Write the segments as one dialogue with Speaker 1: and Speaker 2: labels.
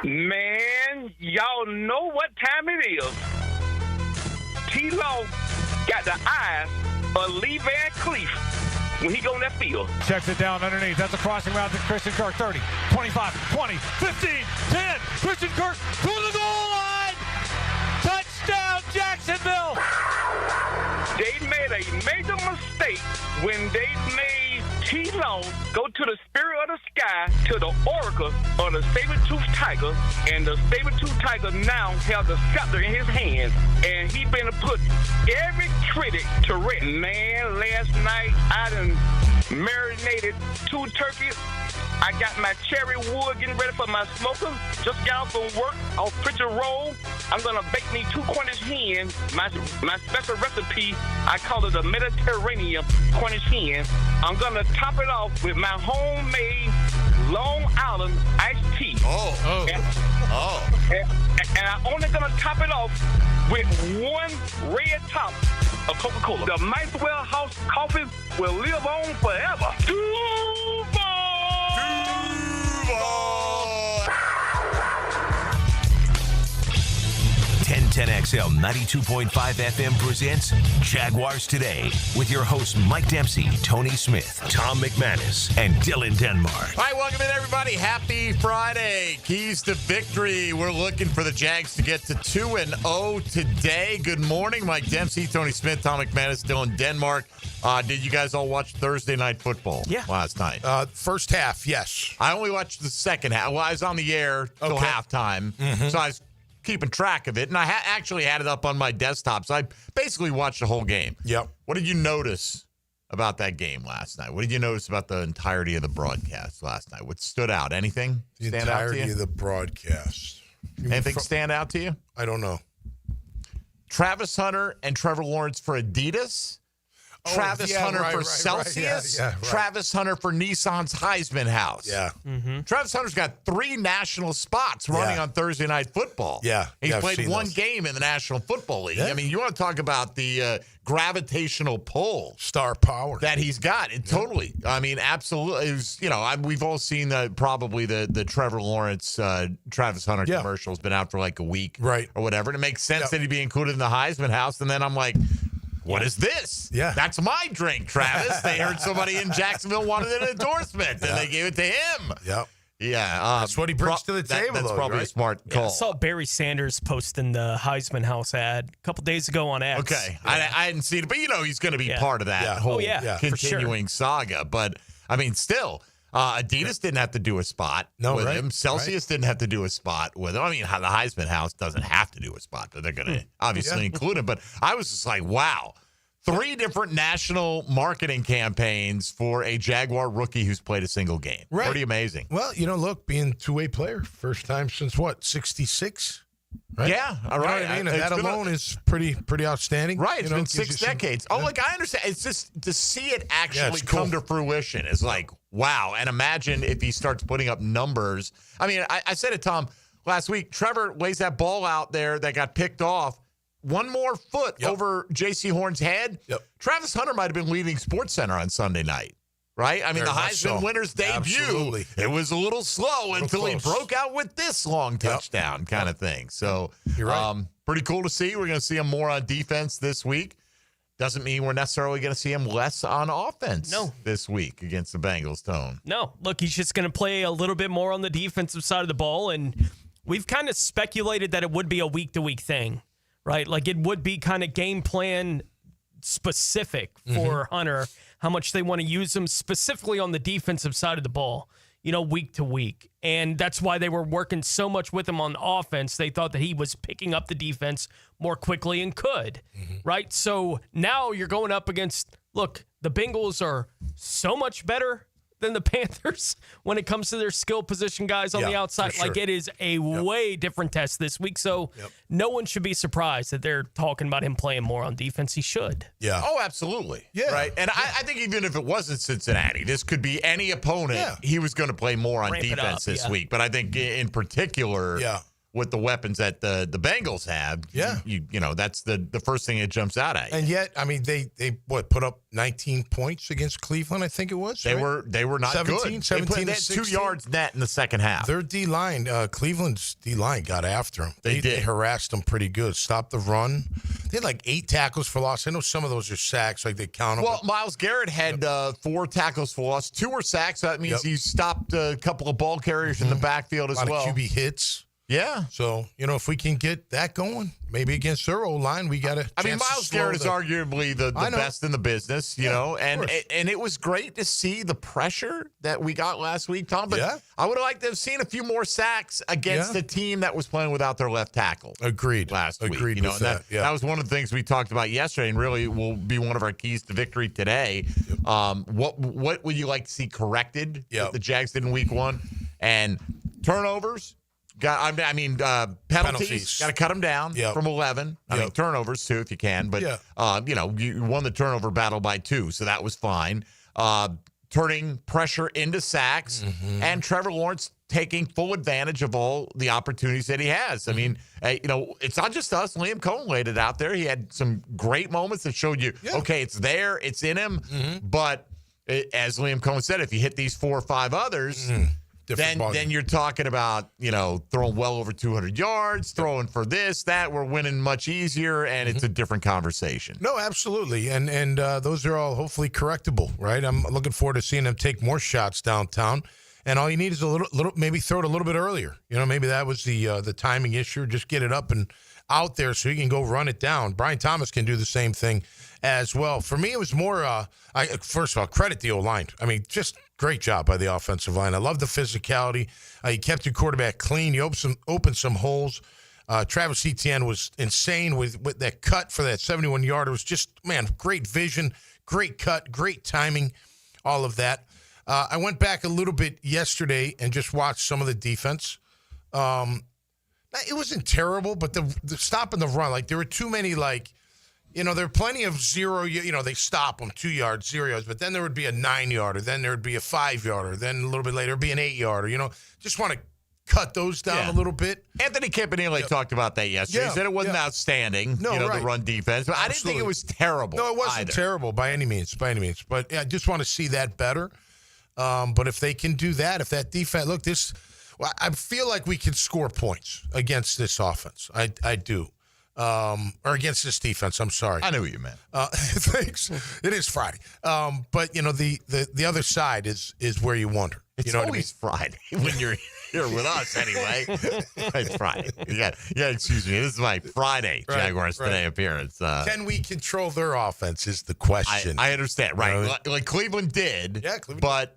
Speaker 1: Man, y'all know what time it is. T-Law got the eyes of Lee Van Cleef when he go in that field.
Speaker 2: Checks it down underneath. That's a crossing route to Christian Kirk. 30, 25, 20, 15, 10. Christian Kirk to the goal line. Touchdown, Jacksonville.
Speaker 1: They made a major mistake when they made T-Law go to the spirit of the sky, to the oracle of the saber-toothed tiger, and the saber-toothed tiger now has the scepter in his hands, and he been to put every critic to rest. Man, last night I done marinated 2 turkeys. I got my cherry wood getting ready for my smoker. Just got off from work, off Pritchard Roll. I'm going to bake me 2 Cornish hens. My special recipe, I call it a Mediterranean Cornish hen. I'm going to top it off with my homemade Long Island iced tea. And I'm only going to top it off with 1 red top of Coca-Cola. The Maxwell House coffee will live on forever. Duval!
Speaker 3: 1010XL 92.5 FM presents Jaguars Today with your hosts Mike Dempsey, Tony Smith, Tom McManus, and Dylan Denmark.
Speaker 4: All right, welcome in, everybody. Happy Friday. Keys to victory. We're looking for the Jags to get to 2-0 today. Good morning, Mike Dempsey, Tony Smith, Tom McManus, Dylan Denmark. Did you guys all watch Thursday Night Football last night?
Speaker 5: First half, yes.
Speaker 4: I only watched the second half. Well, I was on the air till halftime, so I was keeping track of it, and I actually had it up on my desktop, so I basically watched the whole game.
Speaker 5: Yep.
Speaker 4: What did you notice about that game last night? What did you notice about the entirety of the broadcast last night? What stood out? Anything
Speaker 5: The
Speaker 4: stand out to
Speaker 5: entirety
Speaker 4: you?
Speaker 5: of the broadcast.
Speaker 4: Anything stand out to you?
Speaker 5: I don't know.
Speaker 4: Travis Hunter and Trevor Lawrence for Adidas. Travis Hunter for Celsius.
Speaker 5: Right.
Speaker 4: Travis Hunter for Nissan's Heisman House.
Speaker 5: Yeah.
Speaker 4: Mm-hmm. Travis Hunter's got 3 national spots running on Thursday Night Football.
Speaker 5: Yeah.
Speaker 4: He's
Speaker 5: I've
Speaker 4: played
Speaker 5: seen
Speaker 4: 1
Speaker 5: those.
Speaker 4: game in the National Football League.
Speaker 5: Yeah.
Speaker 4: I mean, you want to talk about the gravitational pull
Speaker 5: Star power.
Speaker 4: that he's got. Totally. I mean, absolutely. It was, we've all seen probably the Trevor Lawrence, Travis Hunter commercial. Has been out for like a week or whatever. And it makes sense that he'd be included in the Heisman House. And then I'm like, what is this?
Speaker 5: Yeah.
Speaker 4: That's my drink, Travis. They heard somebody in Jacksonville wanted an endorsement, and they gave it to him.
Speaker 5: Yep.
Speaker 4: Yeah.
Speaker 5: That's what he brings to the table,
Speaker 4: That's
Speaker 5: though,
Speaker 4: probably a
Speaker 5: right?
Speaker 4: smart call.
Speaker 6: I saw Barry Sanders posting the Heisman House ad a couple days ago on X.
Speaker 4: Okay. I hadn't seen it, but he's going to be part of that whole continuing saga. But, I mean, still, Adidas didn't have to do a spot with him. Celsius didn't have to do a spot with him. I mean, the Heisman House doesn't have to do a spot, but they're going to obviously include him. But I was just like, wow. 3 different national marketing campaigns for a Jaguar rookie who's played a single game.
Speaker 5: Right.
Speaker 4: Pretty amazing.
Speaker 5: Well, look, being a 2-way player, first time since what, 66? Right?
Speaker 4: Yeah, all right.
Speaker 5: You know what I mean? And that alone is pretty outstanding.
Speaker 4: Right, it's been 6 decades. Look, I understand. It's just to see it actually come to fruition is like, wow. And imagine if he starts putting up numbers. I mean, I said it, Tom, last week. Trevor lays that ball out there that got picked off. 1 more foot over J.C. Horn's head. Yep. Travis Hunter might have been leading SportsCenter on Sunday night, right? I mean, the Heisman winner's debut, it was a little slow until he broke out with this long touchdown kind of thing. So,
Speaker 5: you're right.
Speaker 4: Pretty cool to see. We're going to see him more on defense this week. Doesn't mean we're necessarily going to see him less on offense this week against the Bengals, Tone.
Speaker 6: No. Look, he's just going to play a little bit more on the defensive side of the ball, and we've kind of speculated that it would be a week-to-week thing. Right, like it would be kind of game plan specific for Hunter, how much they want to use him specifically on the defensive side of the ball, week to week. And that's why they were working so much with him on offense. They thought that he was picking up the defense more quickly and could, right? So now you're going up against, look, the Bengals are so much better than the Panthers when it comes to their skill position guys on the outside.
Speaker 5: Sure.
Speaker 6: Like, it is a way different test this week. So no one should be surprised that they're talking about him playing more on defense. He should.
Speaker 5: Yeah.
Speaker 4: Oh, absolutely.
Speaker 5: Yeah.
Speaker 4: Right. And I think even if it wasn't Cincinnati, this could be any opponent. He was going to play more on defense this week. But I think in particular with the weapons that the Bengals have, you know, that's the first thing that jumps out at you.
Speaker 5: And yet, I mean, they put up 19 points against Cleveland, I think it was.
Speaker 4: They were not
Speaker 5: 17,
Speaker 4: good.
Speaker 5: 17
Speaker 4: they had 2 yards net in the second half.
Speaker 5: Their D-line, Cleveland's D-line got after them.
Speaker 4: They did.
Speaker 5: They harassed them pretty good. Stopped the run. They had like 8 tackles for loss. I know some of those are sacks, like they count them.
Speaker 4: Well, Myles Garrett had 4 tackles for loss. 2 were sacks. So that means he stopped a couple of ball carriers in the backfield as well.
Speaker 5: A lot of QB hits.
Speaker 4: Yeah.
Speaker 5: So, you know, if we can get that going, maybe against their O-line, we got
Speaker 4: I mean, Myles Garrett is arguably the best in the business, you know, and it was great to see the pressure that we got last week, Tom. But I would have liked to have seen a few more sacks against the team that was playing without their left tackle.
Speaker 5: Agreed.
Speaker 4: Last week.
Speaker 5: Agreed
Speaker 4: You know,
Speaker 5: with that.
Speaker 4: That was one of the things we talked about yesterday and really will be one of our keys to victory today. What would you like to see corrected that the Jags did in week 1? And turnovers. Penalties. Got to cut them down from 11. I mean, turnovers, too, if you can. But, you know, you won the turnover battle by 2, so that was fine. Turning pressure into sacks. And Trevor Lawrence taking full advantage of all the opportunities that he has. I mean, you know, it's not just us. Liam Cohen laid it out there. He had some great moments that showed you, okay, it's there, it's in him. But as Liam Cohen said, if you hit these 4 or 5 others... Then you're talking about, you know, throwing well over 200 yards, throwing for this, that. We're winning much easier, and it's a different conversation.
Speaker 5: No, absolutely. And those are all hopefully correctable, right? I'm looking forward to seeing them take more shots downtown. And all you need is a little, maybe throw it a little bit earlier. You know, maybe that was the timing issue. Just get it up and out there so you can go run it down. Brian Thomas can do the same thing as well. For me, it was more, first of all, credit the O-line. I mean, just great job by the offensive line. I love the physicality. You kept your quarterback clean. You opened some holes. Travis Etienne was insane with that cut for that 71-yarder. It was just, man, great vision, great cut, great timing, all of that. I went back a little bit yesterday and just watched some of the defense. It wasn't terrible, but the stopping the run, like there were too many, like, you know, there are plenty of 0, you know, they stop them 2 yards, 0 yards, but then there would be a 9-yarder, then there would be a 5-yarder, then a little bit later, it'd be an 8-yarder, you know, just want to cut those down a little bit.
Speaker 4: Anthony Campanile talked about that yesterday. He said it wasn't outstanding, the run defense, but I didn't think it was terrible.
Speaker 5: No, it wasn't terrible by any means, but I just want to see that better. But if they can do that, if that defense, look, I feel like we can score points against this offense. I do. Or against this defense, I'm sorry.
Speaker 4: I knew what you meant.
Speaker 5: Thanks. It is Friday. But, you know, the other side is where you wonder.
Speaker 4: It's always Friday when you're here with us anyway. It's Friday. Yeah, excuse me. This is my Friday Jaguars Today appearance.
Speaker 5: Can we control their offense is the question.
Speaker 4: I understand. Right. You know, like Cleveland did. Yeah, Cleveland did.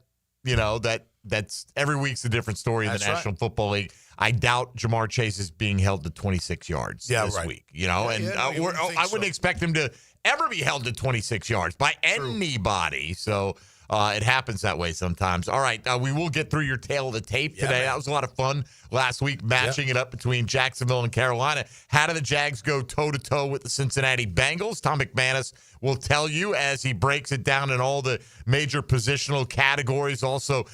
Speaker 4: You know, that's every week's a different story in the National Football League. I doubt Jamar Chase is being held to 26 yards this week. You know, I wouldn't expect him to ever be held to 26 yards by anybody. So it happens that way sometimes. All right, we will get through your tail of the tape today. That was a lot of fun last week, matching it up between Jacksonville and Carolina. How do the Jags go toe-to-toe with the Cincinnati Bengals? Tom McManus will tell you as he breaks it down in all the major positional categories, also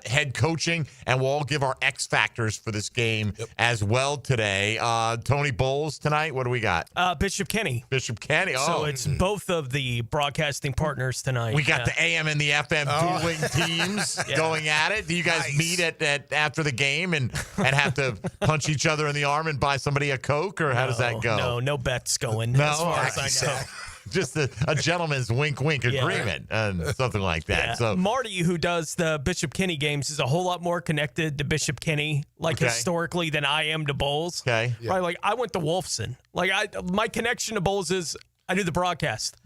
Speaker 4: head coaching, and we'll all give our X factors for this game as well today. Tony Bowles tonight, what do we got?
Speaker 6: Bishop Kenny.
Speaker 4: Bishop Kenny,
Speaker 6: So it's both of the broadcasting partners tonight.
Speaker 4: We got the AM and the FM dueling teams going at it. Do you guys meet at after the game and have to punch each other in the arm and buy somebody a Coke, or how does that go?
Speaker 6: No bets going as far as I know.
Speaker 4: Just a gentleman's wink agreement and something like that.
Speaker 6: Yeah.
Speaker 4: So
Speaker 6: Marty, who does the Bishop Kenny games, is a whole lot more connected to Bishop Kenny, historically, than I am to Bowles.
Speaker 4: Okay.
Speaker 6: Right? Like, I went to Wolfson. Like, my connection to Bowles is I do the broadcast.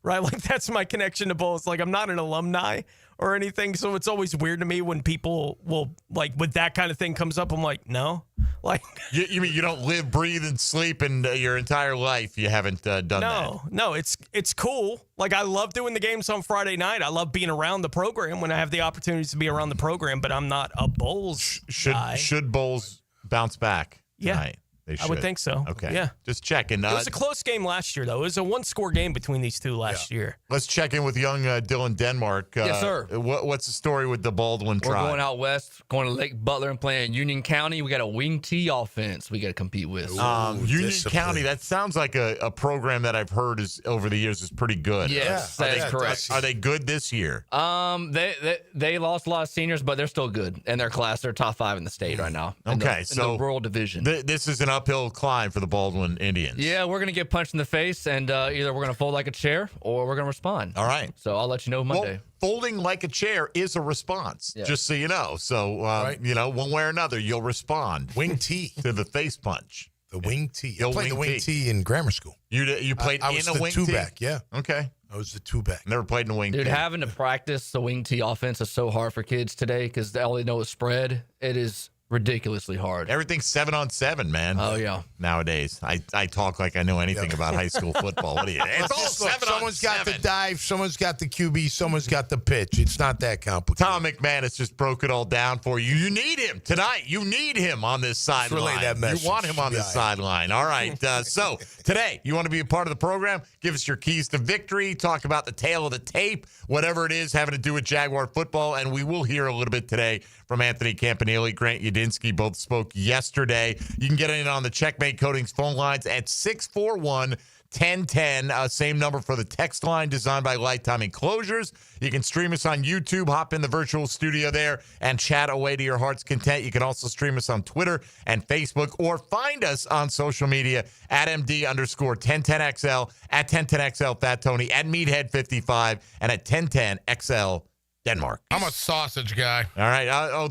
Speaker 6: Right? Like, that's my connection to Bowles. Like, I'm not an alumni or anything, so it's always weird to me when people will, like, with that kind of thing comes up, I'm like, no. Like,
Speaker 4: you mean you don't live, breathe, and sleep in your entire life? You haven't done that?
Speaker 6: No, it's cool. Like, I love doing the games on Friday night. I love being around the program when I have the opportunities to be around the program, but I'm not a Bowles guy.
Speaker 4: Should Bowles bounce back tonight? They should.
Speaker 6: I would think so.
Speaker 4: Okay.
Speaker 6: Yeah.
Speaker 4: Just checking.
Speaker 6: It was a close game last year, though. It was a one-score game between these two last year.
Speaker 4: Let's check in with young Dylan Denmark.
Speaker 7: Yes, sir.
Speaker 4: What's the story with the Baldwin tribe?
Speaker 7: We're going out west, going to Lake Butler and playing Union County. We got a wing T offense we got to compete with.
Speaker 4: Union County, that sounds like a program that I've heard over the years is pretty good.
Speaker 7: Yes, that is correct.
Speaker 4: Are they good this year?
Speaker 7: They lost a lot of seniors, but they're still good in their class. They're top 5 in the state right now. In the rural division.
Speaker 4: This is an uphill climb for the Baldwin Indians.
Speaker 7: Yeah, we're going to get punched in the face, and either we're going to fold like a chair or we're going to respond.
Speaker 4: All right.
Speaker 7: So I'll let you know Monday.
Speaker 4: Well, folding like a chair is a response, just so you know. So, one way or another, you'll respond.
Speaker 5: Wing T.
Speaker 4: To the face punch.
Speaker 5: The wing T. I played the wing T in grammar school.
Speaker 4: You played
Speaker 5: I was
Speaker 4: in a wing T?
Speaker 5: I was the two-back, yeah.
Speaker 4: Okay.
Speaker 5: I was the two-back.
Speaker 4: Never played in a wing T.
Speaker 7: Dude, having to practice the wing T offense is so hard for kids today because all they know is spread. It is ridiculously hard.
Speaker 4: Everything's 7-on-7, man.
Speaker 7: Oh, yeah.
Speaker 4: Nowadays. I talk like I know anything about high school football. What do you? It's all 7-on-7.
Speaker 5: Someone's got the dive, someone's got the QB, someone's got the pitch. It's not that complicated.
Speaker 4: Tom McManus just broke it all down for you. You need him tonight. You need him on this sideline.
Speaker 5: Relay that message.
Speaker 4: You want him on this sideline. All right. So today, you want to be a part of the program? Give us your keys to victory. Talk about the tale of the tape, whatever it is having to do with Jaguar football. And we will hear a little bit today from Anthony Campanile, Grant Yudinsky. Both spoke yesterday. You can get in on the Checkmate Coatings phone lines at 641-1010. Same number for the text line designed by Lifetime Enclosures. You can stream us on YouTube, hop in the virtual studio there, and chat away to your heart's content. You can also stream us on Twitter and Facebook, or find us on social media at MD_1010XL, at 1010XL Fat Tony, at Meathead55, and at 1010XL Denmark.
Speaker 5: I'm a sausage guy.
Speaker 4: All right.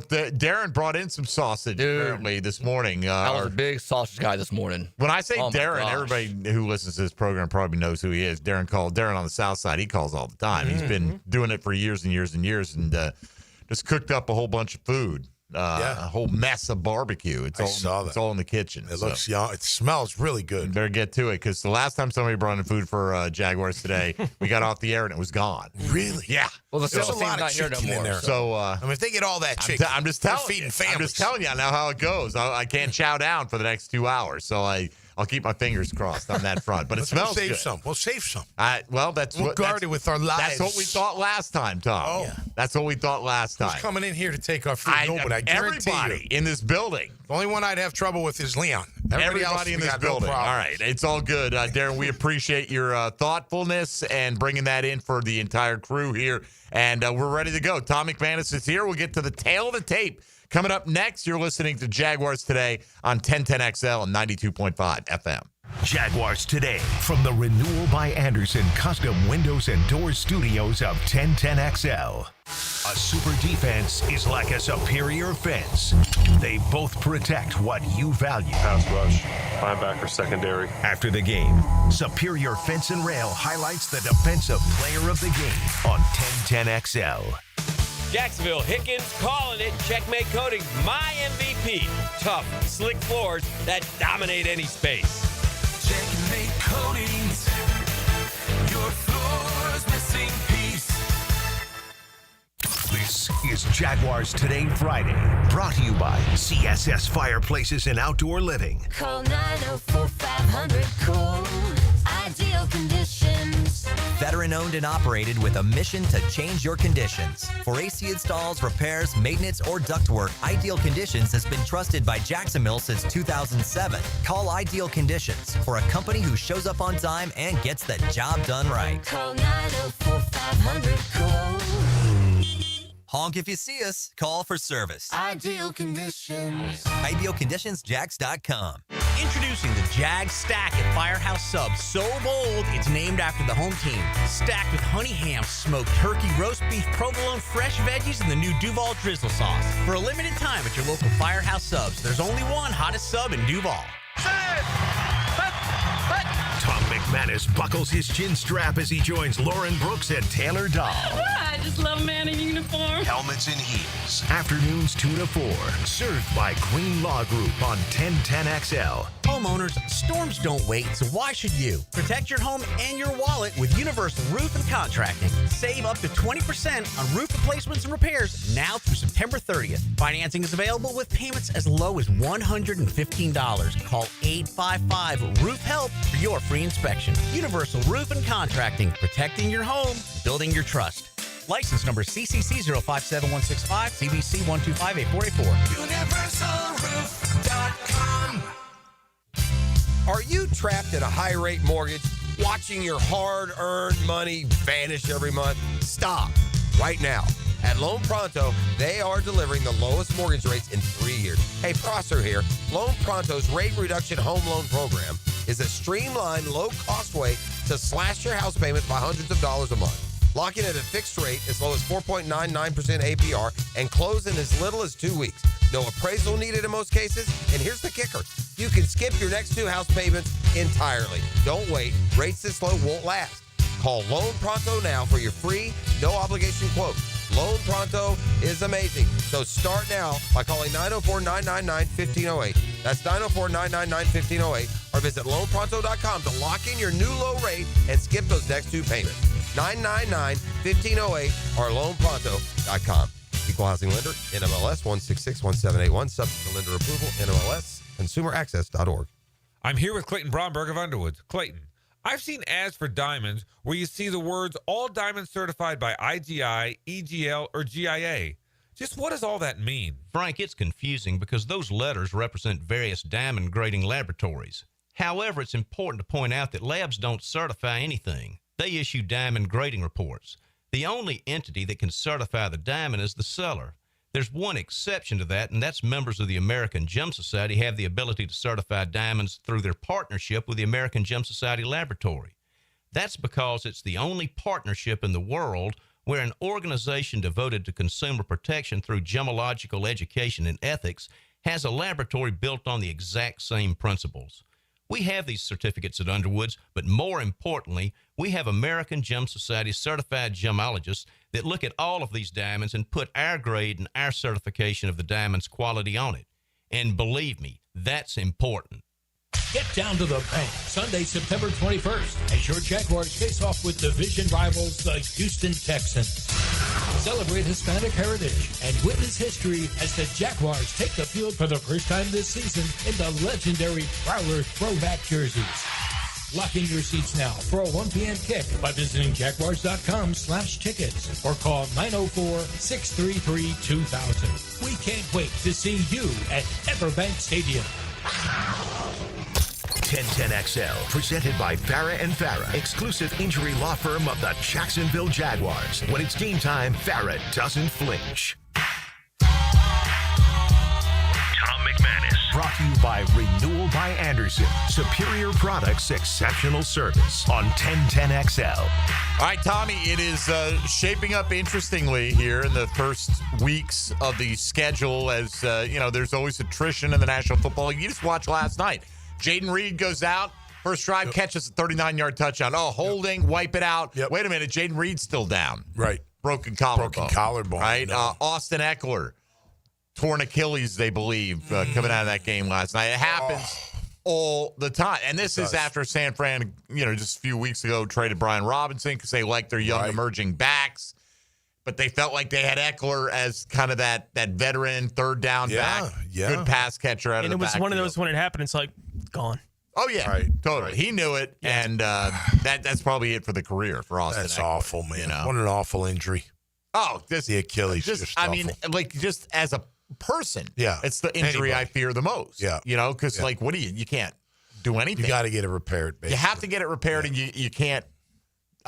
Speaker 4: Darren brought in some sausage apparently this morning.
Speaker 7: I was a big sausage guy this morning.
Speaker 4: When I say Darren, everybody who listens to this program probably knows who he is. Darren on the South Side. He calls all the time. He's been doing it for years and years and years, and just cooked up a whole bunch of food. A whole mess of barbecue. It's all in the kitchen.
Speaker 5: It looks young. It smells really good.
Speaker 4: Better get to it, because the last time somebody brought in food for Jaguars Today, we got off the air and it was gone.
Speaker 5: Really?
Speaker 4: Yeah.
Speaker 7: Well,
Speaker 5: there's a lot of chicken in there.
Speaker 4: So
Speaker 5: if they get all that chicken,
Speaker 4: I'm just telling
Speaker 5: feeding
Speaker 4: you.
Speaker 5: families.
Speaker 4: I'm just telling you now how it goes. I can't chow down for the next 2 hours, so I'll keep my fingers crossed on that front. But it smells good.
Speaker 5: We'll save some.
Speaker 4: We'll
Speaker 5: guard it with our lives.
Speaker 4: That's what we thought last time, Tom.
Speaker 5: Oh. Yeah.
Speaker 4: That's what we thought last time.
Speaker 5: Who's coming in here to take our food? Nobody. I guarantee
Speaker 4: everybody in this building.
Speaker 5: The only one I'd have trouble with is Leon.
Speaker 4: Everybody in this building. All right. It's all good. Darren, we appreciate your thoughtfulness and bringing that in for the entire crew here. And we're ready to go. Tom McManus is here. We'll get to the tail of the tape. Coming up next, you're listening to Jaguars Today on 1010XL and 92.5 FM.
Speaker 3: Jaguars Today from the Renewal by Anderson Custom Windows and Doors Studios of 1010XL. A super defense is like a superior fence. They both protect what you value.
Speaker 8: Pass rush, linebacker, secondary.
Speaker 3: After the game, Superior Fence and Rail highlights the defensive player of the game on 1010XL.
Speaker 9: Jacksonville Hickens calling it. Checkmate Coatings, my MVP. Tough, slick floors that dominate any space.
Speaker 10: Checkmate Coatings, your floor's missing piece.
Speaker 3: This is Jaguars Today Friday, brought to you by CSS Fireplaces and Outdoor Living.
Speaker 11: Call 904-500-COOL. Ideal conditions.
Speaker 12: Veteran-owned and operated with a mission to change your conditions. For AC installs, repairs, maintenance, or ductwork, Ideal Conditions has been trusted by Jacksonville since 2007. Call Ideal Conditions for a company who shows up on time and gets the job done right.
Speaker 11: Call 904-500-COOL.
Speaker 12: Honk if you see us. Call for service.
Speaker 11: Ideal Conditions.
Speaker 12: IdealConditionsJags.com.
Speaker 13: Introducing the Jag Stack at Firehouse Subs. So bold, it's named after the home team. Stacked with honey ham, smoked turkey, roast beef, provolone, fresh veggies, and the new Duval drizzle sauce. For a limited time at your local Firehouse Subs, there's only one hottest sub in Duval.
Speaker 3: Tom McManus buckles his chin strap as he joins Lauren Brooks and Taylor Dahl.
Speaker 14: I just love a man in uniform.
Speaker 3: Helmets and heels. Afternoons 2 to 4. Served by Green Law Group on 1010XL.
Speaker 13: homeowners, storms don't wait, so why should you? Protect your home and your wallet with Universal Roof and Contracting. Save up to 20% on roof replacements and repairs now through September 30th. Financing is available with payments as low as $115. Call 855-ROOF-HELP for your free inspection. Universal Roof and Contracting, protecting your home, building your trust. License number CCC 057165, CBC 1258484.
Speaker 10: UniversalRoof.com.
Speaker 15: Are you trapped in a high-rate mortgage, watching your hard-earned money vanish every month? Stop right now. At Loan Pronto, they are delivering the lowest mortgage rates in 3 years. Hey, Prosser here. Loan Pronto's rate reduction home loan program is a streamlined, low-cost way to slash your house payments by hundreds of dollars a month. Lock in at a fixed rate as low as 4.99% APR and close in as little as 2 weeks. No appraisal needed in most cases. And here's the kicker. You can skip your next 2 house payments entirely. Don't wait. Rates this low won't last. Call Loan Pronto now for your free, no-obligation quote. Loan Pronto is amazing. So start now by calling 904-999-1508. That's 904-999-1508. Or visit loanpronto.com to lock in your new low rate and skip those next 2 payments. 999-1508 or loanpronto.com. Equal housing lender, NMLS 1661781, subject to lender approval, NMLS, consumeraccess.org.
Speaker 16: I'm here with Clayton Bromberg of Underwoods. Clayton, I've seen ads for diamonds where you see the words all diamonds certified by IGI, EGL, or GIA. Just what does all that mean?
Speaker 17: Frank, it's confusing because those letters represent various diamond grading laboratories. However, it's important to point out that labs don't certify anything. They issue diamond grading reports. The only entity that can certify the diamond is the seller. There's one exception to that, and that's members of the American Gem Society have the ability to certify diamonds through their partnership with the American Gem Society Laboratory. That's because it's the only partnership in the world where an organization devoted to consumer protection through gemological education and ethics has a laboratory built on the exact same principles. We have these certificates at Underwoods, but more importantly, we have American Gem Society certified gemologists that look at all of these diamonds and put our grade and our certification of the diamond's quality on it. And believe me, that's important.
Speaker 18: Get down to the bank Sunday, September 21st, as your Jaguars face off with division rivals, the Houston Texans. Celebrate Hispanic heritage and witness history as the Jaguars take the field for the first time this season in the legendary Prowler throwback jerseys. Lock in your seats now for a 1 p.m. kick by visiting Jaguars.com/tickets or call 904-633-2000. We can't wait to see you at Everbank Stadium.
Speaker 3: 1010XL, presented by Farah and Farah, exclusive injury law firm of the Jacksonville Jaguars. When it's game time, Farah doesn't flinch. Tom McManus. Brought to you by Renewal by Anderson. Superior products, exceptional service on 1010XL.
Speaker 4: All right, Tommy, it is shaping up interestingly here in the first weeks of the schedule as, there's always attrition in the National Football League. You just watched last night. Jaden Reed goes out. First drive, catches a 39-yard touchdown. Oh, holding, wipe it out. Yep. Wait a minute, Jaden Reed's still down.
Speaker 5: Right.
Speaker 4: Broken collarbone. Right.
Speaker 5: No.
Speaker 4: Austin Eckler, torn Achilles, they believe, coming out of that game last night. It happens all the time. And this is after San Fran, just a few weeks ago, traded Brian Robinson because they like their young emerging backs. But they felt like they had Eckler as kind of that veteran third down back, good pass catcher out of the backfield.
Speaker 6: And it was one of those when it happened, it's like, gone.
Speaker 4: Oh, yeah, totally. Right. He knew it, and that's probably it for the career for Austin
Speaker 5: That's
Speaker 4: Eckler,
Speaker 5: awful, man. What an awful injury.
Speaker 4: Oh,
Speaker 5: the Achilles. Just awful.
Speaker 4: Just as a person, it's the injury I fear the most.
Speaker 5: Yeah.
Speaker 4: Because, what do you can't do anything.
Speaker 5: You got to get it repaired, basically.
Speaker 4: You have to get it repaired, and you can't.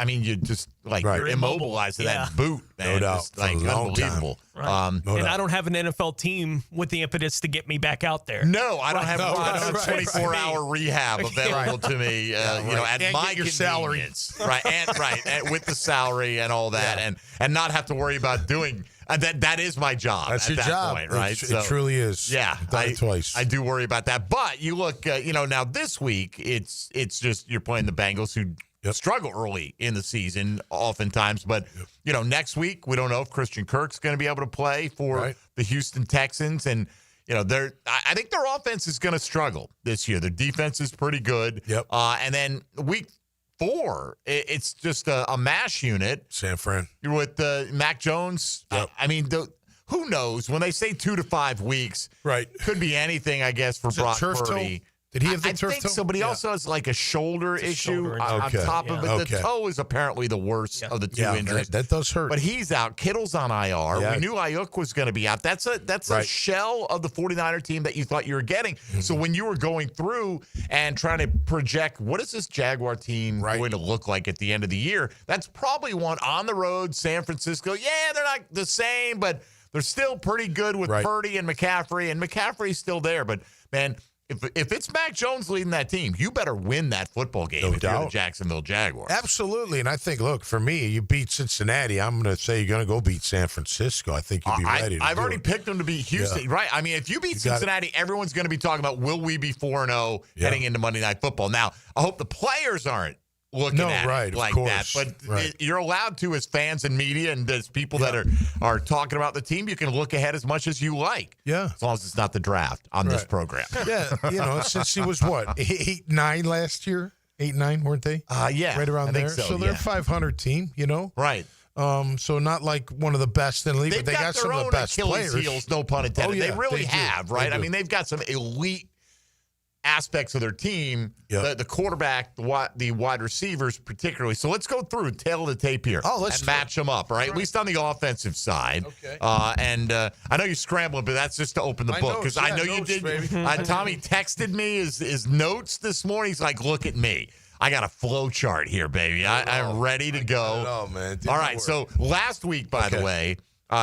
Speaker 4: You just you're immobilized to that boot, man.
Speaker 5: No doubt.
Speaker 4: Just, unbelievable.
Speaker 6: Right. And I don't have an NFL team with the impetus to get me back out there.
Speaker 4: No, I don't have a 24-hour rehab available to me. At my convenience, right? And with the salary and all that, and not have to worry about doing. That is my job.
Speaker 5: That's
Speaker 4: at
Speaker 5: your
Speaker 4: that
Speaker 5: job,
Speaker 4: point, right?
Speaker 5: It truly is.
Speaker 4: Yeah,
Speaker 5: I've done it twice.
Speaker 4: I do worry about that. But you look, now this week it's just you're playing the Bengals who struggle early in the season oftentimes. But, next week we don't know if Christian Kirk's going to be able to play for the Houston Texans. And, I think their offense is going to struggle this year. Their defense is pretty good.
Speaker 5: Yep.
Speaker 4: And then week 4, it's just a mash unit.
Speaker 5: San Fran.
Speaker 4: With Mac Jones.
Speaker 5: Yep.
Speaker 4: Who knows? When they say 2 to 5 weeks,
Speaker 5: right?
Speaker 4: Could be anything, I guess, for Brock Purdy.
Speaker 5: Did he have the turf toe?
Speaker 4: I think so, but he also has like a shoulder issue on top of it.
Speaker 5: Okay.
Speaker 4: The toe is apparently the worst of the 2 injuries.
Speaker 5: That does hurt.
Speaker 4: But he's out. Kittle's on IR.
Speaker 5: Yeah.
Speaker 4: We knew Ayuk was going to be out. That's a shell of the 49er team that you thought you were getting. Mm-hmm. So when you were going through and trying to project what is this Jaguar team going to look like at the end of the year, that's probably one on the road, San Francisco. Yeah, they're not the same, but they're still pretty good with Purdy and McCaffrey's still there. But, man, if it's Mac Jones leading that team, you better win that football game if you're the Jacksonville Jaguars.
Speaker 5: Absolutely. And I think, look, for me, you beat Cincinnati. I'm going to say you're going to go beat San Francisco. I think you'll be ready to
Speaker 4: I've already picked them to beat Houston. Yeah. Right. I mean, if you beat Cincinnati, everyone's going to be talking about will we be 4-0 heading into Monday Night Football. Now, I hope the players aren't looking at it like that. But you're allowed to, as fans and media and as people that are talking about the team, you can look ahead as much as you like.
Speaker 5: Yeah.
Speaker 4: As long as it's not the draft on this program.
Speaker 5: Yeah. Since he was 8-9 last year? 8-9, weren't they?
Speaker 4: Yeah.
Speaker 5: Right around there. So they're a 500 team, Right. So not like one of the best in the league, but they got some of the best
Speaker 4: Achilles
Speaker 5: players.
Speaker 4: Heels, no pun intended.
Speaker 5: Oh, yeah,
Speaker 4: they really have, right?
Speaker 5: I
Speaker 4: mean, they've got some elite aspects of their team, the quarterback, the wide receivers particularly. So let's go through tail of the tape here and match them up, right? At least on the offensive side. Okay. And I know you're scrambling, but that's just to open the book because I know you did. Tommy texted me his notes this morning. He's like, look at me. I got a flow chart here, baby. I'm ready to go.
Speaker 5: Oh, man.
Speaker 4: All right. So last week, by the way,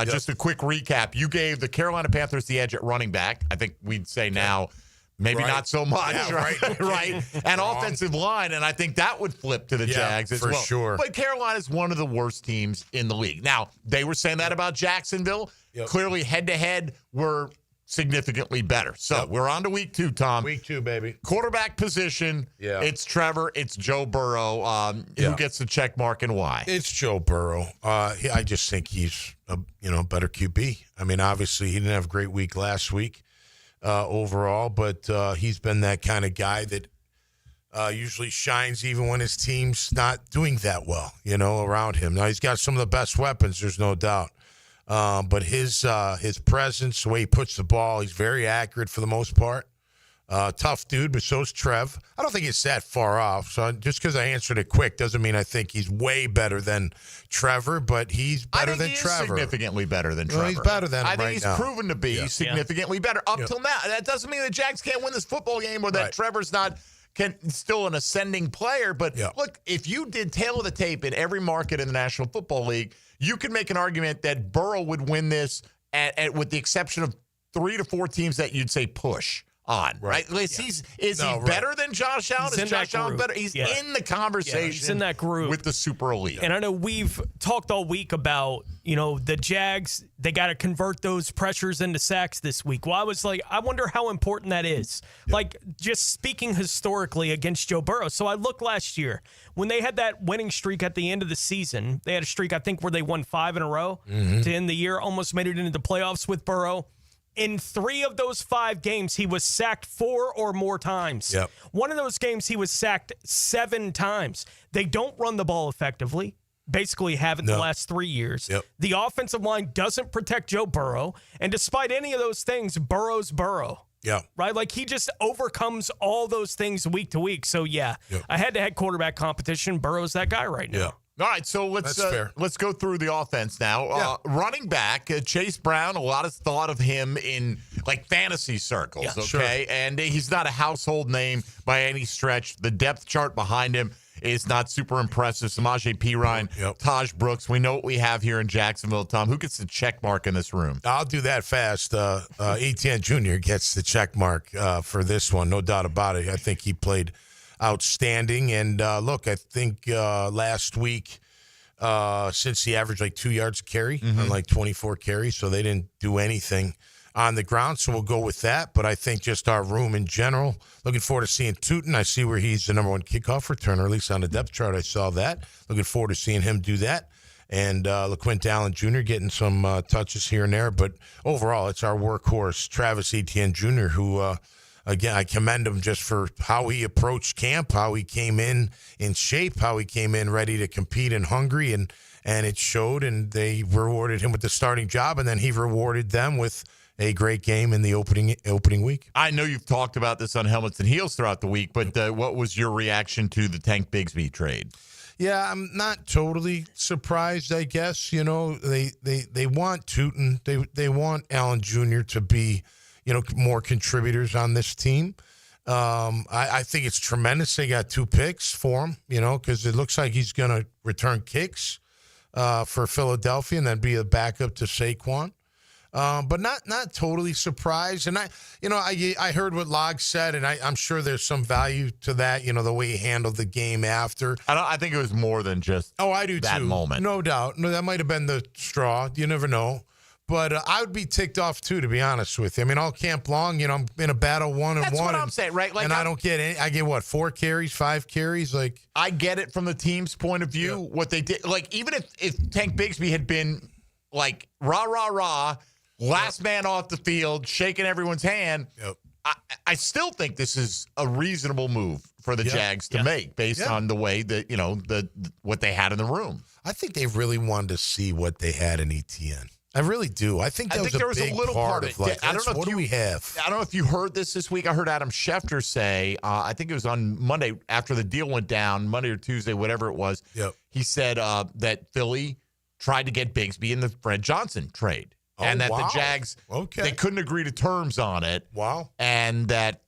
Speaker 4: just a quick recap. You gave the Carolina Panthers the edge at running back. I think we'd say now maybe not so much, right? And offensive line, and I think that would flip to the Jags as well.
Speaker 5: For sure.
Speaker 4: But Carolina's one of the worst teams in the league. Now, they were saying that about Jacksonville. Clearly, head-to-head, we're significantly better. So we're on to week 2, Tom.
Speaker 5: Week 2, baby.
Speaker 4: Quarterback position. Yeah. It's Trevor. It's Joe Burrow. Who gets the check mark and why?
Speaker 5: It's Joe Burrow. I just think he's a better QB. I mean, obviously, he didn't have a great week last week. Overall, but he's been that kind of guy that usually shines even when his team's not doing that well, around him. Now, he's got some of the best weapons, there's no doubt. But his presence, the way he puts the ball, he's very accurate for the most part. Tough dude, but so's Trev. I don't think it's that far off. So just because I answered it quick doesn't mean I think he's way better than Trevor, but he's better than Trevor.
Speaker 4: Significantly better than Trevor.
Speaker 5: He's better than him
Speaker 4: I think he's proven to be significantly better up till now. That doesn't mean the Jags can't win this football game or that Trevor's not still an ascending player. But look, if you did tail of the tape in every market in the National Football League, you could make an argument that Burrow would win this with the exception of 3 to 4 teams that you'd say push on, right? Is he better than Josh Allen? Is Josh Allen better? He's in the conversation.
Speaker 6: He's in that group
Speaker 4: with the super elite.
Speaker 6: And I know we've talked all week about, the Jags, they got to convert those pressures into sacks this week. Well, I was like, I wonder how important that is. Like, just speaking historically against Joe Burrow. So I looked last year when they had that winning streak at the end of the season. They had a streak, I think, where they won 5 in a row to end the year, almost made it into the playoffs with Burrow. In 3 of those 5 games, he was sacked 4 or more times.
Speaker 5: Yep.
Speaker 6: One of those games, he was sacked 7 times. They don't run the ball effectively. Basically haven't the last 3 years.
Speaker 5: Yep.
Speaker 6: The offensive line doesn't protect Joe Burrow. And despite any of those things, Burrow's Burrow.
Speaker 5: Yeah.
Speaker 6: Right? Like, he just overcomes all those things week to week. So, a head-to-head quarterback competition, Burrow's that guy right now.
Speaker 5: Yeah.
Speaker 4: All right, so let's go through the offense now. Running back, Chase Brown, a lot of thought of him in like fantasy circles, okay? Sure. And he's not a household name by any stretch. The depth chart behind him is not super impressive. Samaje Perine, Taj Brooks. We know what we have here in Jacksonville. Tom, who gets the check mark in this room?
Speaker 5: I'll do that fast. Etienne Jr. gets the check mark for this one, no doubt about it. I think he played outstanding. And look, I think last week, since he averaged like 2 yards a carry on like 24 carries, so they didn't do anything on the ground. So we'll go with that. But I think just our room in general, looking forward to seeing Tootin. I see where he's the number 1 kickoff returner, at least on the depth chart. I saw that. Looking forward to seeing him do that. And LaQuint Allen Jr. getting some touches here and there. But overall, it's our workhorse, Travis Etienne Jr., who, again, I commend him just for how he approached camp, how he came in shape, how he came in ready to compete and hungry. And it showed, and they rewarded him with the starting job, and then he rewarded them with a great game in the opening week.
Speaker 4: I know you've talked about this on Helmets and Heels throughout the week, but what was your reaction to the Tank Bigsby trade?
Speaker 5: Yeah, I'm not totally surprised, I guess. You know, they want Tootin. They want Allen Jr. to be, more contributors on this team. I think it's tremendous they got 2 picks for him, because it looks like he's going to return kicks for Philadelphia and then be a backup to Saquon. But not totally surprised. And I heard what Log said, and I'm sure there's some value to that, the way he handled the game after.
Speaker 4: I think it was more than just
Speaker 5: I do
Speaker 4: that
Speaker 5: too.
Speaker 4: moment.
Speaker 5: No doubt. No, that might have been the straw. You never know. But I would be ticked off, too, to be honest with you. I mean, all camp long, I'm in a battle 1-1.
Speaker 4: That's what I'm saying, right?
Speaker 5: Like, I don't get any. I get, 4 carries, 5 carries? Like,
Speaker 4: I get it from the team's point of view, what they did. Like, even if Tank Bigsby had been, like, rah, last man off the field, shaking everyone's hand, I still think this is a reasonable move for the Jags to make based on the way that, what they had in the room.
Speaker 5: I think they really wanted to see what they had in ETN. I really do. I think there was a little part of like, I don't know what do we have?
Speaker 4: I don't know if you heard this week. I heard Adam Schefter say, I think it was on Monday after the deal went down, Monday or Tuesday, whatever it was.
Speaker 5: Yep.
Speaker 4: He said that Philly tried to get Bigsby in the Fred Johnson trade. And that the Jags, they couldn't agree to terms on it.
Speaker 5: Wow.
Speaker 4: And that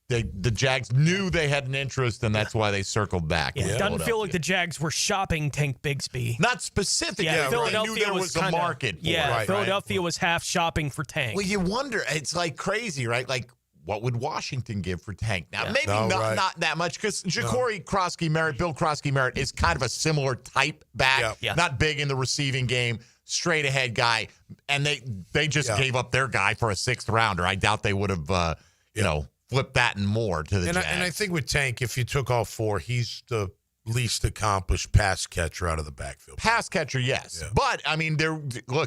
Speaker 4: the Jags knew they had an interest, and that's why they circled back.
Speaker 6: Yeah, it doesn't feel like the Jags were shopping Tank Bigsby.
Speaker 4: Not specifically.
Speaker 6: Yeah, Philadelphia
Speaker 4: knew there was a market for
Speaker 6: it. Philadelphia
Speaker 4: right.
Speaker 6: was half shopping for Tank.
Speaker 4: Well, you wonder. It's like crazy, right? Like, what would Washington give for Tank? Now, maybe not that much, because Ja'Cory Krosky-Merritt, Bill Krosky-Merritt, is kind of a similar type back. Not big in the receiving game, straight ahead guy. And they just gave up their guy for a 6th rounder. I doubt they would have, flip that and more to the Jags.
Speaker 5: And I think with Tank, if you took all 4, he's the least accomplished pass catcher out of the backfield.
Speaker 4: Pass catcher, yes. Yeah. But, I mean,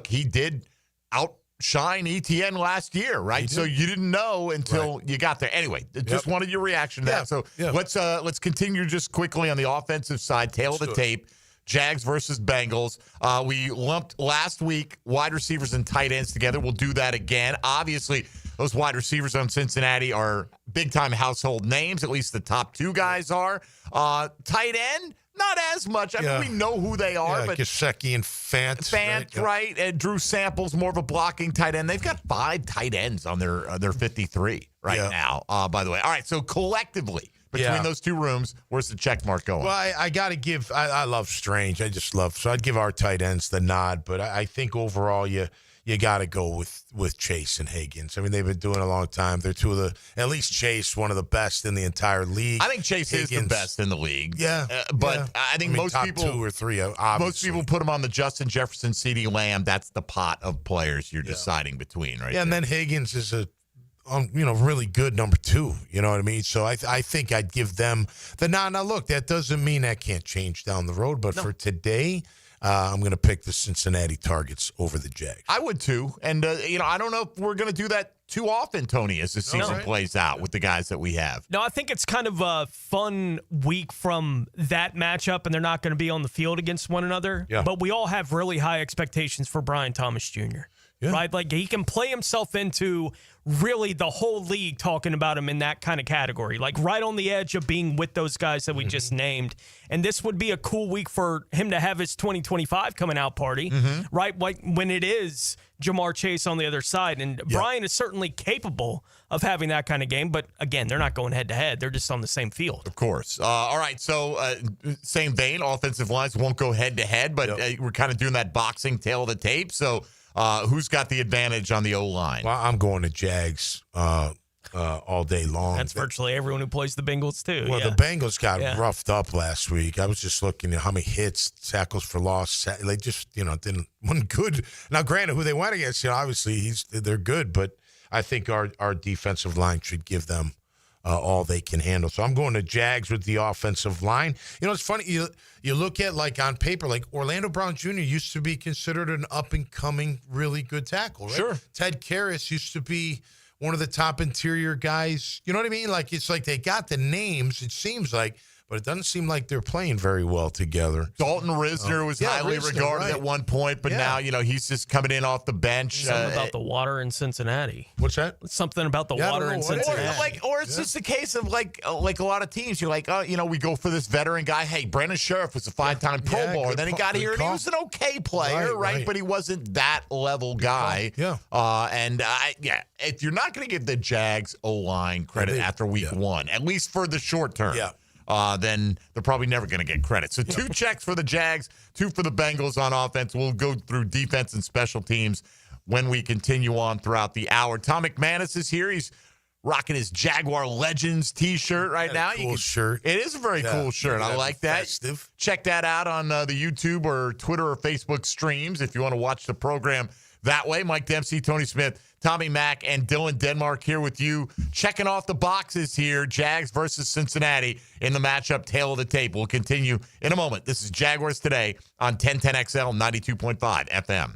Speaker 4: he did outshine ETN last year, right? So you didn't know until you got there. Anyway, just wanted your reaction to that. So let's continue just quickly on the offensive side, tail of the tape. Jags versus Bengals. We lumped last week wide receivers and tight ends together. We'll do that again. Obviously, those wide receivers on Cincinnati are big-time household names. At least the top 2 guys are. Tight end, not as much. I mean, we know who they are. But
Speaker 5: Gesicki and Fant.
Speaker 4: Right? And Drew Sample's more of a blocking tight end. They've got 5 tight ends on their 53 now, by the way. All right, so collectively, between those 2 rooms, where's the check mark going?
Speaker 5: Well, I got to give – I love Strange. So I'd give our tight ends the nod. But I think overall you got to go with Chase and Higgins. I mean, they've been doing it a long time. They're 2 of the – at least Chase, one of the best in the entire league.
Speaker 4: I think Chase is the best in the league.
Speaker 5: Yeah.
Speaker 4: I think most
Speaker 5: top
Speaker 4: people –
Speaker 5: 2 or 3, obviously.
Speaker 4: Most people put him on the Justin Jefferson, CeeDee Lamb. That's the pot of players you're deciding between, right?
Speaker 5: Yeah, and then Higgins is a – really good number 2. You know what I mean? So I think I'd give them the nod. Now, look, that doesn't mean that can't change down the road. But for today, I'm going to pick the Cincinnati Targets over the Jags.
Speaker 4: I would too. And, I don't know if we're going to do that too often, Tony, as the season plays out with the guys that we have.
Speaker 6: No, I think it's kind of a fun week from that matchup, and they're not going to be on the field against one another.
Speaker 5: Yeah.
Speaker 6: But we all have really high expectations for Brian Thomas Jr., right? Like, he can play himself into really the whole league talking about him in that kind of category, like right on the edge of being with those guys that we just named. And this would be a cool week for him to have his 2025 coming out party, right? Like when it is Jamar Chase on the other side. And Brian is certainly capable of having that kind of game. But again, they're not going head to head. They're just on the same field.
Speaker 4: Of course. All right. So same vein, offensive lines won't go head to head, but we're kind of doing that boxing tail of the tape. So who's got the advantage on the O-line?
Speaker 5: Well, I'm going to Jags all day long.
Speaker 6: That's virtually everyone who plays the Bengals, too.
Speaker 5: Well, the Bengals got roughed up last week. I was just looking at how many hits, tackles for loss. They just, wasn't good. Now, granted, who they went against, obviously they're good, but I think our defensive line should give them all they can handle. So I'm going to Jags with the offensive line. You know, it's funny. You look at, like, on paper, like Orlando Brown Jr. used to be considered an up-and-coming, really good tackle, right?
Speaker 4: Sure.
Speaker 5: Ted Karras used to be one of the top interior guys. You know what I mean? Like, it's like they got the names, it seems like, but it doesn't seem like they're playing very well together.
Speaker 4: Dalton Risner was highly regarded at one point, but now, he's just coming in off the bench.
Speaker 6: Something about the water in Cincinnati.
Speaker 5: What's that?
Speaker 6: Something about the water in Cincinnati.
Speaker 4: Or it's just a case of like a lot of teams. You're like, we go for this veteran guy. Hey, Brandon Sheriff was a 5-time Pro Bowler. Then he got here and he was an okay player, right? But he wasn't that level guy. If you're not going to give the Jags O-line credit after week one, at least for the short term. Then they're probably never going to get credit. So 2 checks for the Jags, 2 for the Bengals on offense. We'll go through defense and special teams when we continue on throughout the hour. Tom McManus is here. He's rocking his Jaguar Legends T-shirt right now.
Speaker 5: Cool shirt.
Speaker 4: It is a very cool shirt. I like that.
Speaker 5: Festive.
Speaker 4: Check that out on the YouTube or Twitter or Facebook streams if you want to watch the program that way. Mike Dempsey, Tony Smith, Tommy Mack, and Dylan Denmark here with you, checking off the boxes here. Jags versus Cincinnati in the matchup, tail of the tape. We'll continue in a moment. This is Jaguars Today on 1010XL 92.5 FM.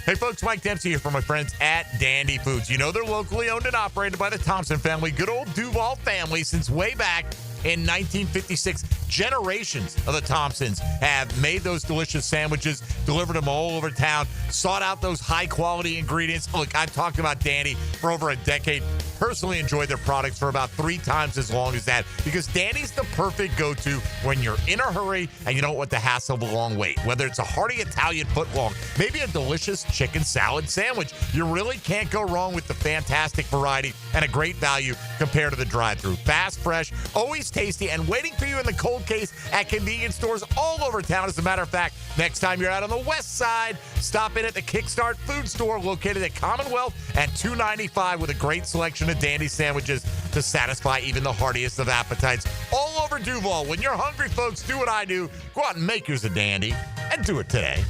Speaker 4: Hey, folks, Mike Dempsey here for my friends at Dandy Foods. You know they're locally owned and operated by the Thompson family, good old Duval family, since way back in 1956. Generations of the Thompsons have made those delicious sandwiches, delivered them all over town, sought out those high-quality ingredients. Look, I've talked about Dandy for over a decade. Personally enjoyed their products for about 3 times as long as that, because Dandy's the perfect go-to when you're in a hurry and you don't want the hassle of a long wait. Whether it's a hearty Italian footlong, maybe a delicious chicken salad sandwich, you really can't go wrong with the fantastic variety and a great value compared to the drive-thru. Fast, fresh, always tasty, and waiting for you in the cold case at convenience stores all over town. As a matter of fact, next time you're out on the west side, stop in at the Kickstart Food Store located at Commonwealth and 295 with a great selection of Dandy sandwiches to satisfy even the heartiest of appetites. All over Duval. When you're hungry, folks, do what I do. Go out and make yours a Dandy, and do it today.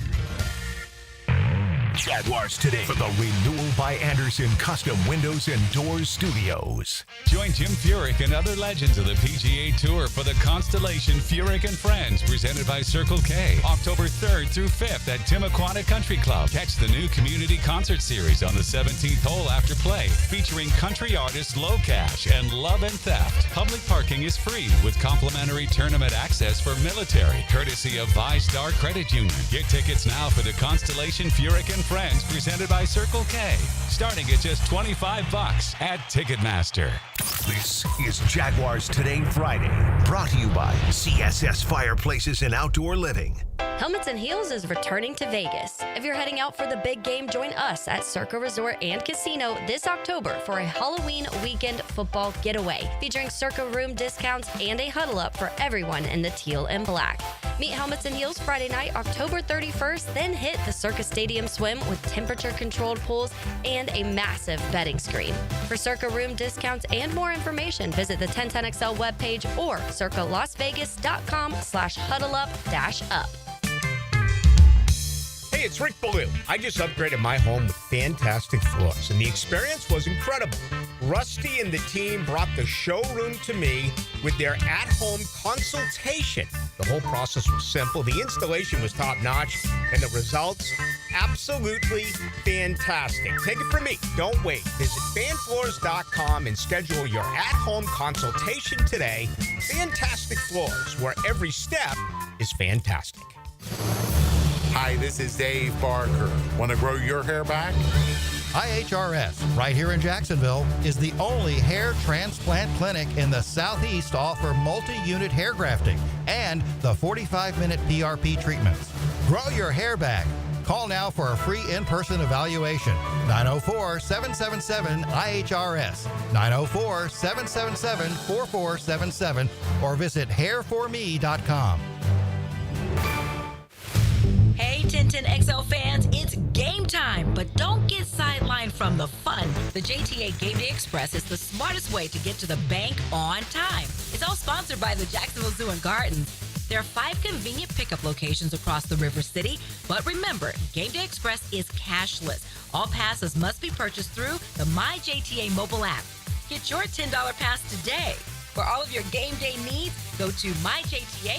Speaker 3: Jaguars Today for the Renewal by Anderson Custom Windows and Doors Studios.
Speaker 19: Join Jim Furyk and other legends of the PGA Tour for the Constellation Furyk and Friends, presented by Circle K, October 3rd through 5th at Timuquana Country Club. Catch the new community concert series on the 17th hole after play, featuring country artists Low Cash and Love and Theft. Public parking is free with complimentary tournament access for military, courtesy of ViStar Credit Union. Get tickets now for the Constellation Furyk and Friends, presented by Circle K, starting at just $25 at Ticketmaster.
Speaker 3: This is Jaguars Today Friday, brought to you by CSS Fireplaces and Outdoor Living.
Speaker 20: Helmets and Heels is returning to Vegas. If you're heading out for the big game, join us at Circa Resort and Casino this October for a Halloween weekend football getaway, featuring Circa room discounts and a huddle up for everyone in the teal and black. Meet Helmets and Heels Friday night, October 31st, then hit the Circa Stadium Swim with temperature-controlled pools and a massive betting screen. For Circa room discounts and more information, visit the 1010XL webpage or circalasvegas.com/huddleup-up.
Speaker 21: Hey, it's Rick Ballou. I just upgraded my home with fantastic floors, and the experience was incredible. Rusty and the team brought the showroom to me with their at-home consultation. The whole process was simple, the installation was top-notch, and the results, absolutely fantastic. Take it from me. Don't wait. Visit fanfloors.com and schedule your at-home consultation today. Fantastic Floors, where every step is fantastic.
Speaker 22: Hi, this is Dave Barker. Want to grow your hair back?
Speaker 23: IHRS, right here in Jacksonville, is the only hair transplant clinic in the Southeast to offer multi-unit hair grafting and the 45-minute PRP treatments. Grow your hair back. Call now for a free in-person evaluation. 904-777-IHRS, 904-777-4477, or visit hairforme.com.
Speaker 24: Hey, 1010XL fans, it's game time, but don't get sidelined from the fun. The JTA Game Day Express is the smartest way to get to the bank on time. It's all sponsored by the Jacksonville Zoo and Gardens. There are 5 convenient pickup locations across the River City, but remember, Game Day Express is cashless. All passes must be purchased through the MyJTA mobile app. Get your $10 pass today. For all of your game day needs, go to myjtafla.com.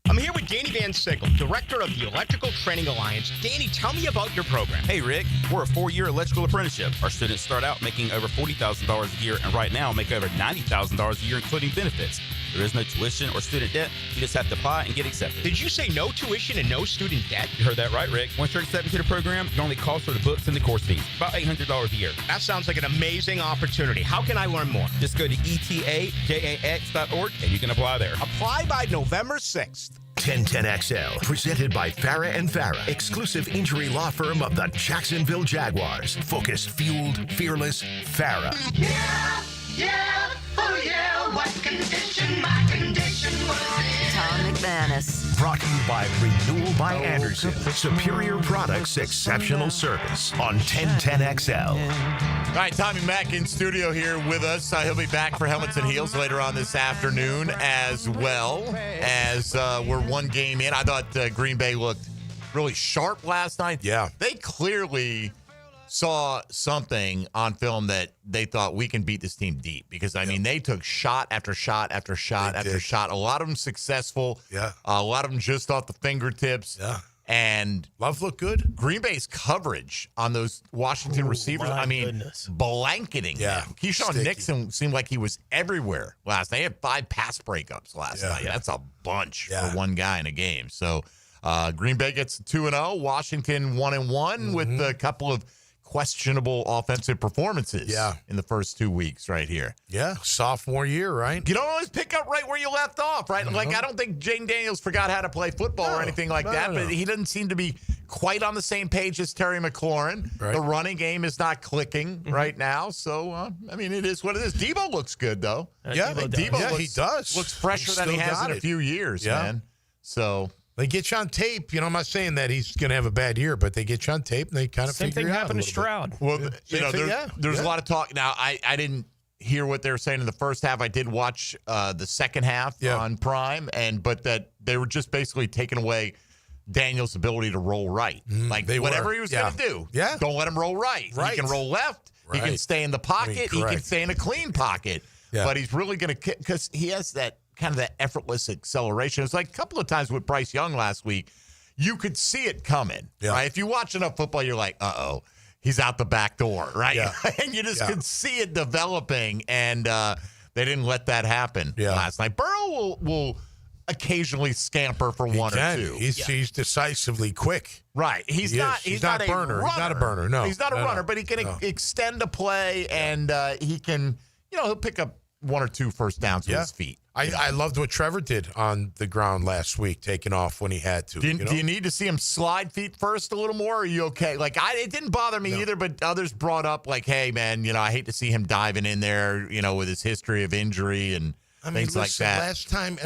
Speaker 21: I'm here with Danny Van Sickle, Director of the Electrical Training Alliance. Danny, tell me about your program.
Speaker 1: Hey, Rick, we're a 4-year electrical apprenticeship. Our students start out making over $40,000 a year and right now make over $90,000 a year, including benefits. There is no tuition or student debt. You just have to apply and get accepted.
Speaker 21: Did you say no tuition and no student debt?
Speaker 1: You heard that right, Rick. Once you're accepted to the program, your only cost are the books and the course fees. About $800 a year.
Speaker 21: That sounds like an amazing opportunity. How can I learn more?
Speaker 1: Just go to etajax.org and you can apply there.
Speaker 21: Apply by November 6th.
Speaker 3: 1010XL, presented by Farah and Farah, exclusive injury law firm of the Jacksonville Jaguars. Focused, fueled, fearless, Farah.
Speaker 10: Yeah, oh yeah, what condition my condition was in.
Speaker 24: Tom McManus.
Speaker 3: Brought to you by Renewal by Anderson. Superior products, exceptional service on 1010XL.
Speaker 4: All right, Tommy Mack in studio here with us. He'll be back for Helmets and Heels later on this afternoon as well, as we're one game in. I thought Green Bay looked really sharp last night.
Speaker 5: Yeah.
Speaker 4: They clearly saw something on film that they thought we can beat this team deep because, I mean, they took shot after shot after shot after shot. A lot of them successful.
Speaker 5: Yeah.
Speaker 4: A lot of them just off the fingertips.
Speaker 5: Yeah.
Speaker 4: And
Speaker 5: Love looked good.
Speaker 4: Green Bay's coverage on those Washington receivers, I mean, blanketing them. Keyshawn Nixon seemed like he was everywhere last night. He had 5 pass breakups last night. That's a bunch for one guy in a game. So Green Bay gets 2-0. Washington 1-1 with a couple of questionable offensive performances in the first 2 weeks right here.
Speaker 5: Yeah, sophomore year, right?
Speaker 4: You don't always pick up right where you left off, right? Like, I don't think Jane Daniels forgot how to play football or anything like that, but he doesn't seem to be quite on the same page as Terry McLaurin. Right. The running game is not clicking right now, so, I mean, it is what it is. Debo looks good, though.
Speaker 5: Debo
Speaker 4: he does. Looks fresher than he has in a few years, man. So...
Speaker 5: They get you on tape. You know, I'm not saying that he's going to have a bad year, but they get you on tape and they kind of figure it out. Same thing happened to
Speaker 6: Stroud.
Speaker 4: Well, you know, there's a lot of talk. Now, I didn't hear what they were saying in the first half. I did watch the second half on Prime, but that they were just basically taking away Daniel's ability to roll right. Like, whatever he was going to do, don't let him roll right. He can roll left. He can stay in the pocket. He can stay in a clean pocket. But he's really going to – because he has that – kind of that effortless acceleration. It's like a couple of times with Bryce Young last week, you could see it coming, right? If you watch enough football, you're like, he's out the back door, right? And you just could see it developing, and they didn't let that happen last night. Burrow will occasionally scamper for one or two.
Speaker 5: He's decisively quick.
Speaker 4: Right. He's not a
Speaker 5: burner.
Speaker 4: Runner.
Speaker 5: He's not a burner, no.
Speaker 4: He's not a runner, but he can extend a play, and he can, he'll pick up 1 or 2 first downs with his feet.
Speaker 5: I loved what Trevor did on the ground last week, taking off when he had to.
Speaker 4: Do you need to see him slide feet first a little more? Or are you okay? Like, it didn't bother me either, but others brought up, like, hey, man, I hate to see him diving in there, with his history of injury and things like that.
Speaker 5: Last time,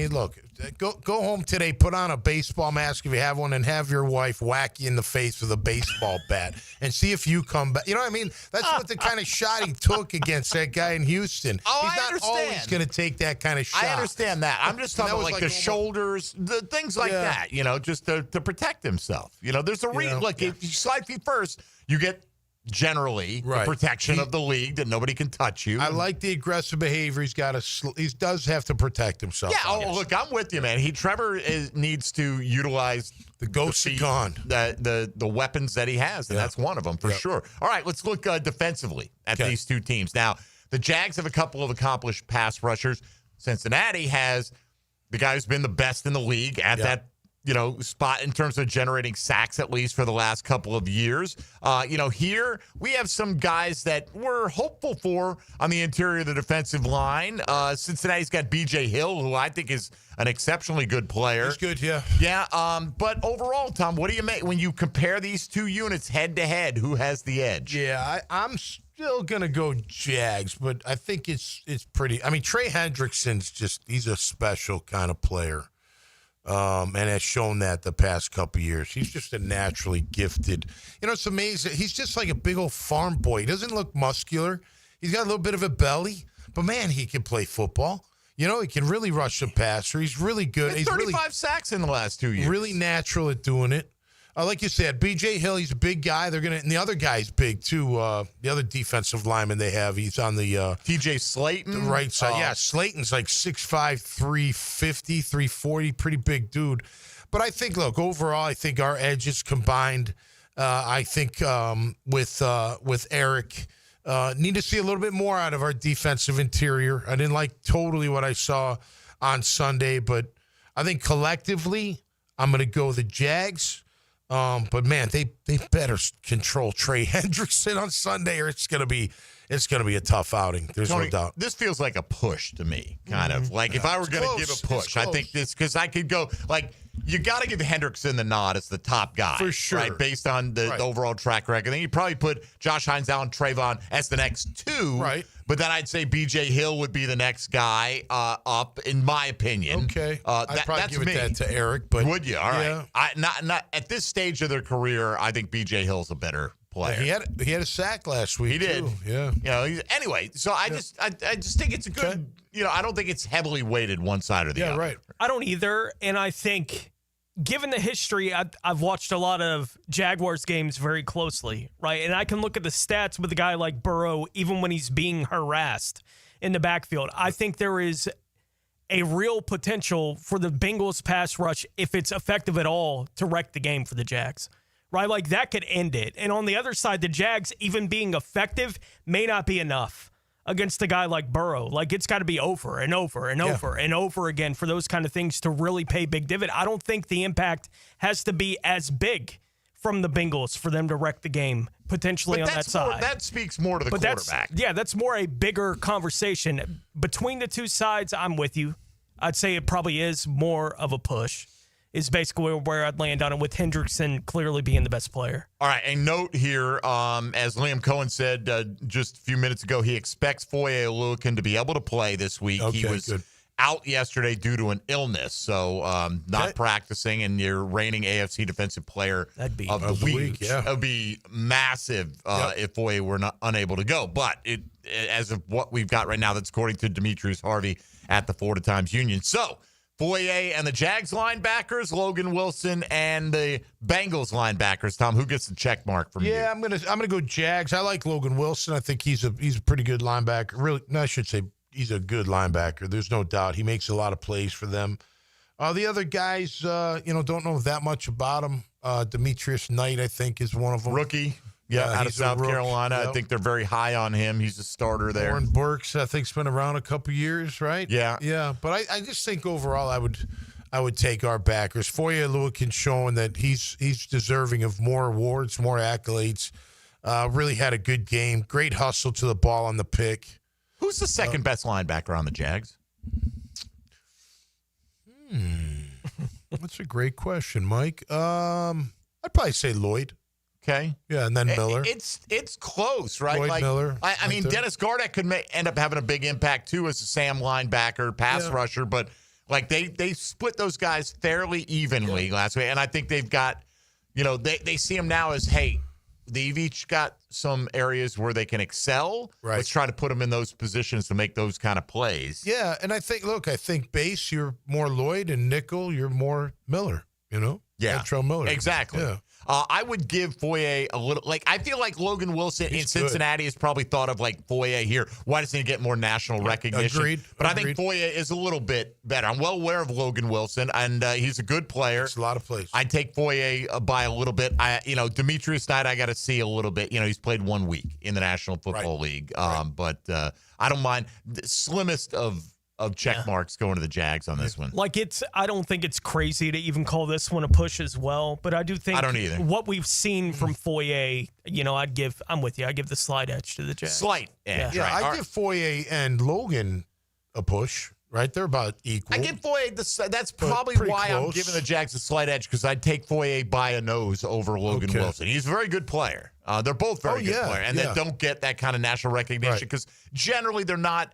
Speaker 5: look, go home today, put on a baseball mask if you have one, and have your wife whack you in the face with a baseball bat and see if you come back. You know what I mean? That's what the kind of shot he took against that guy in Houston. He's not always going to take that kind of shot.
Speaker 4: I understand that. I'm just talking about like the shoulders, the things like that, just to protect himself. There's a reason. Look, if you slide feet first, you get generally the protection of the league that nobody can touch you.
Speaker 5: I like the aggressive behavior. He does have to protect himself.
Speaker 4: Yeah. Look, I'm with you, man. Trevor needs to utilize
Speaker 5: the ghosts are gone.
Speaker 4: The weapons that he has, and that's one of them for sure. All right, let's look defensively at these two teams. Now, the Jags have a couple of accomplished pass rushers. Cincinnati has the guy who's been the best in the league at that spot in terms of generating sacks, at least for the last couple of years. Here we have some guys that we're hopeful for on the interior of the defensive line. Cincinnati's got B.J. Hill, who I think is an exceptionally good player.
Speaker 5: He's good, yeah.
Speaker 4: Yeah, but overall, Tom, what do you make when you compare these two units head to head? Who has the edge?
Speaker 5: Yeah, I'm still going to go Jags, but I think it's pretty. I mean, Trey Hendrickson's he's a special kind of player. And has shown that the past couple of years. He's just a naturally gifted. It's amazing. He's just like a big old farm boy. He doesn't look muscular. He's got a little bit of a belly, but man, he can play football. He can really rush the passer. He's really good. He's
Speaker 4: 35 sacks in the last 2 years.
Speaker 5: Really natural at doing it. Like you said, B.J. Hill, he's a big guy. And the other guy's big, too. The other defensive lineman they have, he's on the
Speaker 4: T.J. Slayton?
Speaker 5: The right side. Yeah, Slayton's like 6'5", 350, 340, pretty big dude. But I think, look, overall, I think our edges combined, I think with Eric, need to see a little bit more out of our defensive interior. I didn't like totally what I saw on Sunday, but I think collectively, I'm going to go the Jags. But man, they better control Trey Hendrickson on Sunday, or it's gonna be a tough outing. There's
Speaker 4: Tony,
Speaker 5: no doubt.
Speaker 4: This feels like a push to me, kind of like if I were going to give a push, I think this because I could go like you got to give Hendrickson the nod as the top guy
Speaker 5: For sure.
Speaker 4: right? Based on the overall track record. Then you probably put Josh Hines, Allen, Trayvon as the next two,
Speaker 5: right?
Speaker 4: But then I'd say B.J. Hill would be the next guy up, in my opinion.
Speaker 5: Okay, I'd probably
Speaker 4: that's
Speaker 5: give
Speaker 4: me.
Speaker 5: that to Eric, but
Speaker 4: Would you? All
Speaker 5: yeah.
Speaker 4: right. Not at this stage of their career. I think B.J. Hill's a better player.
Speaker 5: Yeah, he had a sack last week.
Speaker 4: He did.
Speaker 5: Too. Yeah.
Speaker 4: Anyway, so I just think it's a good. I don't think it's heavily weighted one side or the other.
Speaker 5: Yeah, right.
Speaker 6: I don't either, and I think, given the history, I've watched a lot of Jaguars games very closely, right? And I can look at the stats with a guy like Burrow, even when he's being harassed in the backfield. I think there is a real potential for the Bengals pass rush, if it's effective at all, to wreck the game for the Jags, right? Like that could end it. And on the other side, the Jags, even being effective, may not be enough against a guy like Burrow. Like it's got to be over and over and over and over again for those kind of things to really pay big dividend. I don't think the impact has to be as big from the Bengals for them to wreck the game potentially on that side.
Speaker 4: That speaks more to the quarterback.
Speaker 6: That's more a bigger conversation. Between the two sides, I'm with you. I'd say it probably is more of a push, is basically where I'd land on it, with Hendrickson clearly being the best player.
Speaker 4: All right, a note here, as Liam Cohen said just a few minutes ago, he expects Foye Oluokun to be able to play this week.
Speaker 5: Okay,
Speaker 4: he was out yesterday due to an illness, so not practicing, and your reigning AFC Defensive Player of the Week.
Speaker 5: Yeah.
Speaker 4: It would be massive if Foye were not unable to go. But as of what we've got right now, that's according to Demetrius Harvey at the Florida Times-Union. So, Foye and the Jags linebackers, Logan Wilson and the Bengals linebackers. Tom, who gets the check mark from you?
Speaker 5: Yeah, I'm gonna go Jags. I like Logan Wilson. I think he's a pretty good linebacker. Really, no, I should say he's a good linebacker. There's no doubt. He makes a lot of plays for them. The other guys, don't know that much about him. Demetrius Knight, I think, is one of them.
Speaker 4: Rookie. Yeah, out of South Carolina.
Speaker 5: Yep.
Speaker 4: I think they're very high on him. He's a starter there.
Speaker 5: Warren Burks, I think, has been around a couple years, right?
Speaker 4: Yeah.
Speaker 5: Yeah. But I just think overall I would take our backers. Foye Oluokun showing that he's deserving of more awards, more accolades. Really had a good game. Great hustle to the ball on the pick.
Speaker 4: Who's the second best linebacker on the Jags?
Speaker 5: That's a great question, Mike. I'd probably say Lloyd.
Speaker 4: Okay.
Speaker 5: Yeah, and then Miller.
Speaker 4: It's close, right?
Speaker 5: Lloyd Miller.
Speaker 4: I mean, Dennis Gardeck could end up having a big impact, too, as a Sam linebacker, pass rusher. But, they split those guys fairly evenly last week. And I think they've got, they see them now as, hey, they've each got some areas where they can excel.
Speaker 5: Right.
Speaker 4: Let's try to put them in those positions to make those kind of plays.
Speaker 5: Yeah, and I think base, you're more Lloyd, and nickel, you're more Miller,
Speaker 4: Yeah.
Speaker 5: Latrell Miller.
Speaker 4: Exactly.
Speaker 5: Yeah.
Speaker 4: I would give Foye a little, I feel like Logan Wilson in Cincinnati is probably thought of like Foye here. Why doesn't he get more national recognition?
Speaker 5: Agreed.
Speaker 4: But I think Foye is a little bit better. I'm well aware of Logan Wilson, and he's a good player.
Speaker 5: It's a lot of plays.
Speaker 4: I'd take Foye by a little bit. Demetrius Knight, I got to see a little bit. He's played 1 week in the National Football League. But I don't mind. The slimmest of check marks going to the Jags on this one.
Speaker 6: I don't think it's crazy to even call this one a push as well, but I do think
Speaker 4: I don't either.
Speaker 6: What we've seen from Foye, I'm with you. I give the slight edge to the Jags.
Speaker 4: Slight edge.
Speaker 5: Yeah,
Speaker 4: Right.
Speaker 5: I give Foye and Logan a push, right? They're about equal.
Speaker 4: I give Foye that's probably why I'm
Speaker 5: close.
Speaker 4: giving the Jags a slight edge, because I'd take Foye by a nose over Logan Wilson. He's a very good player. They're both very good players, and they don't get that kind of national recognition because generally they're not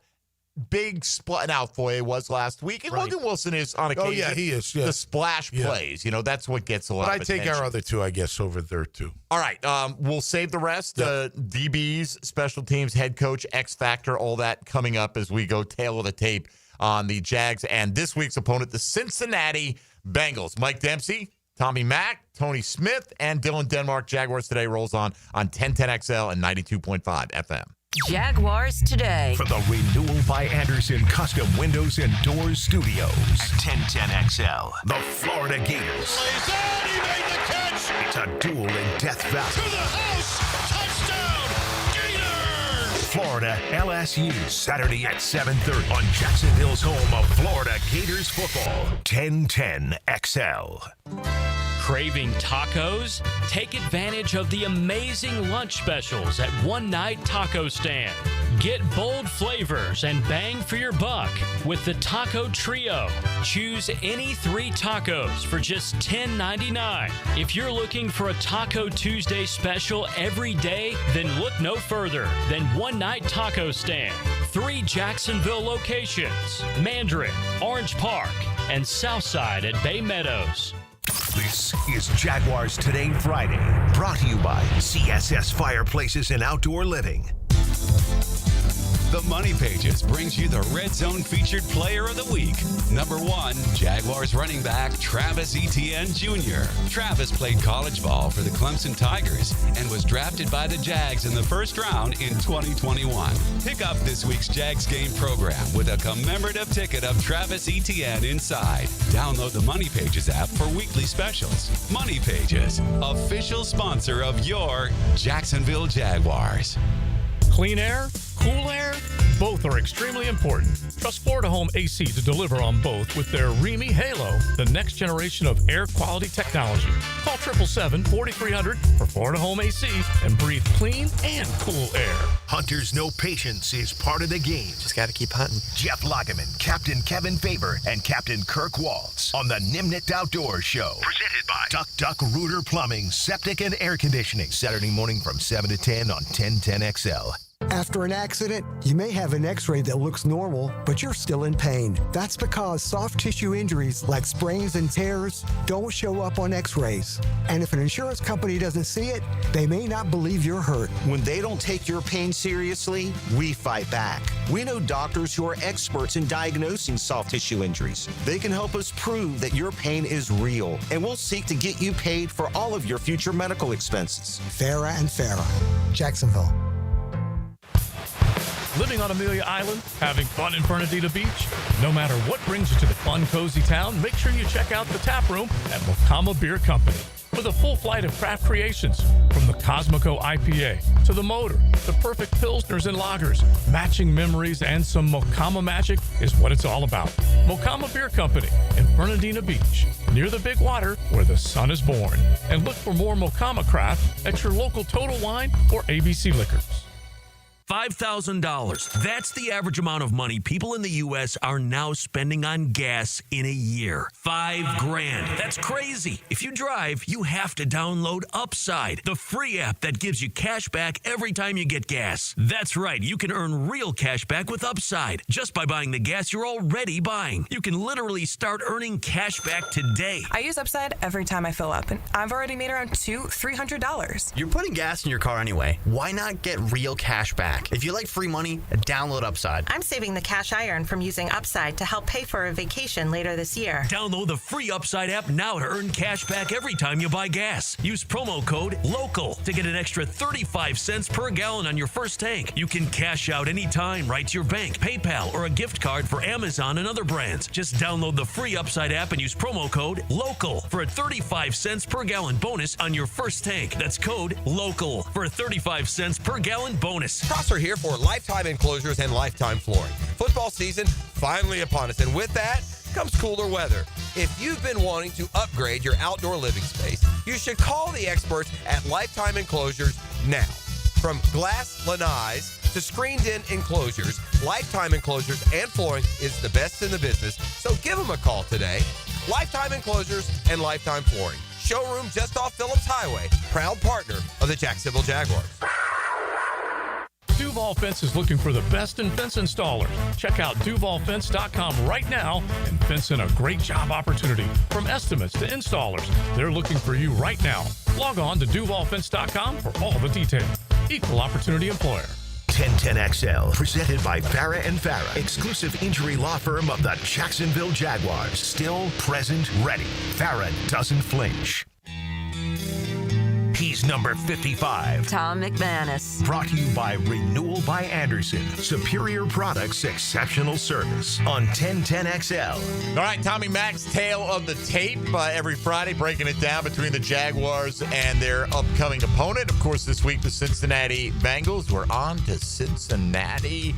Speaker 4: big splat. Now, Foye was last week, and Logan Wilson is on occasion.
Speaker 5: Oh, yeah, he is. Yeah.
Speaker 4: The splash plays, that's what gets a lot
Speaker 5: But
Speaker 4: of
Speaker 5: I take
Speaker 4: attention.
Speaker 5: our other two, I guess, over there, too.
Speaker 4: All right, we'll save the rest. DBs, special teams, head coach, X Factor, all that coming up as we go tail of the tape on the Jags and this week's opponent, the Cincinnati Bengals. Mike Dempsey, Tommy Mack, Tony Smith, and Dylan Denmark. Jaguars Today rolls on 1010XL and 92.5 FM.
Speaker 2: Jaguars Today.
Speaker 3: From the Renewal by Anderson Custom Windows and Doors Studios at 1010XL, the Florida Gators.
Speaker 10: He made the catch.
Speaker 3: It's a duel in Death Valley.
Speaker 10: To the house. Touchdown. Gators.
Speaker 3: Florida LSU, Saturday at 7:30 on Jacksonville's home of Florida Gators football. 1010XL.
Speaker 7: Craving tacos? Take advantage of the amazing lunch specials at One Night Taco Stand. Get bold flavors and bang for your buck with the Taco Trio. Choose any 3 tacos for just $10.99. If you're looking for a Taco Tuesday special every day, then look no further than One Night Taco Stand. 3 Jacksonville locations: Mandarin, Orange Park, and Southside at Bay Meadows.
Speaker 3: This is Jaguars Today Friday, brought to you by CSS Fireplaces and Outdoor Living.
Speaker 19: The Money Pages brings you the Red Zone featured player of the week. Number 1, Jaguars running back Travis Etienne Jr. Travis played college ball for the Clemson Tigers and was drafted by the Jags in the first round in 2021. Pick up this week's Jags game program with a commemorative ticket of Travis Etienne inside. Download the Money Pages app for weekly specials. Money Pages, official sponsor of your Jacksonville Jaguars.
Speaker 8: Clean air, cool air, both are extremely important. Trust Florida Home AC to deliver on both with their Remy Halo, the next generation of air quality technology. Call 777-4300 for Florida Home AC and breathe clean and cool air.
Speaker 3: Hunters Know Patience is part of the game.
Speaker 9: Just got to keep hunting.
Speaker 3: Jeff Lageman, Captain Kevin Faber, and Captain Kirk Waltz on the Nimnicht Outdoors Show. Presented by Duck Rooter Plumbing, Septic and Air Conditioning. Saturday morning from 7 to 10 on 1010XL.
Speaker 25: After an accident, you may have an x-ray that looks normal, but you're still in pain. That's because soft tissue injuries like sprains and tears don't show up on x-rays. And if an insurance company doesn't see it, they may not believe you're hurt.
Speaker 26: When they don't take your pain seriously, we fight back. We know doctors who are experts in diagnosing soft tissue injuries. They can help us prove that your pain is real, and we'll seek to get you paid for all of your future medical expenses.
Speaker 25: Farah and Farah, Jacksonville.
Speaker 8: Living on Amelia Island, having fun in Fernandina Beach? No matter what brings you to the fun, cozy town, make sure you check out the tap room at Mocama Beer Company. With a full flight of craft creations, from the Cosmico IPA to the Motor, the perfect Pilsners and Lagers, matching memories and some Mocama magic is what it's all about. Mocama Beer Company in Fernandina Beach, near the big water where the sun is born. And look for more Mocama craft at your local Total Wine or ABC Liquors.
Speaker 27: $5,000. That's the average amount of money people in the U.S. are now spending on gas in a year. $5,000. That's crazy. If you drive, you have to download Upside, the free app that gives you cash back every time you get gas. That's right. You can earn real cash back with Upside just by buying the gas you're already buying. You can literally start earning cash back today.
Speaker 28: I use Upside every time I fill up, and I've already made around $300.
Speaker 9: You're putting gas in your car anyway. Why not get real cash back? If you like free money, download Upside.
Speaker 28: I'm saving the cash I earn from using Upside to help pay for a vacation later this year.
Speaker 27: Download the free Upside app now to earn cash back every time you buy gas. Use promo code LOCAL to get an extra 35 cents per gallon on your first tank. You can cash out anytime right to your bank, PayPal, or a gift card for Amazon and other brands. Just download the free Upside app and use promo code LOCAL for a 35 cents per gallon bonus on your first tank. That's code LOCAL for a 35 cents per gallon bonus.
Speaker 15: Are here for lifetime enclosures and lifetime flooring. Football season finally upon us, and with that comes cooler weather. If you've been wanting to upgrade your outdoor living space, you should call the experts at Lifetime Enclosures now. From glass lanais to screened-in enclosures, Lifetime Enclosures and Flooring is the best in the business, so give them a call today. Lifetime Enclosures and Lifetime Flooring. Showroom just off Phillips Highway, proud partner of the Jacksonville Jaguars.
Speaker 8: Duval Fence is looking for the best in fence installers. Check out DuvalFence.com right now and fence in a great job opportunity. From estimates to installers, they're looking for you right now. Log on to DuvalFence.com for all the details. Equal opportunity employer.
Speaker 3: 1010XL, presented by Farah and Farah, exclusive injury law firm of the Jacksonville Jaguars. Still, present, ready. Farah doesn't flinch. He's number 55.
Speaker 2: Tom McManus.
Speaker 3: Brought to you by Renewal by Anderson. Superior products, exceptional service. On 1010XL.
Speaker 4: All right, Tommy Mac's Tale of the Tape every Friday, breaking it down between the Jaguars and their upcoming opponent. Of course, this week, the Cincinnati Bengals. We're on to Cincinnati.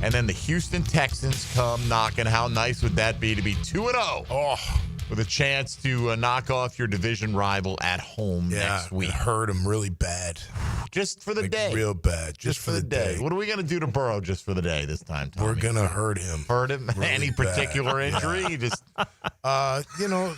Speaker 4: And then the Houston Texans come knocking. How nice would that be to be 2-0?
Speaker 5: Oh,
Speaker 4: with a chance to knock off your division rival at home next week.
Speaker 5: Hurt him really bad.
Speaker 4: Just for the day.
Speaker 5: Real bad. Just for the day.
Speaker 4: What are we going to do to Burrow just for the day this time, Tommy?
Speaker 5: We're going to hurt him.
Speaker 4: Hurt him?
Speaker 5: Really
Speaker 4: Any particular injury?
Speaker 5: Yeah.
Speaker 4: Just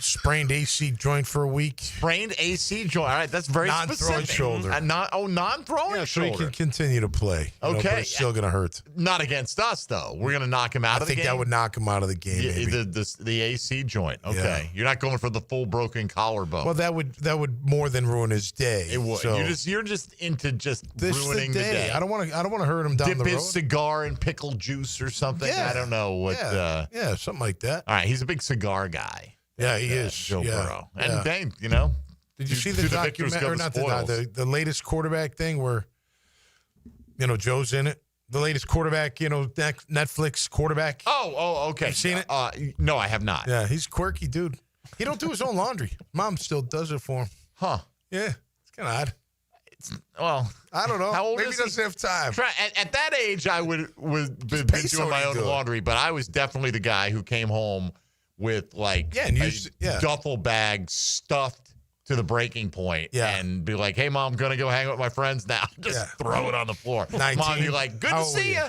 Speaker 5: sprained AC joint for a week.
Speaker 4: Sprained AC joint. All right, that's very
Speaker 5: non-throwing
Speaker 4: specific.
Speaker 5: shoulder.
Speaker 4: Non-throwing shoulder.
Speaker 5: So he can continue to play.
Speaker 4: Okay.
Speaker 5: But it's still going to hurt.
Speaker 4: Not against us, though. We're going to knock him out of the game.
Speaker 5: I think that would knock him out of the game, maybe.
Speaker 4: The AC joint. Okay.
Speaker 5: Yeah.
Speaker 4: You're not going for the full broken collarbone.
Speaker 5: Well, that would more than ruin his day.
Speaker 4: It would.
Speaker 5: So
Speaker 4: You're just into ruining the day.
Speaker 5: I don't want to hurt him down
Speaker 4: Dip
Speaker 5: the road.
Speaker 4: his cigar in pickle juice or something.
Speaker 5: Yeah.
Speaker 4: I don't know what.
Speaker 5: Yeah, something like that.
Speaker 4: All right, he's a big cigar guy.
Speaker 5: Yeah, he is.
Speaker 4: Joe Burrow.
Speaker 5: Yeah.
Speaker 4: And they,
Speaker 5: did you see the documentary? Or not the latest quarterback thing where, Joe's in it. The latest quarterback, Netflix quarterback.
Speaker 4: Oh, okay.
Speaker 5: You seen it?
Speaker 4: No, I have not.
Speaker 5: Yeah, he's a quirky dude. He don't do his own laundry. Mom still does it for him.
Speaker 4: Huh.
Speaker 5: Yeah, it's kind of odd.
Speaker 4: Well,
Speaker 5: I don't know.
Speaker 4: How old
Speaker 5: Maybe
Speaker 4: is
Speaker 5: he doesn't have time.
Speaker 4: At that age, I would be doing my own laundry, but I was definitely the guy who came home with a duffel bag stuffed to the breaking point and be like, hey, Mom, I'm going to go hang out with my friends now. Just throw it on the floor.
Speaker 5: 19.
Speaker 4: Mom be like, good to see you.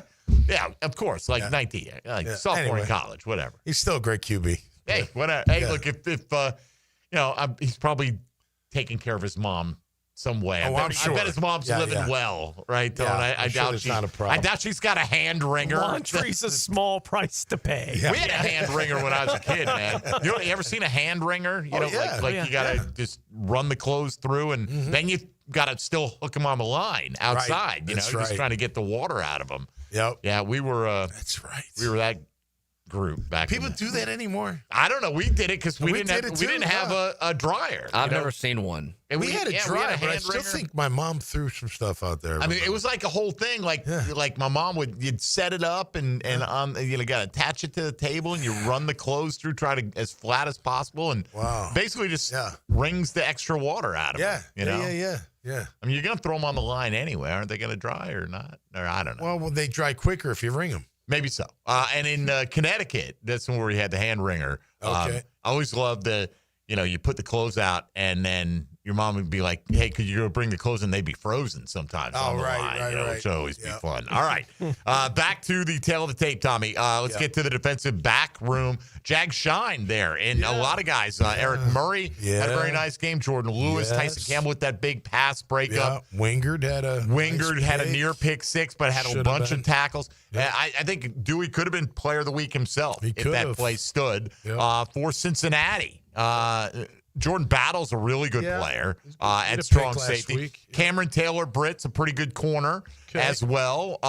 Speaker 4: Yeah, of course, 19, sophomore in college, whatever.
Speaker 5: He's still a great QB.
Speaker 4: Hey, whatever. Hey, look, if he's probably taking care of his mom some way.
Speaker 5: I'm sure.
Speaker 4: I bet his mom's living well, right?
Speaker 5: Yeah,
Speaker 4: I doubt
Speaker 5: she's not a problem.
Speaker 4: I doubt she's got a hand wringer.
Speaker 6: Laundry's a small price to pay.
Speaker 4: We had a hand wringer when I was a kid, man. You ever seen a hand wringer? You got to just run the clothes through, and then you got to still hook them on the line outside.
Speaker 5: Right.
Speaker 4: Just trying to get the water out of them.
Speaker 5: Yep.
Speaker 4: Yeah, we were.
Speaker 5: That's right.
Speaker 4: We were that group back.
Speaker 5: People do that anymore.
Speaker 4: I don't know. We did it because we didn't have a dryer.
Speaker 11: I've never seen one.
Speaker 4: And
Speaker 5: we had a dryer, but I still
Speaker 4: wringer.
Speaker 5: think my mom threw some stuff out there.
Speaker 4: I mean, it was like a whole thing. Like my mom you'd set it up and got to attach it to the table and you run the clothes through, try to as flat as possible, and basically just wrings the extra water out of them.
Speaker 5: Yeah.
Speaker 4: I mean, you're gonna throw them on the line anyway. Aren't they gonna dry or not? Or I don't know.
Speaker 5: Well, they dry quicker if you wring them.
Speaker 4: Maybe so. And in Connecticut, that's where we had the hand wringer.
Speaker 5: Okay.
Speaker 4: I always loved you put the clothes out and then your mom would be like, hey, could you go bring the clothes? And they'd be frozen sometimes on the line.
Speaker 5: Right.
Speaker 4: Which would always be fun. All right. Back to the tail of the tape, Tommy. Let's get to the defensive back room. Jag shine there. And a lot of guys. Eric Murray had a very nice game. Jordan Lewis, Tyson Campbell with that big pass breakup.
Speaker 5: Yeah. Wingard had
Speaker 4: a near pick six, but had a bunch of tackles. Yeah. I think Dewey could have been player of the week himself if that play stood for Cincinnati. Jordan Battle's a really good player at strong safety. Cameron Taylor-Britt's a pretty good corner as well.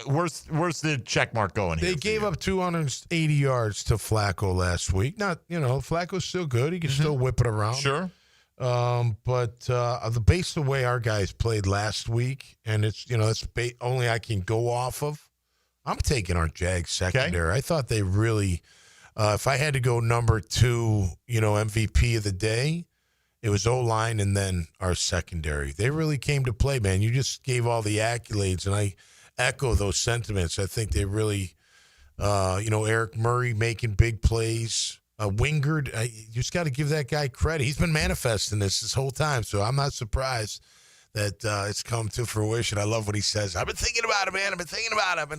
Speaker 4: Where's the check mark going here?
Speaker 5: They gave up 280 yards to Flacco last week. Flacco's still good. He can still whip it around.
Speaker 4: Sure.
Speaker 5: But based the way our guys played last week, and it's only I can go off of, I'm taking our Jags secondary. I thought they really if I had to go number 2, MVP of the day, it was O-line and then our secondary. They really came to play, man. You just gave all the accolades, and I echo those sentiments. I think they really, Eric Murray making big plays. Wingard, you just got to give that guy credit. He's been manifesting this whole time, so I'm not surprised that it's come to fruition. I love what he says. I've been thinking about it, man.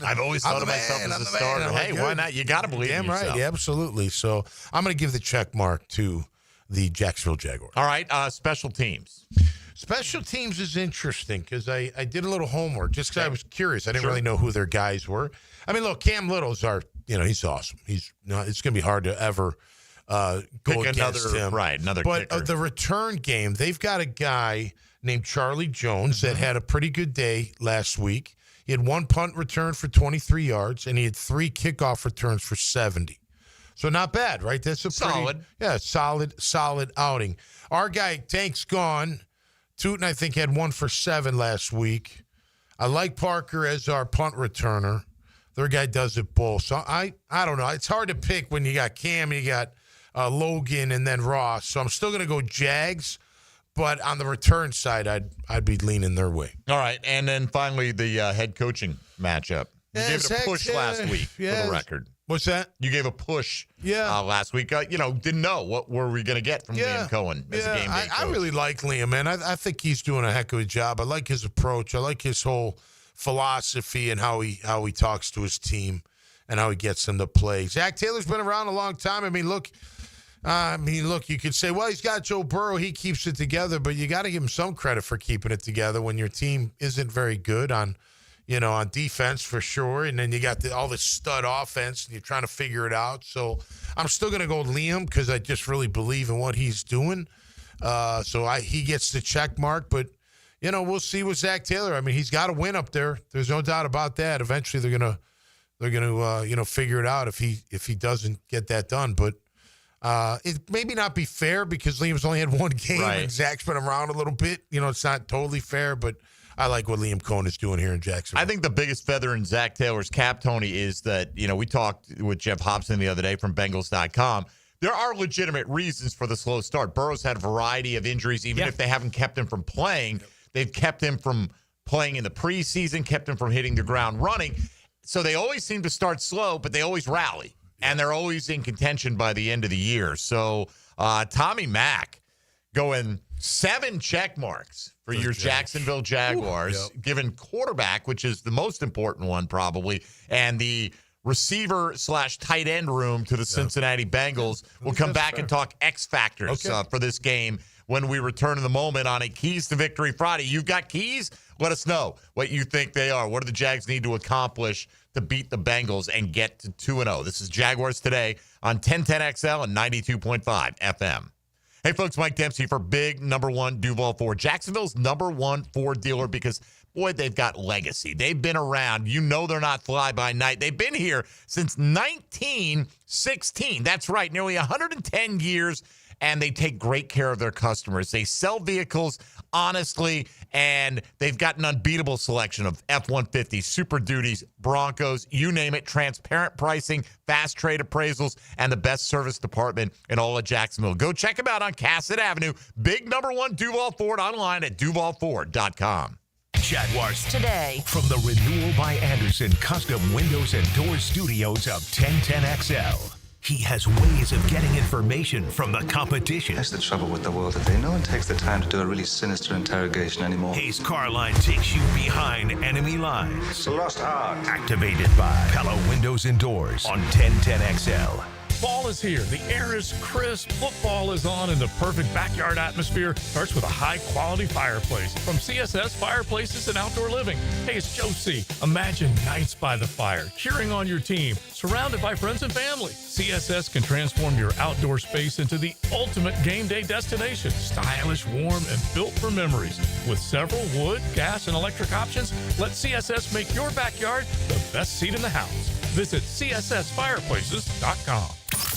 Speaker 5: I've
Speaker 4: always thought of myself as a starter. Hey, why not? You got to believe in yourself.
Speaker 5: Right, absolutely. So I'm going to give the check mark to the Jacksonville Jaguars.
Speaker 4: All right, special teams.
Speaker 5: Special teams is interesting because I did a little homework just because I was curious. I didn't really know who their guys were. I mean, look, Cam Little's he's awesome. It's going to be hard to ever go against him.
Speaker 4: Right, another
Speaker 5: But
Speaker 4: kicker.
Speaker 5: The return game, they've got a guy named Charlie Jones that had a pretty good day last week. He had 1 punt return for 23 yards, and he had 3 kickoff returns for 70. So not bad, right? That's a
Speaker 4: solid.
Speaker 5: Solid outing. Our guy, Tank's gone. Tootin, I think, had 1 for 7 last week. I like Parker as our punt returner. Their guy does it both. So I don't know. It's hard to pick when you got Cam, you got Logan, and then Ross. So I'm still going to go Jags. But on the return side, I'd be leaning their way.
Speaker 4: All right, and then finally the head coaching matchup. You gave it a push last week for the record.
Speaker 5: What's that?
Speaker 4: You gave a push last week. Didn't know what were we going to get from Liam Cohen as a game day coach.
Speaker 5: I really like Liam, man. I think he's doing a heck of a job. I like his approach. I like his whole philosophy and how he talks to his team and how he gets them to play. Zach Taylor's been around a long time. I mean, look, you could say, well, he's got Joe Burrow. He keeps it together, but you got to give him some credit for keeping it together when your team isn't very good on defense for sure. And then you got all this stud offense and you're trying to figure it out. So I'm still going to go Liam because I just really believe in what he's doing. He gets the check mark, but we'll see with Zach Taylor. I mean, he's got to win up there. There's no doubt about that. Eventually they're going to figure it out if he doesn't get that done. But it maybe not be fair because Liam's only had 1 game and Zach's been around a little bit. It's not totally fair, but I like what Liam Cohen is doing here in Jacksonville.
Speaker 4: I think the biggest feather in Zach Taylor's cap, Tony, is that, we talked with Jeff Hobson the other day from Bengals.com. There are legitimate reasons for the slow start. Burrow's had a variety of injuries, even if they haven't kept him from playing. They've kept him from playing in the preseason, kept him from hitting the ground running. So they always seem to start slow, but they always rally. And they're always in contention by the end of the year. So Tommy Mack going 7 check marks for your Jacksonville Jaguars, given quarterback, which is the most important one probably, and the receiver/tight end room to the Cincinnati Bengals. We'll come back and talk X factors for this game when we return in the moment on a Keys to Victory Friday. You've got keys? Let us know what you think they are. What do the Jags need to accomplish to beat the Bengals and get to 2-0? This is Jaguars Today on 1010XL and 92.5 FM. Hey, folks, Mike Dempsey for big #1 Duval Ford. Jacksonville's #1 Ford dealer because, boy, they've got legacy. They've been around. They're not fly-by-night. They've been here since 1916. That's right, nearly 110 years, and they take great care of their customers. They sell vehicles honestly, and they've got an unbeatable selection of F-150s, Super Duties, Broncos, you name it, transparent pricing, fast trade appraisals, and the best service department in all of Jacksonville. Go check them out on Cassett Avenue. Big #1 Duval Ford online at duvalford.com.
Speaker 3: Jaguars
Speaker 2: Today.
Speaker 3: From the Renewal by Anderson Custom Windows and Doors Studios of 1010XL. He has ways of getting information from the competition.
Speaker 11: That's the trouble with the world today. No one takes the time to do a really sinister interrogation anymore.
Speaker 3: Hayes Carline takes you behind enemy lines.
Speaker 11: It's a lost art.
Speaker 3: Activated by Pella Windows and Doors on 1010XL.
Speaker 8: Fall is here. The air is crisp. Football is on, and the perfect backyard atmosphere starts with a high-quality fireplace from CSS Fireplaces and Outdoor Living. Hey, it's Joe C. Imagine nights by the fire, cheering on your team, surrounded by friends and family. CSS can transform your outdoor space into the ultimate game day destination. Stylish, warm, and built for memories. With several wood, gas, and electric options, let CSS make your backyard the best seat in the house. Visit CSSFireplaces.com.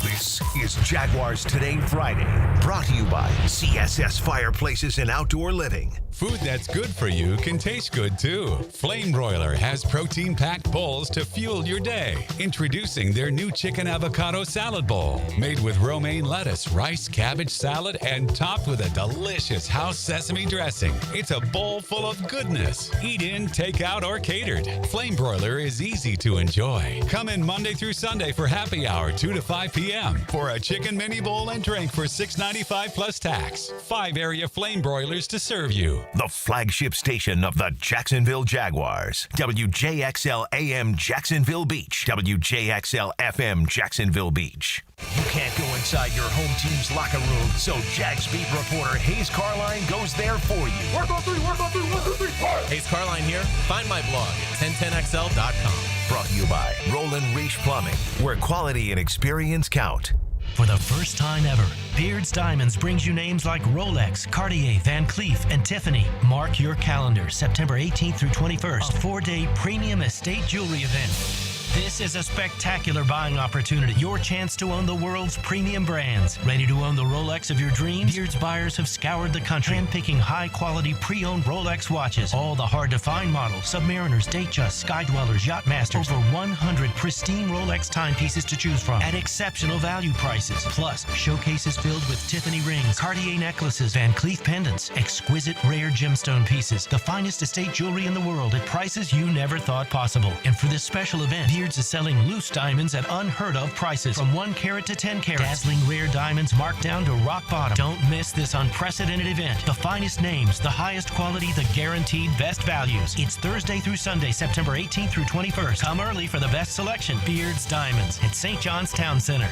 Speaker 3: This is Jaguars Today Friday, brought to you by CSS Fireplaces and Outdoor Living.
Speaker 19: Food that's good for you can taste good too. Flame Broiler has protein-packed bowls to fuel your day. Introducing their new chicken avocado salad bowl, made with romaine lettuce, rice, cabbage salad, and topped with a delicious house sesame dressing. It's a bowl full of goodness. Eat in, take out, or catered. Flame Broiler is easy to enjoy. Come in Monday through Sunday for happy hour, 2 to 5 p.m. for a chicken mini bowl and drink for $6.95 plus tax. 5 area Flame Broilers to serve you.
Speaker 3: The flagship station of the Jacksonville Jaguars. WJXL AM Jacksonville Beach. WJXL FM Jacksonville Beach. You can't go inside your home team's locker room, so Jags beat reporter Hayes Carline goes there for you.
Speaker 12: Work on three, 1, 2, 3,
Speaker 13: Hayes Carline here. Find my blog at 1010XL.com.
Speaker 3: Brought to you by Roland Reach Plumbing, where quality and experience count.
Speaker 1: For the first time ever, Beards Diamonds brings you names like Rolex, Cartier, Van Cleef, and Tiffany. Mark your calendar, September 18th through 21st, a 4-day premium estate jewelry event. This is a spectacular buying opportunity. Your chance to own the world's premium brands. Ready to own the Rolex of your dreams? Beards buyers have scoured the country, handpicking high-quality pre-owned Rolex watches. All the hard-to-find models, Submariners, Datejust, Skydwellers, Yachtmasters. Over 100 pristine Rolex timepieces to choose from at exceptional value prices. Plus, showcases filled with Tiffany rings, Cartier necklaces, Van Cleef pendants, exquisite rare gemstone pieces, the finest estate jewelry in the world at prices you never thought possible. And for this special event, Beards is selling loose diamonds at unheard of prices, from 1 carat to 10 carats. Dazzling rare diamonds marked down to rock bottom. Don't miss this unprecedented event. The finest names, the highest quality, the guaranteed best values. It's Thursday through Sunday, September 18th through 21st. Come early for the best selection. Beards Diamonds at St. John's Town Center.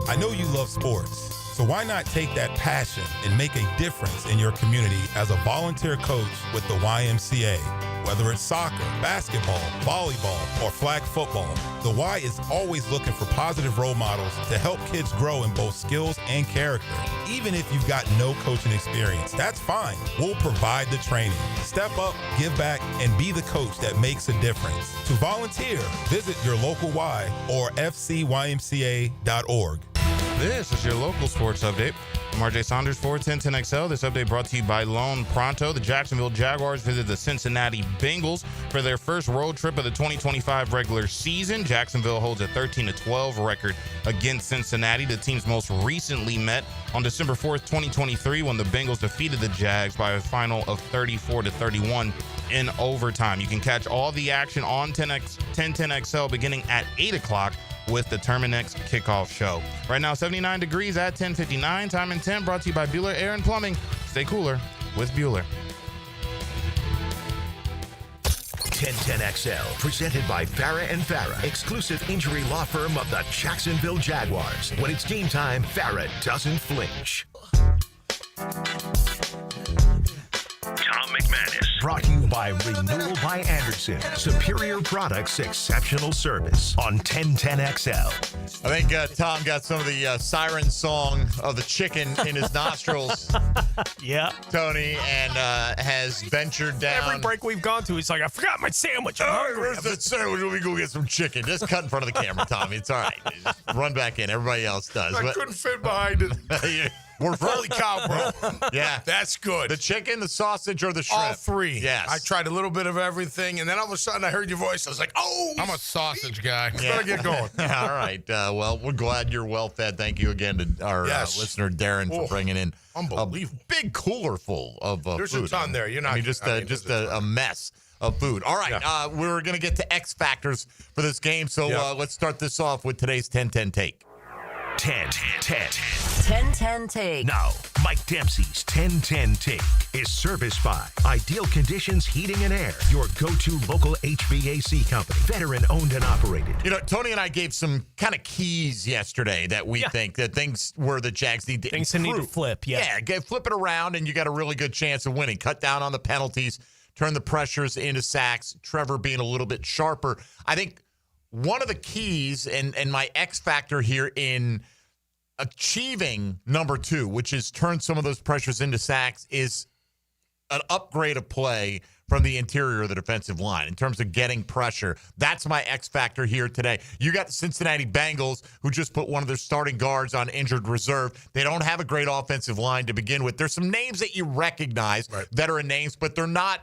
Speaker 14: I know you love sports, so why not take that passion and make a difference in your community as a volunteer coach with the YMCA? Whether it's soccer, basketball, volleyball, or flag football, the Y is always looking for positive role models to help kids grow in both skills and character. Even if you've got no coaching experience, that's fine. We'll provide the training. Step up, give back, and be the coach that makes a difference. To volunteer, visit your local Y or fcymca.org.
Speaker 16: This is your local sports update. I'm RJ Saunders for 1010XL. This update brought to you by Lone Pronto. The Jacksonville Jaguars visit the Cincinnati Bengals for their first road trip of the 2025 regular season. Jacksonville holds a 13-12 record against Cincinnati. The teams most recently met on December 4th, 2023, when the Bengals defeated the Jags by a final of 34-31 in overtime. You can catch all the action on 1010XL beginning at 8 o'clock with the Terminex kickoff show. Right now, 79 degrees at 10:59. Time and 10 brought to you by Bueller Air and Plumbing. Stay cooler with Bueller.
Speaker 3: 1010XL, presented by Farah & Farah, exclusive injury law firm of the Jacksonville Jaguars. When it's game time, Farah doesn't flinch. Tom McManus. Brought to you by Renewal by Anderson. Superior products, exceptional service on 1010XL.
Speaker 4: I think Tom got some of the siren song of the chicken in his nostrils.
Speaker 6: Yeah.
Speaker 4: Tony, and has ventured down.
Speaker 6: Every break we've gone to, he's like, I forgot my sandwich. I'm hungry.
Speaker 4: Where's that sandwich? Let me go get some chicken. Just cut in front of the camera, Tommy. It's all right. Just run back in. Everybody else does.
Speaker 5: I couldn't fit behind it.
Speaker 4: We're
Speaker 5: holy cow, bro.
Speaker 4: Yeah.
Speaker 5: That's good.
Speaker 4: The chicken, the sausage, or the shrimp?
Speaker 5: All three.
Speaker 4: Yes.
Speaker 5: I tried a little bit of everything, and then all of a sudden I heard your voice. I was like, oh, I'm a sausage guy.
Speaker 4: Yeah.
Speaker 5: Better get going.
Speaker 4: All right. Well, we're glad you're well fed. Thank you again to our listener, Darren, for bringing in
Speaker 5: unbelievable.
Speaker 4: A big cooler full of
Speaker 5: There's
Speaker 4: food.
Speaker 5: a ton there. You're not.
Speaker 4: Just a mess of food. All right.
Speaker 5: Yeah.
Speaker 4: We're going to get to X factors for this game. So let's start this off with today's 10-10 take.
Speaker 3: 10-10
Speaker 2: take.
Speaker 3: Now, Mike Dempsey's 10-10 take is serviced by Ideal Conditions Heating and Air, your go-to local HVAC company, veteran owned and operated.
Speaker 4: You know, Tony and I gave some kind of keys yesterday that we think that things where the Jags need to
Speaker 6: things
Speaker 4: improve.
Speaker 6: Need to flip. Yeah,
Speaker 4: flip it around, and you got a really good chance of winning. Cut down on the penalties, turn the pressures into sacks. Trevor being a little bit sharper. I think one of the keys and my X factor here in achieving number 2, which is turn some of those pressures into sacks, is an upgrade of play from the interior of the defensive line in terms of getting pressure. That's my X factor here today. You got the Cincinnati Bengals, who just put one of their starting guards on injured reserve. They don't have a great offensive line to begin with. There's some names that you recognize, veteran names, but they're not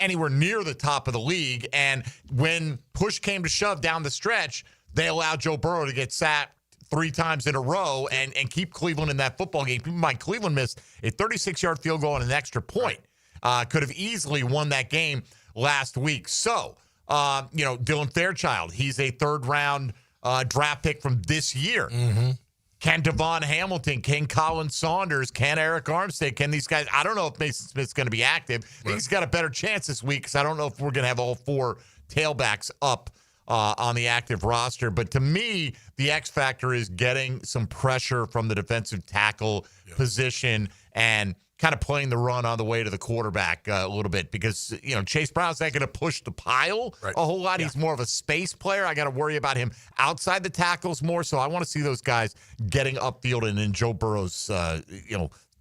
Speaker 4: anywhere near the top of the league. And when push came to shove down the stretch, they allowed Joe Burrow to get sacked 3 times in a row and keep Cleveland in that football game. Keep in mind, Cleveland missed a 36-yard field goal and an extra point. Could have easily won that game last week. So, Dylan Fairchild, he's a third-round draft pick from this year.
Speaker 5: Mm-hmm.
Speaker 4: Can Devon Hamilton, can Colin Saunders, can Eric Armstead, can these guys? I don't know if Mason Smith's going to be active. I think he's got a better chance this week because I don't know if we're going to have all 4 tailbacks up on the active roster. But to me, the X factor is getting some pressure from the defensive tackle position and kind of playing the run on the way to the quarterback a little bit because, Chase Brown's not going to push the pile a whole lot. Yeah. He's more of a space player. I got to worry about him outside the tackles more. So I want to see those guys getting upfield and in Joe Burrow's,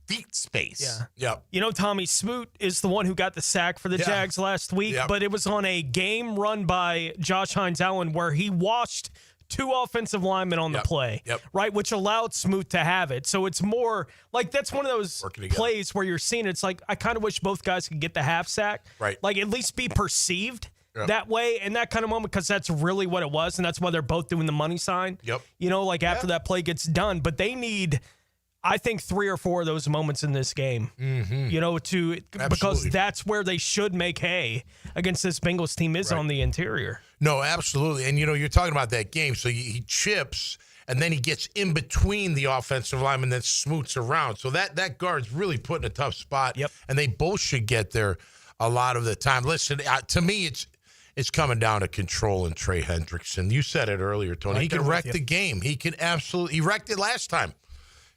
Speaker 4: feet space.
Speaker 6: Yeah. Tommy Smoot is the one who got the sack for the Jags last week, but it was on a game run by Josh Hines-Allen where he washed 2 offensive linemen on the play, right, which allowed Smoot to have it. So it's more like that's one of those plays where you're seeing it's like I kind of wish both guys could get the half sack,
Speaker 5: right?
Speaker 6: Like at least be perceived that way in that kind of moment because that's really what it was, and that's why they're both doing the money sign. After that play gets done, but they need, I think, 3 or 4 of those moments in this game, because that's where they should make hay against this Bengals team is on the interior.
Speaker 5: No, absolutely. And, you're talking about that game. So he chips, and then he gets in between the offensive lineman that smoots around. So that guard's really put in a tough spot. And they both should get there a lot of the time. Listen, to me, it's coming down to control and Trey Hendrickson. You said it earlier, Tony. He can wreck the game. He wrecked it last time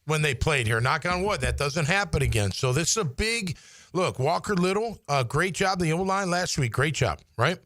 Speaker 5: when they played here. Knock on wood, that doesn't happen again. So this is a big look. Walker Little, great job. The O-line last week, great job, right?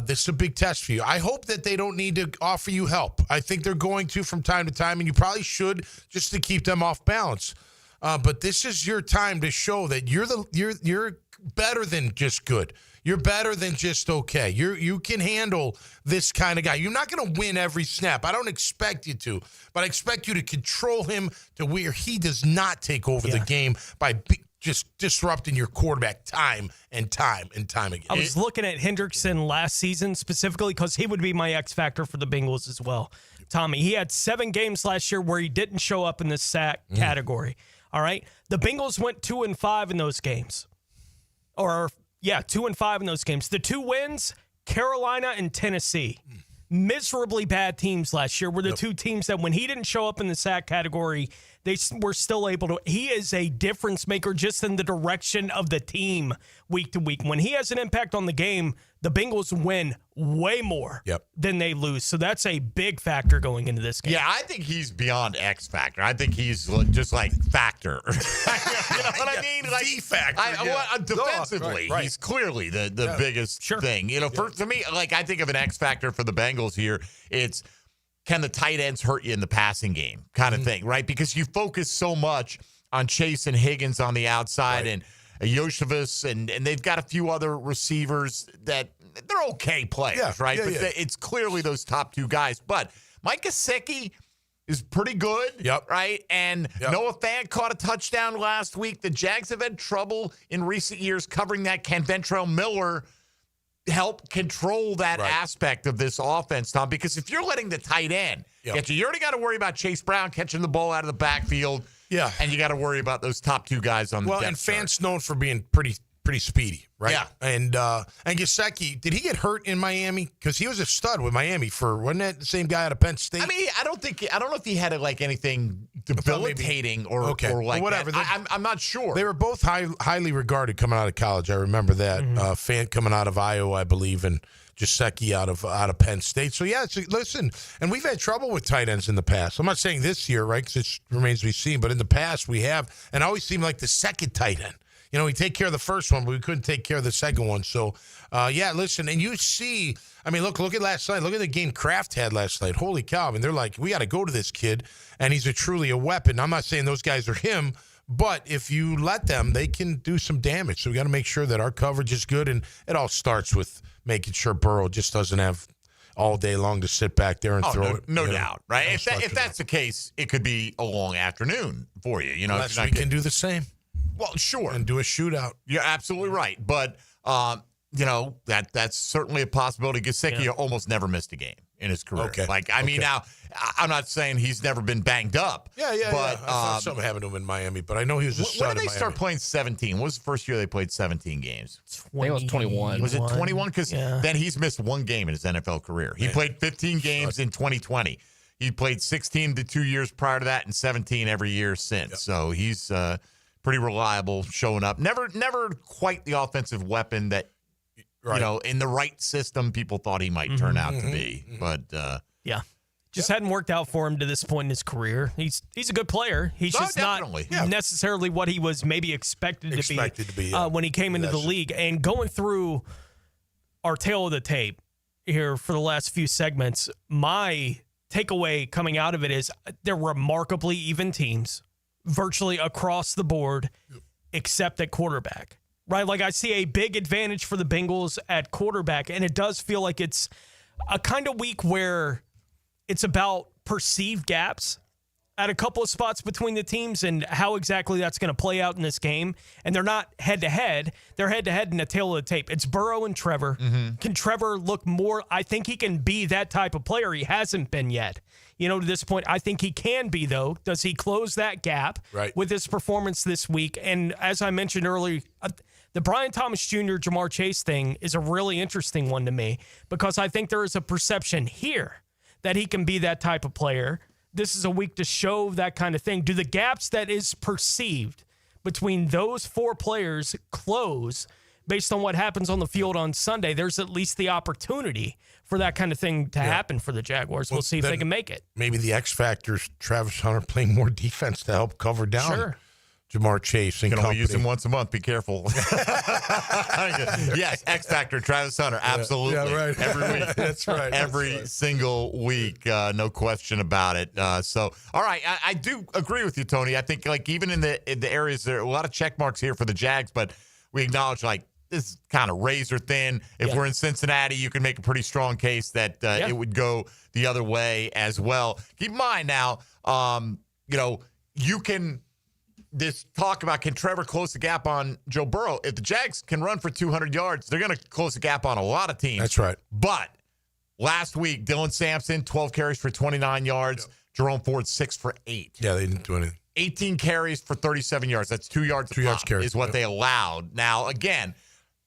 Speaker 5: This is a big test for you. I hope that they don't need to offer you help. I think they're going to from time to time, and you probably should just to keep them off balance. But this is your time to show that you're better than just good. You're better than just okay. You can handle this kind of guy. You're not going to win every snap. I don't expect you to, but I expect you to control him to where he does not take over the game by just disrupting your quarterback time and time again.
Speaker 6: I was looking at Hendrickson last season specifically because he would be my X factor for the Bengals as well. Tommy, he had 7 games last year where he didn't show up in the sack category. All right. The Bengals went 2-5 in those games. 2-5 in those games. The 2 wins, Carolina and Tennessee. Miserably bad teams last year were the 2 teams that when he didn't show up in the sack category, they were still able to. He is a difference maker just in the direction of the team week to week. When he has an impact on the game, the Bengals win way more than they lose. So that's a big factor going into this game.
Speaker 4: Yeah, I think he's beyond X factor. I think he's just like factor. You know what I mean? Like
Speaker 5: the factor.
Speaker 4: Defensively, he's clearly the biggest thing. For me, like I think of an X factor for the Bengals here. It's can the tight ends hurt you in the passing game kind of thing, right? Because you focus so much on Chase and Higgins on the outside and Yoshevus, and they've got a few other receivers that they're okay players, right? But it's clearly those top 2 guys. But Mike Gesicki is pretty good, right? And Noah Fant caught a touchdown last week. The Jags have had trouble in recent years covering that. Can Ventrell Miller help control that aspect of this offense, Tom? Because if you're letting the tight end get you already got to worry about Chase Brown catching the ball out of the backfield. Yeah. And you got to worry about those top 2 guys on the depth chart.
Speaker 5: And Fant's known for being pretty speedy, right? Yeah. And Gesicki, did he get hurt in Miami? Because he was a stud with Miami wasn't that the same guy out of Penn State?
Speaker 4: I mean, I don't know if he had anything debilitating or like
Speaker 5: whatever.
Speaker 4: That. I'm not sure.
Speaker 5: They were both highly regarded coming out of college. I remember that. Fant coming out of Iowa, I believe, and Gesicki out of Penn State. So, listen, and we've had trouble with tight ends in the past. I'm not saying this year, right, because it remains to be seen, but in the past we have, and always seemed like the second tight end. We take care of the first one, but we couldn't take care of the second one. So, listen, and you see, I mean, look at last night. Look at the game Kraft had last night. Holy cow. I mean, they're like, we got to go to this kid, and he's truly a weapon. I'm not saying those guys are him, but if you let them, they can do some damage. So we got to make sure that our coverage is good, and it all starts with making sure Burrow just doesn't have all day long to sit back there and throw it.
Speaker 4: No doubt, right? If that's the case, it could be a long afternoon for you.
Speaker 5: Unless we can do the same.
Speaker 4: Well, sure.
Speaker 5: And do a shootout.
Speaker 4: You're absolutely right. But, that's certainly a possibility. Gesicki almost never missed a game in his career.
Speaker 5: Okay.
Speaker 4: I mean, now, I'm not saying he's never been banged up.
Speaker 5: But, I thought something happened to him in Miami, but I know he was a stud in Miami.
Speaker 4: When did they start playing 17? What was the first year they played 17 games?
Speaker 10: I think it was 21.
Speaker 4: Was it 21? Because then he's missed 1 game in his NFL career. He played 15 games in 2020. He played 16 the 2 years prior to that and 17 every year since. So he's pretty reliable, showing up. Never quite the offensive weapon that, in the right system, people thought he might turn out to be. But
Speaker 6: Just hadn't worked out for him to this point in his career. He's a good player. He's just
Speaker 4: definitely.
Speaker 6: not necessarily what he was maybe expected to be when he came into the league. And going through our tail of the tape here for the last few segments, my takeaway coming out of it is they're remarkably even teams virtually across the board, except at quarterback, right? Like, I see a big advantage for the Bengals at quarterback, and it does feel like it's a kind of week where it's about perceived gaps at a couple of spots between the teams and how exactly that's going to play out in this game. And they're not head-to-head. They're head-to-head in the tail of the tape. It's Burrow and Trevor. Mm-hmm. Can Trevor look more? I think he can be that type of player. He hasn't been yet. To this point, I think he can be, though. Does he close that gap with his performance this week? And as I mentioned earlier, the Brian Thomas Jr., Jamar Chase thing is a really interesting one to me because I think there is a perception here that he can be that type of player. This is a week to show that kind of thing. Do the gaps that is perceived between those four players close based on what happens on the field on Sunday? There's at least the opportunity for that kind of thing to happen for the Jaguars. We'll see if they can make it.
Speaker 5: Maybe the X factor is Travis Hunter playing more defense to help cover down Jamar Chase.
Speaker 4: You can only use him once a month. Be careful. Yes, X Factor, Travis Hunter. Absolutely.
Speaker 5: Yeah, right.
Speaker 4: Every week.
Speaker 5: That's right.
Speaker 4: Every single week. No question about it. So, all right. I do agree with you, Tony. I think, like, even in the areas, there are a lot of check marks here for the Jags, but we acknowledge, like, this is kind of razor thin. If we're in Cincinnati, you can make a pretty strong case that it would go the other way as well. Keep in mind now, you can this talk about can Trevor close the gap on Joe Burrow. If the Jags can run for 200 yards, they're going to close the gap on a lot of teams.
Speaker 5: That's right.
Speaker 4: But last week, Dylan Sampson, 12 carries for 29 yards. Yep. Jerome Ford, 6 for 8.
Speaker 5: Yeah, they didn't do anything.
Speaker 4: 18 carries for 37 yards. That's 2 yards.
Speaker 5: 2 yards carry
Speaker 4: is what they allowed. Now, again,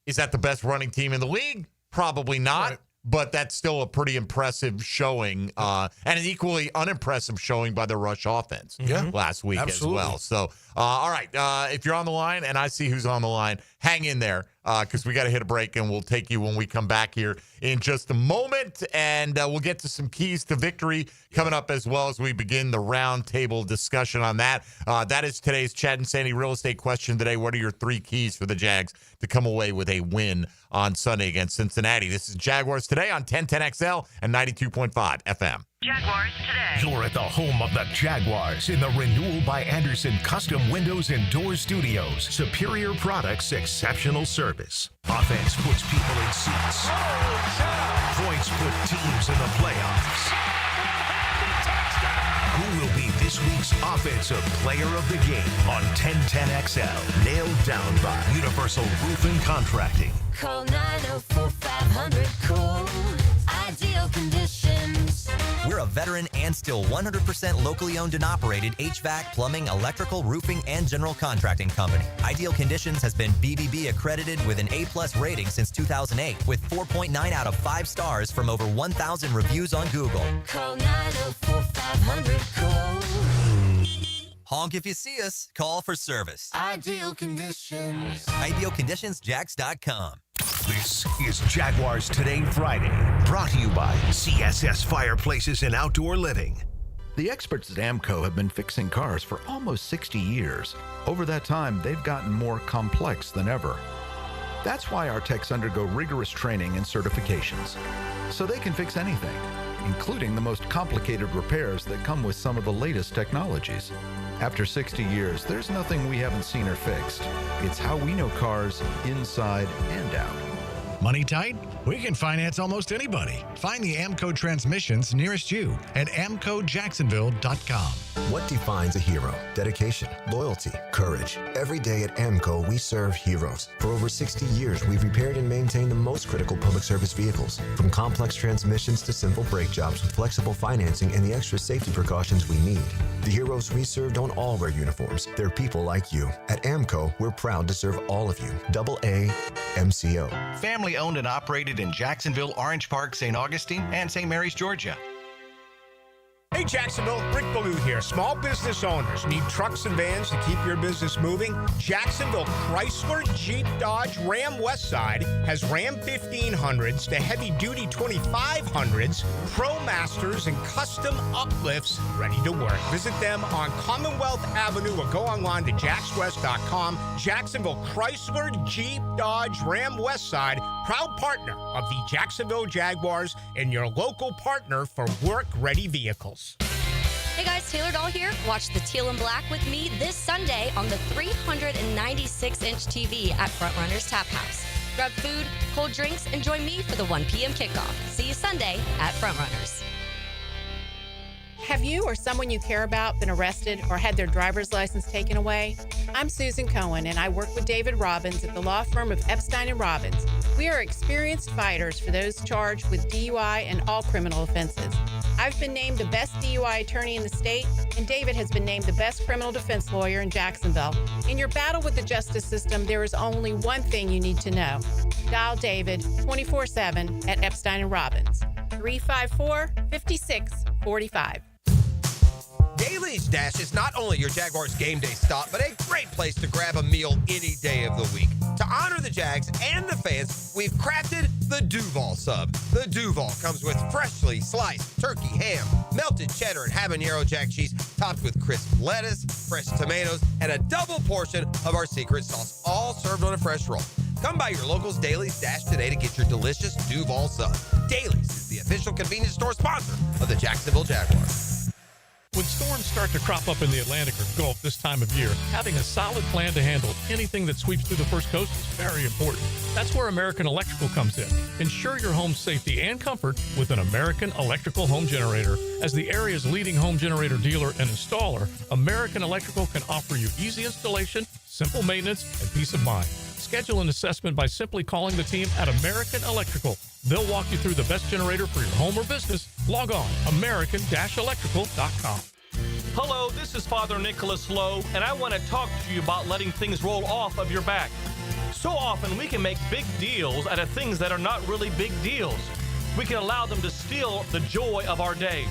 Speaker 4: is that the best running team in the league? Probably not. Right. But that's still a pretty impressive showing, and an equally unimpressive showing by the rush offense last week as well. So, all right, if you're on the line, and I see who's on the line, hang in there because we got to hit a break, and we'll take you when we come back here in just a moment. And we'll get to some keys to victory coming up as well as we begin the roundtable discussion on that. That is today's Chad and Sandy real estate question today. What are your 3 keys for the Jags to come away with a win on Sunday against Cincinnati? This is Jaguars Today on 1010XL and 92.5 FM.
Speaker 2: Jaguars Today.
Speaker 3: You're at the home of the Jaguars in the Renewal by Anderson Custom Windows and Doors Studios. Superior products, exceptional service. Offense puts people in seats. Points put teams in the playoffs. Who will be this week's Offensive Player of the Game on 1010XL? Nailed down by Universal Roofing Contracting.
Speaker 10: Call 904-500-COOL. Ideal Conditions.
Speaker 17: We're a veteran and still 100% locally owned and operated HVAC, plumbing, electrical, roofing, and general contracting company. Ideal Conditions has been BBB accredited with an A+ rating since 2008 with 4.9 out of 5 stars from over 1,000 reviews on Google.
Speaker 10: Call 904-500-COOL.
Speaker 17: Honk if you see us. Call for service.
Speaker 10: Ideal Conditions.
Speaker 17: IdealConditionsJax.com.
Speaker 3: This is Jaguars Today Friday, brought to you by CSS Fireplaces and Outdoor Living.
Speaker 18: The experts at AMCO have been fixing cars for almost 60 years. Over that time, they've gotten more complex than ever. That's why our techs undergo rigorous training and certifications, so they can fix anything, including the most complicated repairs that come with some of the latest technologies. After 60 years, there's nothing we haven't seen or fixed. It's how we know cars inside and out.
Speaker 20: Money tight? We can finance almost anybody. Find the AMCO transmissions nearest you at amcojacksonville.com.
Speaker 21: What defines a hero? Dedication, loyalty, courage. Every day at AMCO, we serve heroes. For over 60 years, we've repaired and maintained the most critical public service vehicles. From complex transmissions to simple brake jobs with flexible financing and the extra safety precautions we need. The heroes we serve don't all wear uniforms. They're people like you. At AMCO, we're proud to serve all of you. AA MCO.
Speaker 22: Family owned and operated in Jacksonville, Orange Park, St. Augustine, and St. Mary's, Georgia.
Speaker 23: Hey,
Speaker 7: Jacksonville, Rick Ballou here. Small business owners need trucks and vans to keep your business moving? Jacksonville Chrysler, Jeep, Dodge, Ram Westside has Ram 1500s to heavy-duty 2500s, ProMasters, and custom uplifts ready to work. Visit them on Commonwealth Avenue or go online to jaxwest.com. Jacksonville Chrysler, Jeep, Dodge, Ram Westside, proud partner of the Jacksonville Jaguars and your local partner for work-ready vehicles.
Speaker 9: Hey guys, Taylor Doll here. Watch the Teal and Black with me this Sunday on the 396-inch TV at Frontrunners Tap House. Grab food, cold drinks, and join me for the 1 p.m. kickoff. See you Sunday at Frontrunners.
Speaker 22: Have you or someone you care about been arrested or had their driver's license taken away? I'm Susan Cohen, and I work with David Robbins at the law firm of Epstein & Robbins. We are experienced fighters for those charged with DUI and all criminal offenses. I've been named the best DUI attorney in the state, and David has been named the best criminal defense lawyer in Jacksonville. In your battle with the justice system, there is only one thing you need to know. Dial David 24/7 at Epstein & Robbins, 354-5645.
Speaker 15: Daly's Dash is not only your Jaguars game day stop, but a great place to grab a meal any day of the week. To honor the Jags and the fans, we've crafted the Duval Sub. The Duval comes with freshly sliced turkey, ham, melted cheddar, and habanero jack cheese, topped with crisp lettuce, fresh tomatoes, and a double portion of our secret sauce, all served on a fresh roll. Come by your local's Daly's Dash today to get your delicious Duval Sub. Daly's is the official convenience store sponsor of the Jacksonville Jaguars.
Speaker 8: When storms start to crop up in the Atlantic or Gulf this time of year, having a solid plan to handle anything that sweeps through the First Coast is very important. That's where American Electrical comes in. Ensure your home's safety and comfort with an American Electrical home generator. As the area's leading home generator dealer and installer, American Electrical can offer you easy installation, simple maintenance, and peace of mind. Schedule an assessment by simply calling the team at American Electrical. They'll walk you through the best generator for your home or business. Log on, american-electrical.com.
Speaker 6: Hello, this is Father Nicholas Lowe, and I want to talk to you about letting things roll off of your back. So often we can make big deals out of things that are not really big deals. We can allow them to steal the joy of our day.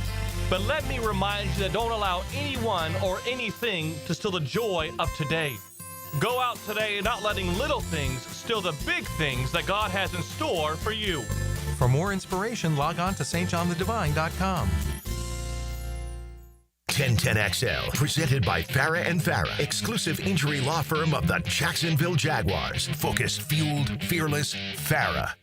Speaker 6: But let me remind you that don't allow anyone or anything to steal the joy of today. Go out today not letting little things steal the big things that God has in store for you.
Speaker 23: For more inspiration, log on to stjohnthedivine.com.
Speaker 3: 1010XL, presented by Farah and Farah, exclusive injury law firm of the Jacksonville Jaguars. Focused, fueled, fearless, Farah.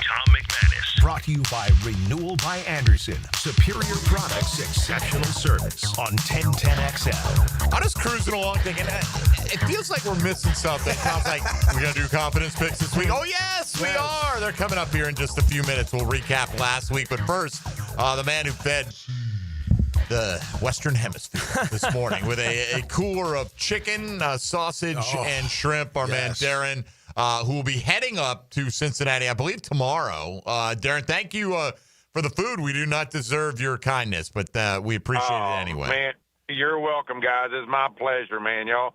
Speaker 3: Tom McManus. Brought to you by Renewal by Anderson. Superior products, exceptional service on 1010XL.
Speaker 4: I'm just cruising along thinking, it feels like we're missing something. Sounds like we're going to do confidence picks this week. Oh, yes, we are. They're coming up here in just a few minutes. We'll recap last week. But first, the man who fed the Western Hemisphere this morning with a cooler of chicken, sausage, and shrimp, our man Darren, who will be heading up to Cincinnati, I believe, tomorrow. Darren, thank you for the food. We do not deserve your kindness, but we appreciate it anyway.
Speaker 24: Man, you're welcome, guys. It's my pleasure, man. Y'all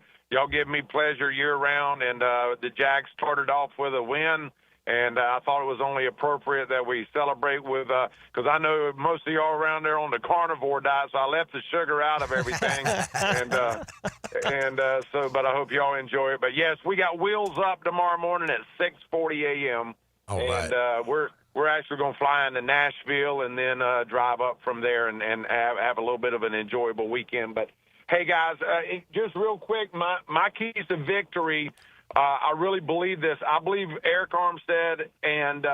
Speaker 24: give me pleasure year-round, and the Jags started off with a win. And I thought it was only appropriate that we celebrate with, because I know most of y'all around there on the carnivore diet, so I left the sugar out of everything. But I hope y'all enjoy it. But yes, we got wheels up tomorrow morning at 6:40 a.m.
Speaker 5: All right.
Speaker 24: We're actually going to fly into Nashville and then drive up from there and have a little bit of an enjoyable weekend. But hey, guys, just real quick, my keys to victory. I really believe this. I believe Eric Armstead and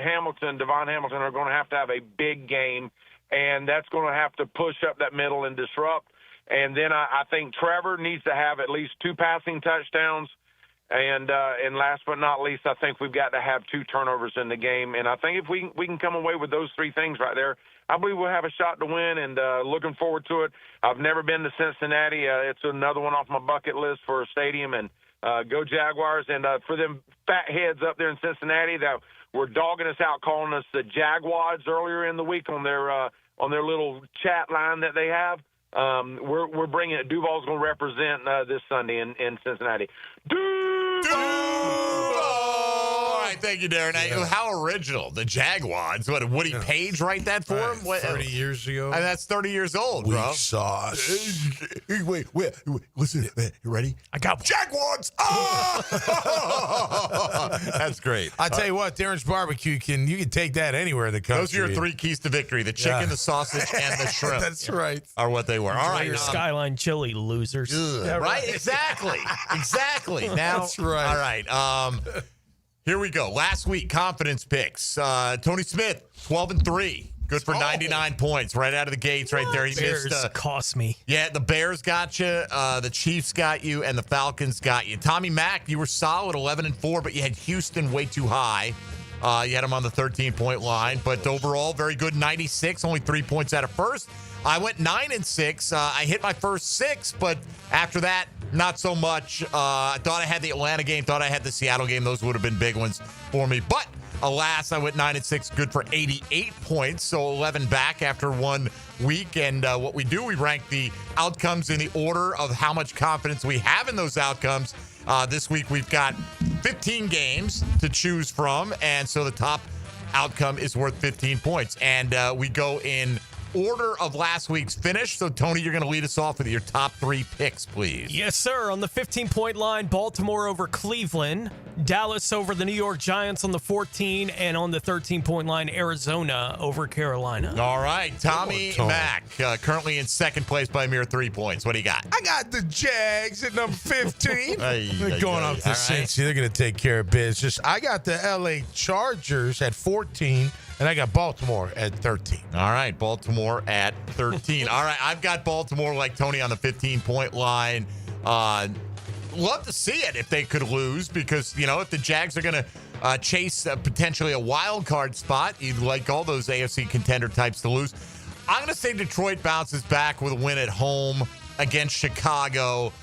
Speaker 24: Hamilton, Devon Hamilton, are going to have a big game, and that's going to have to push up that middle and disrupt. And then I think Trevor needs to have at least 2 passing touchdowns. And last but not least, I think we've got to have 2 turnovers in the game. And I think if we can come away with those 3 things right there, I believe we'll have a shot to win, and looking forward to it. I've never been to Cincinnati. It's another one off my bucket list for a stadium, and go Jaguars. And for them fat heads up there in Cincinnati that were dogging us out, calling us the Jaguars earlier in the week on their little chat line that they have. We're bringing it. Duval's going to represent this Sunday in Cincinnati. Duval!
Speaker 4: right, thank you, Darren. How original. The Jaguars. What, did Woody Page write that for him?
Speaker 5: 30 years ago.
Speaker 4: And that's 30 years old,
Speaker 5: Weak
Speaker 4: bro.
Speaker 5: sauce.
Speaker 4: Wait. Listen, you ready?
Speaker 6: I got
Speaker 4: Jaguars. Oh! That's great.
Speaker 5: I tell you what, Darren's Barbecue, you can take that anywhere in the country.
Speaker 4: Those are your 3 keys to victory: the chicken, the sausage, and the shrimp.
Speaker 5: That's right.
Speaker 4: Are what they were. All right,
Speaker 6: your Skyline chili, losers.
Speaker 4: Right? Exactly. Now,
Speaker 5: that's right.
Speaker 4: All right. Here we go. Last week, confidence picks. Tony Smith, 12-3. Good for 99 points right out of the gates right there. He
Speaker 6: Bears
Speaker 4: missed.
Speaker 6: Cost me.
Speaker 4: Yeah, the Bears got you, the Chiefs got you, and the Falcons got you. Tommy Mack, you were solid, 11-4, but you had Houston way too high. You had him on the 13-point line, but overall, very good, 96, only 3 points out of first. I went 9-6. I hit my first 6, but after that, not so much. I thought I had the Atlanta game, thought I had the Seattle game. Those would have been big ones for me. But alas, I went 9-6, good for 88 points, so 11 back after 1 week. And what we do, we rank the outcomes in the order of how much confidence we have in those outcomes. This week, we've got 15 games to choose from, and so the top outcome is worth 15 points. And we go in order of last week's finish. So, Tony, you're going to lead us off with your top 3 picks, please.
Speaker 6: Yes, sir. On the 15-point line, Baltimore over Cleveland, Dallas over the New York Giants on the 14, and on the 13-point line, Arizona over Carolina.
Speaker 4: All right, Tommy Mack, currently in second place by a mere 3 points. What do you got?
Speaker 5: I got the Jags at number 15. They're going up to
Speaker 4: All
Speaker 5: Cincy. They're going to take care of business. I got the LA Chargers at 14. And I got Baltimore at 13.
Speaker 4: All right, Baltimore at 13. All right, I've got Baltimore like Tony on the 15-point line. Love to see it if they could lose because, if the Jags are going to chase potentially a wild card spot, you'd like all those AFC contender types to lose. I'm going to say Detroit bounces back with a win at home against Chicago.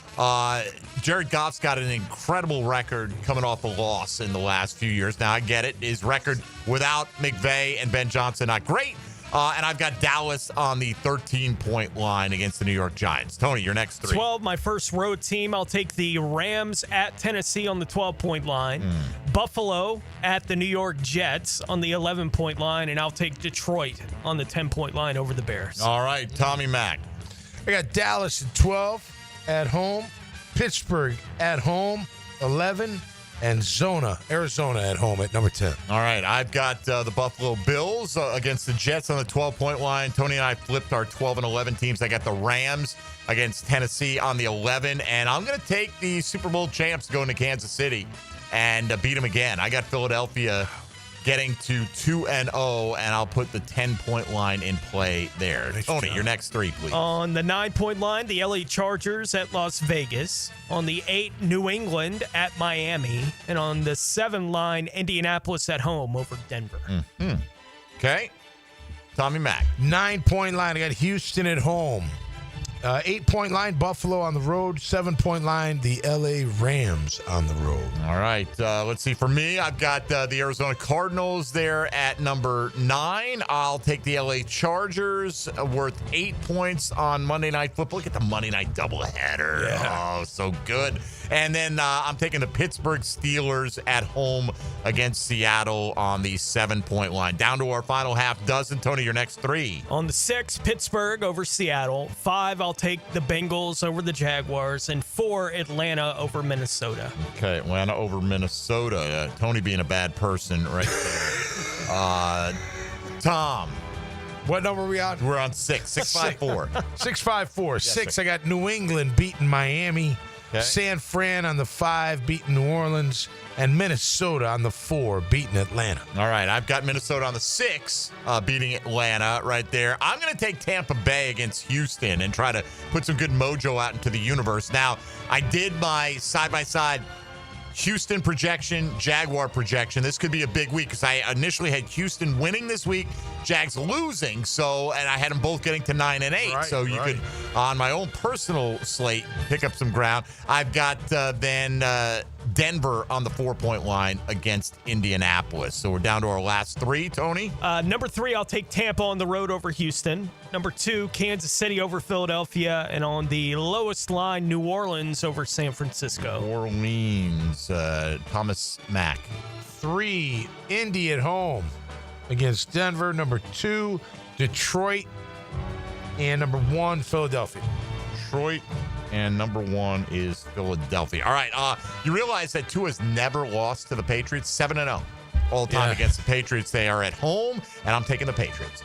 Speaker 4: Jared Goff's got an incredible record coming off a loss in the last few years. Now, I get it. His record without McVay and Ben Johnson, not great. And I've got Dallas on the 13-point line against the New York Giants. Tony, your next 3.
Speaker 6: 12, my first road team. I'll take the Rams at Tennessee on the 12-point line. Buffalo at the New York Jets on the 11-point line. And I'll take Detroit on the 10-point line over the Bears.
Speaker 4: All right, Tommy Mack.
Speaker 5: I got Dallas at 12 at home, Pittsburgh at home, 11, and Arizona at home at number 10.
Speaker 4: All right, I've got the Buffalo Bills against the Jets on the 12-point line. Tony and I flipped our 12 and 11 teams. I got the Rams against Tennessee on the 11, and I'm going to take the Super Bowl champs going to Kansas City and beat them again. I got Philadelphia getting to 2-0, and I'll put the 10-point line in play there. Tony, your next 3, please.
Speaker 6: On the 9-point line, the LA Chargers at Las Vegas. On the 8, New England at Miami. And on the 7 line, Indianapolis at home over Denver.
Speaker 4: Okay. Tommy Mack.
Speaker 5: 9-point line, I got Houston at home. 8-point line, Buffalo on the road. 7-point line, the LA Rams on the road.
Speaker 4: All right. Let's see. For me, I've got the Arizona Cardinals there at number 9. I'll take the LA Chargers worth 8 points on Monday Night Football. Look at the Monday Night doubleheader. Yeah. Oh, so good. And then I'm taking the Pittsburgh Steelers at home against Seattle on the 7-point line. Down to our final half dozen. Tony, your next 3.
Speaker 6: On the 6, Pittsburgh over Seattle. 5, I'll take the Bengals over the Jaguars. And 4, Atlanta over Minnesota.
Speaker 4: Okay, Atlanta over Minnesota. Tony being a bad person right there. Tom.
Speaker 5: What number are we on?
Speaker 4: We're on 6. 654.
Speaker 5: 654.
Speaker 4: Yes,
Speaker 5: 6,
Speaker 4: sir.
Speaker 5: I got New England beating Miami.
Speaker 4: Okay.
Speaker 5: San Fran on the 5, beating New Orleans. And Minnesota on the 4, beating Atlanta.
Speaker 4: All right, I've got Minnesota on the 6, beating Atlanta right there. I'm going to take Tampa Bay against Houston and try to put some good mojo out into the universe. Now, I did my side-by-side Houston projection, Jaguar projection. This could be a big week because I initially had Houston winning this week, Jags losing. And I had them both getting to 9 and 8.
Speaker 5: Right,
Speaker 4: so you could, on my own personal slate, pick up some ground. I've got then Denver on the 4-point line against Indianapolis. So we're down to our last three, Tony.
Speaker 6: Number 3, I'll take Tampa on the road over Houston. Number 2, Kansas City over Philadelphia. And on the lowest line, New Orleans over San Francisco.
Speaker 4: New Orleans, Thomas Mack.
Speaker 5: 3, Indy at home against Denver. Number 2, Detroit. And number 1, Philadelphia.
Speaker 4: Detroit. And number 1 is Philadelphia. All right. You realize that Tua's never lost to the Patriots? 7-0 all the time against the Patriots. They are at home, and I'm taking the Patriots.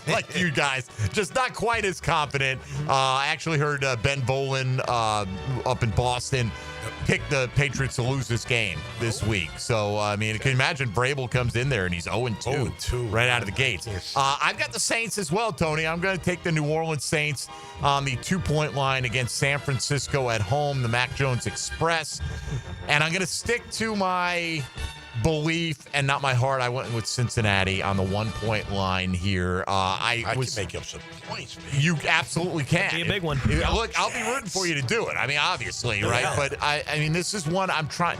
Speaker 4: Like you guys, just not quite as confident. I actually heard Ben Bolin up in Boston pick the Patriots to lose this game this week. So, I mean, can you imagine Vrabel comes in there and he's 0-2 right out of the gates. I've got the Saints as well, Tony. I'm going to take the New Orleans Saints on the 2-point line against San Francisco at home, the Mac Jones Express. And I'm going to stick to my belief and not my heart. I went with Cincinnati on the 1-point line here. I
Speaker 5: can make up some points, man.
Speaker 4: You absolutely can.
Speaker 6: Be a big one.
Speaker 4: Look, I'll be rooting for you to do it. I mean, obviously, right? But I mean, this is one I'm trying.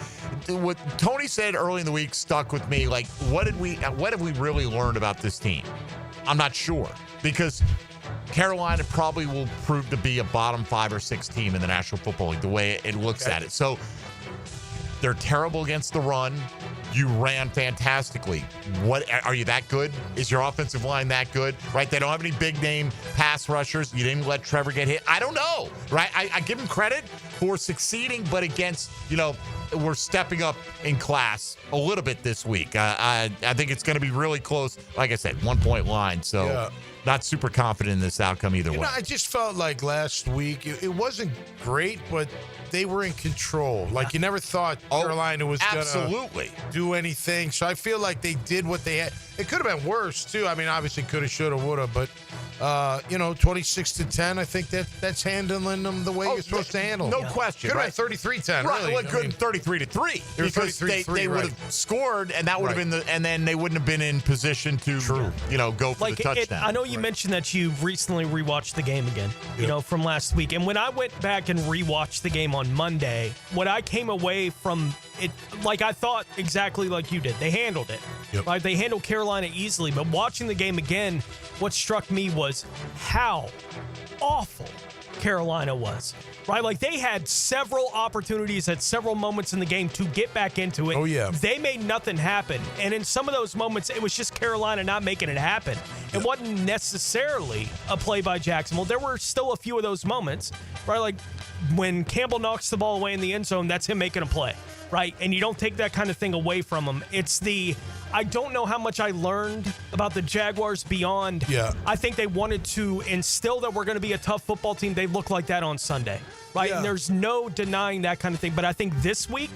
Speaker 4: What Tony said early in the week stuck with me. Like, what have we really learned about this team? I'm not sure, because Carolina probably will prove to be a bottom 5 or 6 team in the National Football League, the way it looks at it. So they're terrible against the run. You ran fantastically. What are you that good? Is your offensive line that good? Right? They don't have any big name pass rushers. You didn't let Trevor get hit. I don't know. Right? I give him credit for succeeding, but against, we're stepping up in class a little bit this week. I think it's going to be really close. Like I said, 1-point line. So not super confident in this outcome either way.
Speaker 5: I just felt like last week it wasn't great, but they were in control. Like, you never thought Carolina was going to do anything. So I feel like they did what they had. It could have been worse, too. I mean, obviously could have, should have, would have. But, 26-10, I think that's handling them the way you're supposed to handle them.
Speaker 4: No question.
Speaker 5: Could have been 33-10,
Speaker 4: right,
Speaker 5: really.
Speaker 4: Well, it could have been 33-3. Because they would have scored, and that would have been and then they wouldn't have been in position to, go for the touchdown.
Speaker 6: I know you mentioned that you recently rewatched the game again, from last week. And when I went back and rewatched the game on Monday, what I came away from it, like I thought exactly like you did. They handled it. Right? They handled Carolina easily. But watching the game again, what struck me was how awful Carolina was. Right? Like, they had several opportunities at several moments in the game to get back into it.
Speaker 5: Oh, yeah.
Speaker 6: They made nothing happen. And in some of those moments, it was just Carolina not making it happen. It wasn't necessarily a play by Jacksonville. There were still a few of those moments, right? Like, when Campbell knocks the ball away in the end zone, that's him making a play, right? And you don't take that kind of thing away from him. I don't know how much I learned about the Jaguars beyond. I think they wanted to instill that we're going to be a tough football team. They look like that on Sunday, right? And there's no denying that kind of thing. But I think this week,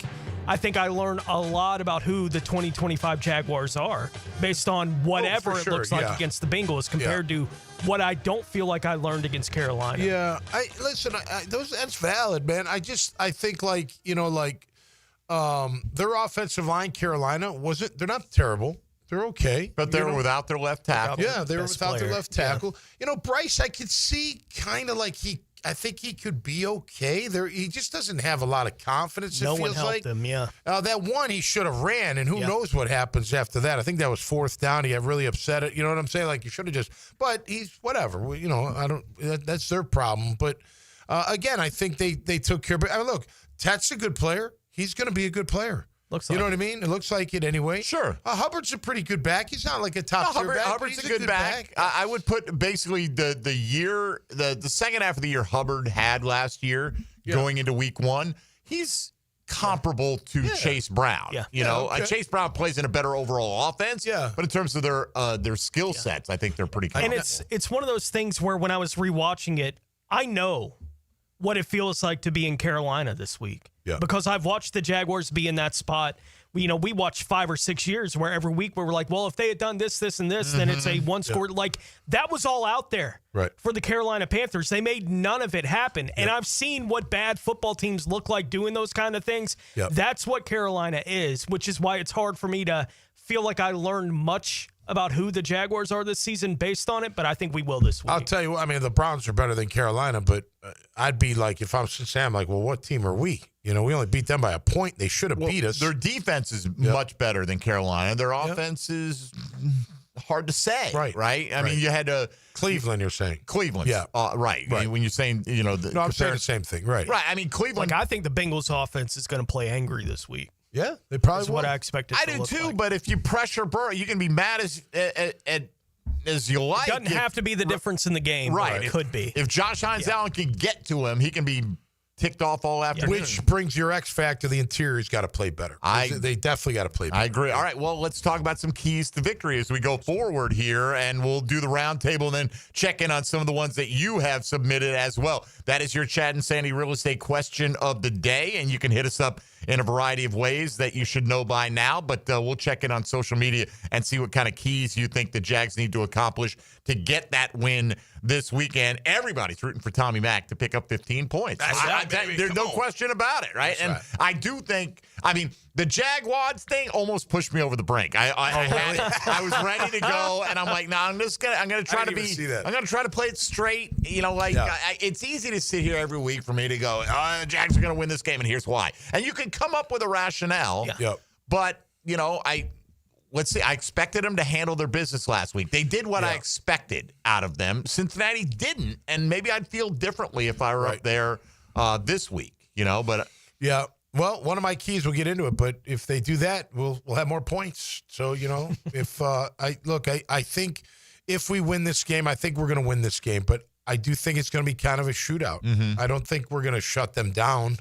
Speaker 6: I learned a lot about who the 2025 Jaguars are based on whatever it looks like against the Bengals compared to what I don't feel like I learned against Carolina.
Speaker 5: Yeah, that's valid, man. I think their offensive line, Carolina, they're not terrible. They're okay.
Speaker 4: But they were without their left tackle.
Speaker 5: Yeah, they were without their left tackle. Bryce, I could see kind of like I think he could be okay. He just doesn't have a lot of confidence,
Speaker 6: no one helped him,
Speaker 5: that one, he should have ran, and who knows what happens after that. I think that was 4th down. He got really upset. You know what I'm saying? Like, you should have just – but he's – whatever. That's their problem. But, again, I think they took care of it. I mean, look, Tat's a good player. He's going to be a good player. You know what I mean? It looks like it anyway.
Speaker 4: Sure.
Speaker 5: Hubbard's a pretty good back. He's not like a top-tier back.
Speaker 4: Hubbard's a good back. I would put basically the second half of the year Hubbard had last year going into week 1. He's comparable to Chase Brown. Chase Brown plays in a better overall offense. But in terms of their skill sets, I think they're pretty comparable.
Speaker 6: And it's one of those things where when I was rewatching it, I know what it feels like to be in Carolina this week. Because I've watched the Jaguars be in that spot. We watched 5 or 6 years where every week we were like, well, if they had done this, this, and this, then it's a one-score. Like, that was all out there for the Carolina Panthers. They made none of it happen. And I've seen what bad football teams look like doing those kind of things. That's what Carolina is, which is why it's hard for me to feel like I learned much about who the Jaguars are this season based on it, but I think we will this week.
Speaker 5: I'll tell you what, I mean, the Browns are better than Carolina, but I'd be like, if I'm Cincinnati, I'm like, well, what team are we? We only beat them by a point. They should have beat us.
Speaker 4: Their defense is much better than Carolina. Their offense is hard to say. Right? I mean, you had to.
Speaker 5: Cleveland, you're saying.
Speaker 4: Cleveland. Yeah. Right. When you're saying,
Speaker 5: no, I'm saying the same thing. Right.
Speaker 4: Right. I mean, Cleveland.
Speaker 6: I think the Bengals offense is going to play angry this week.
Speaker 5: Yeah, they probably
Speaker 6: That's
Speaker 5: will.
Speaker 6: what I expected.
Speaker 4: I do too, but if you pressure Burrow, you can be mad as you like.
Speaker 6: It doesn't have to be the difference in the game.
Speaker 4: Right.
Speaker 6: It could be.
Speaker 4: If Josh Hines-Allen can get to him, he can be ticked off all afternoon.
Speaker 5: Which brings your X factor. The interior's got to play better. They definitely got to play better.
Speaker 4: I agree. All right, well, let's talk about some keys to victory as we go forward here, and we'll do the roundtable and then check in on some of the ones that you have submitted as well. That is your Chad and Sandy real estate question of the day, and you can hit us up in a variety of ways that you should know by now, but we'll check in on social media and see what kind of keys you think the Jags need to accomplish to get that win this weekend. Everybody's rooting for Tommy Mack to pick up 15 points. There's no question about it, right? And I do think, the Jaguars thing almost pushed me over the brink. I was ready to go, and I'm like, no, I'm gonna try to play it straight. It's easy to sit here every week for me to go, the Jags are gonna win this game, and here's why. And you can come up with a rationale, but let's see. I expected them to handle their business last week. They did what I expected out of them. Cincinnati didn't, and maybe I'd feel differently if I were up there this week. But
Speaker 5: well, one of my keys, we'll get into it, but if they do that, we'll have more points. So if I think if we win this game, I think we're going to win this game, but I do think it's going to be kind of a shootout.
Speaker 4: Mm-hmm.
Speaker 5: I don't think we're going to shut them down,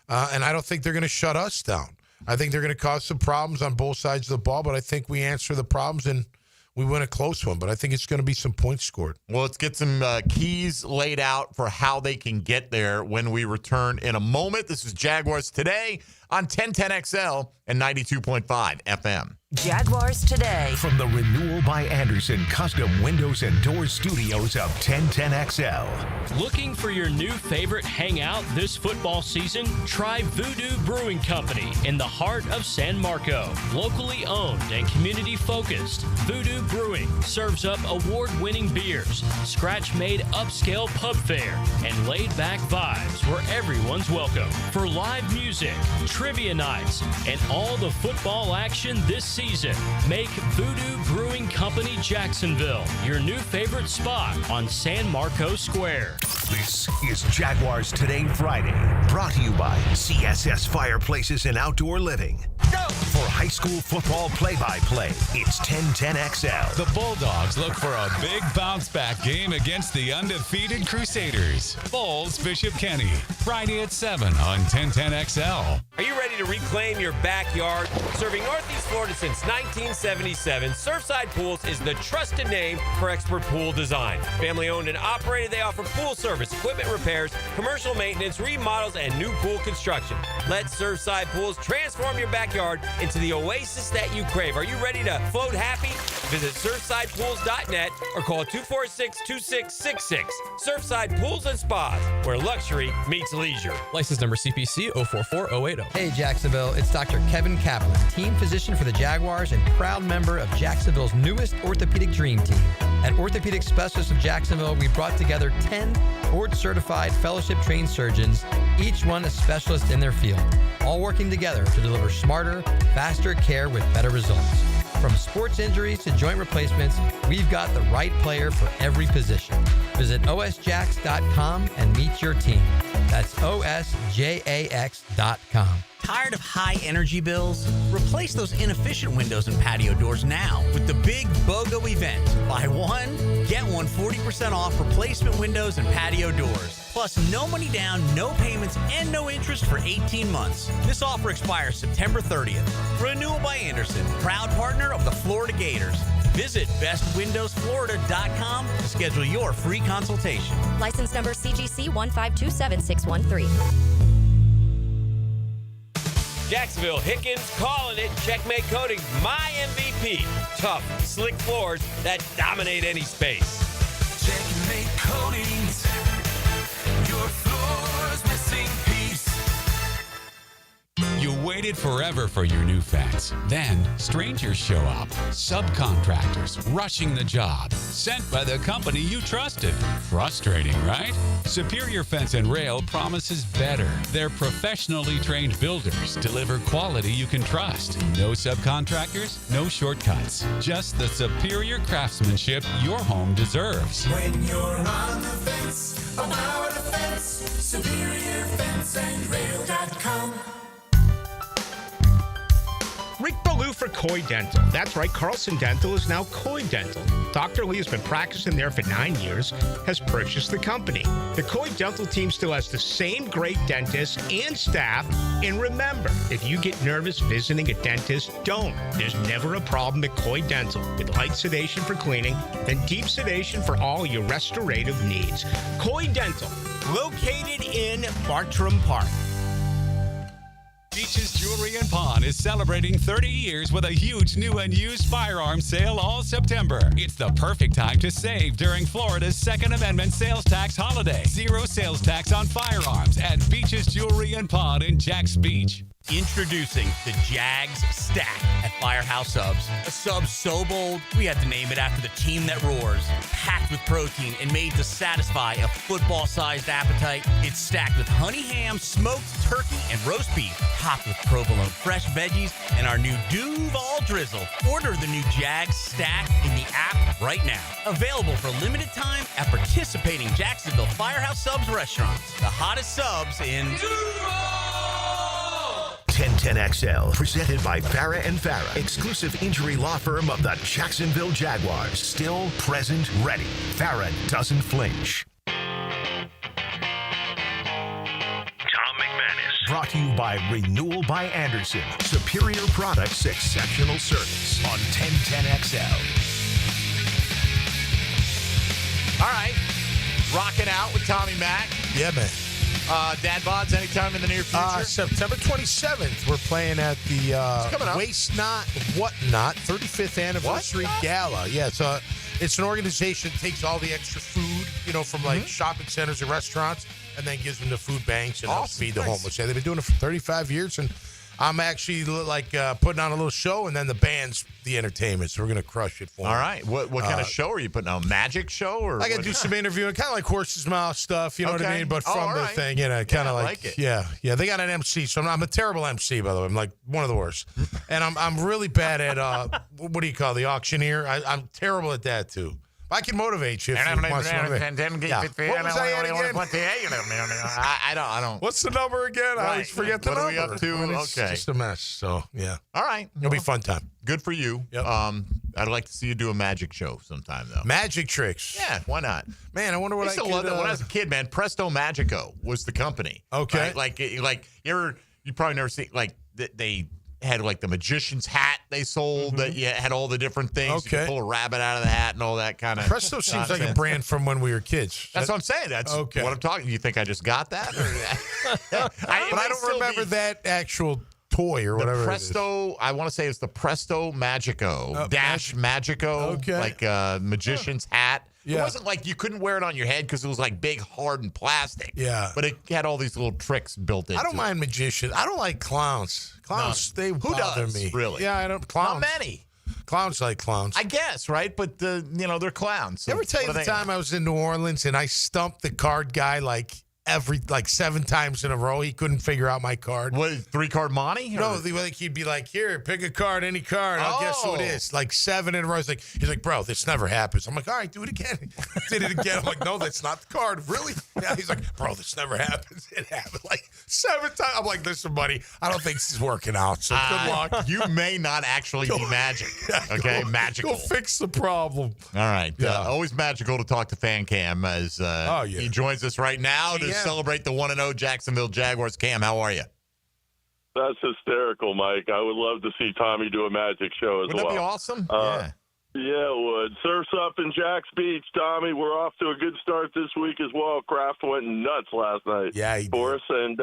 Speaker 5: and I don't think they're going to shut us down. I think they're going to cause some problems on both sides of the ball, but I think we answer the problems and we win a close one. But I think it's going to be some points scored.
Speaker 4: Well, let's get some keys laid out for how they can get there when we return in a moment. This is Jaguars Today on 1010XL and 92.5 FM.
Speaker 2: Jaguars Today.
Speaker 3: From the Renewal by Anderson Custom Windows and Doors Studios of 1010XL.
Speaker 11: Looking for your new favorite hangout this football season? Try Voodoo Brewing Company in the heart of San Marco. Locally owned and community focused, Voodoo Brewing serves up award-winning beers, scratch-made upscale pub fare, and laid-back vibes where everyone's welcome. For live music, trivia nights, and all the football action this season, make Voodoo Brewing Company Jacksonville your new favorite spot on San Marco Square.
Speaker 3: This is Jaguars Today Friday, brought to you by CSS Fireplaces and Outdoor Living. Go! For high school football play-by-play, it's 1010XL.
Speaker 12: The Bulldogs look for a big bounce-back game against the undefeated Crusaders. Bulls Bishop Kenny, Friday at 7 on 1010XL.
Speaker 13: Are you ready to reclaim your backyard? Serving Northeast Florida since 1977, Surfside Pools is the trusted name for expert pool design. Family owned and operated, they offer pool service, equipment repairs, commercial maintenance, remodels, and new pool construction. Let Surfside Pools transform your backyard into the oasis that you crave. Are you ready to float happy? Visit surfsidepools.net or call 246-2666. Surfside Pools and Spas, where luxury meets leisure.
Speaker 19: License number CPC 044080.
Speaker 25: Hey Jacksonville, it's Dr. Kevin Kaplan, team physician for the Jaguars and proud member of Jacksonville's newest orthopedic dream team. At Orthopedic Specialists of Jacksonville, we brought together 10 board-certified, fellowship-trained surgeons, each one a specialist in their field, all working together to deliver smarter, faster care with better results. From sports injuries to joint replacements, we've got the right player for every position. Visit osjax.com and meet your team. That's osjax.com.
Speaker 26: Tired of high energy bills? Replace those inefficient windows and patio doors now with the big BOGO event. Buy one, get one 40% off replacement windows and patio doors. Plus, no money down, no payments, and no interest for 18 months. This offer expires September 30th. Renewal by Anderson, proud partner of the Florida Gators. Visit bestwindowsflorida.com to schedule your free consultation.
Speaker 9: License number CGC 1527613.
Speaker 13: Jacksonville Hickens calling it. Checkmate Coating, my MVP. Tough, slick floors that dominate any space.
Speaker 10: Checkmate Coatings, your floor's missing piece.
Speaker 12: You wait waited forever for your new fence. Then strangers show up. Subcontractors rushing the job. Sent by the company you trusted. Frustrating, right? Superior Fence and Rail promises better. Their professionally trained builders deliver quality you can trust. No subcontractors, no shortcuts. Just the superior craftsmanship your home deserves.
Speaker 10: When you're on the fence, about the fence, SuperiorFenceandRail.com.
Speaker 7: Rick Ballou for Coy Dental. That's right, Carlson Dental is now Coy Dental. Dr. Lee has been practicing there for 9 years, has purchased the company. The Coy Dental team still has the same great dentists and staff. And remember, if you get nervous visiting a dentist, don't. There's never a problem at Coy Dental with light sedation for cleaning and deep sedation for all your restorative needs. Coy Dental, located in Bartram Park.
Speaker 12: Beaches Jewelry and Pawn is celebrating 30 years with a huge new and used firearms sale all September. It's the perfect time to save during Florida's Second Amendment sales tax holiday. 0 sales tax on firearms at Beaches Jewelry and Pawn in Jax Beach.
Speaker 26: Introducing the Jags Stack at Firehouse Subs. A sub so bold, we had to name it after the team that roars. Packed with protein and made to satisfy a football-sized appetite. It's stacked with honey ham, smoked turkey, and roast beef. Topped with provolone fresh veggies and our new Duval drizzle. Order the new Jags Stack in the app right now. Available for limited time at participating Jacksonville Firehouse Subs restaurants. The hottest subs in Duval!
Speaker 3: 1010XL, presented by Farah and Farah, exclusive injury law firm of the Jacksonville Jaguars. Still, present, ready. Farah doesn't flinch. Tom McManus. Brought to you by Renewal by Anderson. Superior products, exceptional service on 1010XL.
Speaker 4: All right. Rocking out with Tommy Mack.
Speaker 5: Yeah, man.
Speaker 4: Dad Bods anytime in the near future?
Speaker 5: September 27th, we're playing at the Waste Not Whatnot 35th Anniversary Gala. Yeah, it's an organization that takes all the extra food, from like shopping centers and restaurants, and then gives them to food banks and helps feed the homeless. Yeah, they've been doing it for 35 years, and I'm actually putting on a little show, and then the band's the entertainment, so we're gonna crush it for them.
Speaker 4: All right. What kind of show are you putting on? A magic show? Or
Speaker 5: I gotta do some interviewing, kind of like horse's mouth stuff, you know what I mean? But from the thing, kind of like
Speaker 4: it.
Speaker 5: Yeah. They got an MC, so I'm a terrible MC, by the way. I'm like one of the worst, and I'm really bad at what do you call the auctioneer? I'm terrible at that too. I can motivate you. If you want to motivate. Yeah. What was I at again?
Speaker 4: I don't.
Speaker 5: What's the number again? I always forget the number.
Speaker 4: What are we up to?
Speaker 5: It's just a mess. So yeah.
Speaker 4: All right.
Speaker 5: It'll be a fun time.
Speaker 4: Good for you. Yep. I'd like to see you do a magic show sometime, though.
Speaker 5: Magic tricks.
Speaker 4: Yeah, why not?
Speaker 5: Man, I wonder what I could.
Speaker 4: Love that. When I was a kid, man, Presto Magico was the company.
Speaker 5: Okay.
Speaker 4: Right? You probably never see they had like the magician's hat they sold that had all the different things. Okay. You could pull a rabbit out of the hat and all that kind of
Speaker 5: Presto seems like a brand from when we were kids.
Speaker 4: That's what I'm saying. That's what I'm talking. You think I just got that?
Speaker 5: But I don't remember that actual toy or whatever.
Speaker 4: Presto, I want to say it's the Presto Magico Magico, like magician's hat. Yeah. It wasn't like you couldn't wear it on your head because it was like big, hardened plastic.
Speaker 5: Yeah.
Speaker 4: But it had all these little tricks built into it.
Speaker 5: I don't mind magicians. I don't like clowns. Clowns, they bother me.
Speaker 4: Really?
Speaker 5: Yeah, I don't. Clowns.
Speaker 4: Not many.
Speaker 5: Clowns like clowns.
Speaker 4: I guess, right? But, they're clowns. So
Speaker 5: ever tell you the time I was in New Orleans and I stumped the card guy like 7 times in a row? He couldn't figure out my card.
Speaker 4: What, 3-card Monty?
Speaker 5: No, he'd be like, here, pick a card, any card. I'll guess who it is. Like 7 in a row. He's like, bro, this never happens. I'm like, all right, do it again. Did it again. I'm like, no, that's not the card. Really? Yeah. He's like, bro, this never happens. It happened like 7 times. I'm like, listen, buddy, I don't think this is working out. So good luck.
Speaker 4: You may not actually be magic. Okay, magical.
Speaker 5: Go fix the problem.
Speaker 4: All right. Yeah. Always magical to talk to Fan Cam as he joins us right now to celebrate the 1-0 Jacksonville Jaguars. Cam, how are you?
Speaker 1: That's hysterical, Mike. I would love to see Tommy do a magic show as well.
Speaker 4: Wouldn't that be awesome?
Speaker 1: Yeah, it would. Surf's up in Jax Beach, Tommy. We're off to a good start this week as well. Kraft went nuts last night for us, and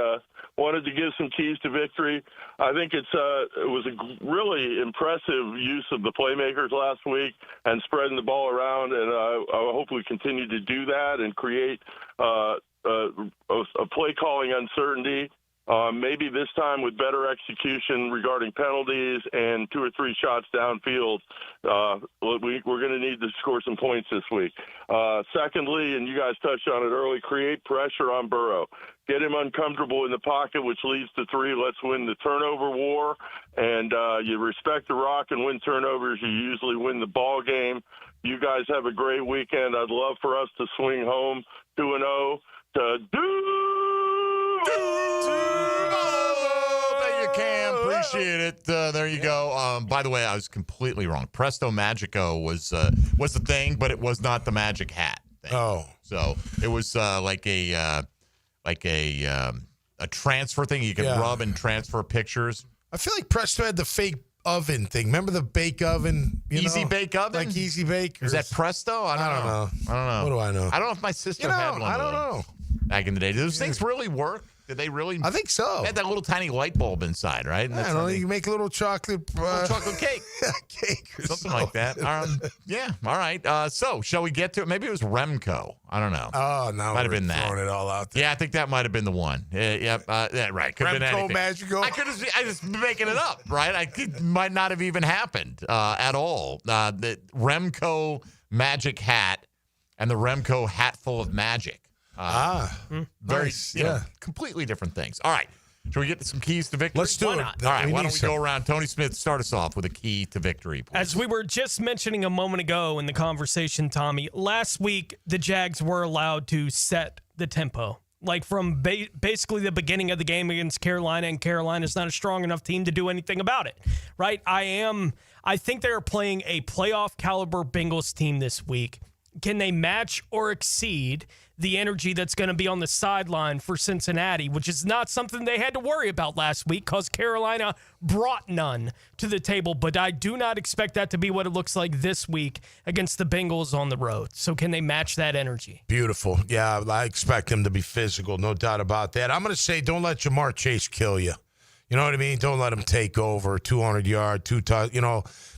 Speaker 1: wanted to give some keys to victory. I think it was a really impressive use of the playmakers last week and spreading the ball around, and I hope we continue to do that and create a play calling uncertainty Maybe this time with better execution regarding penalties and 2 or 3 shots downfield, we're going to need to score some points this week. Secondly, and you guys touched on it early, create pressure on Burrow. Get him uncomfortable in the pocket, which leads to 3. Let's win the turnover war. And you respect the rock and win turnovers, you usually win the ball game. You guys have a great weekend. I'd love for us to swing home 2-0 to
Speaker 4: Thank you, Cam. Appreciate it. There you go. By the way, I was completely wrong. Presto Magico was the thing, but it was not the magic hat thing.
Speaker 5: Oh,
Speaker 4: so it was like a transfer thing. You could rub and transfer pictures.
Speaker 5: I feel like Presto had the fake oven thing. Remember the bake oven?
Speaker 4: Easy bake oven?
Speaker 5: Like Easy Bake?
Speaker 4: Is that Presto? I don't know.
Speaker 5: What do I know?
Speaker 4: I don't know if my sister had one.
Speaker 5: I don't know.
Speaker 4: Back in the day. Did those things really work? Did they really?
Speaker 5: I think so.
Speaker 4: They had that little tiny light bulb inside, right?
Speaker 5: I don't know. You make a little chocolate
Speaker 4: cake.
Speaker 5: Cake or
Speaker 4: something like that. Yeah. All right. So, shall we get to it? Maybe it was Remco. I don't know.
Speaker 5: Oh, no.
Speaker 4: Might have been that.
Speaker 5: Throwing it all out there.
Speaker 4: Yeah, I think that might have been the one. Yeah, right. Could have been anything.
Speaker 5: Magical.
Speaker 4: I just making it up, right? Might not have even happened at all. The Remco magic hat and the Remco hat full of magic. Very
Speaker 5: nice.
Speaker 4: Completely different things. All right. Shall we get to some keys to victory?
Speaker 5: Let's do it.
Speaker 4: All right. Why don't we go around? Tony Smith, start us off with a key to victory, please.
Speaker 6: As we were just mentioning a moment ago in the conversation, Tommy, last week the Jags were allowed to set the tempo. Like from basically the beginning of the game against Carolina, and Carolina's not a strong enough team to do anything about it, right? I think they're playing a playoff caliber Bengals team this week. Can they match or exceed the energy that's going to be on the sideline for Cincinnati, which is not something they had to worry about last week because Carolina brought none to the table. But I do not expect that to be what it looks like this week against the Bengals on the road. So can they match that energy?
Speaker 5: Beautiful. Yeah, I expect them to be physical, no doubt about that. I'm going to say don't let Jamar Chase kill you. You know what I mean? Don't let him take over 200-yard,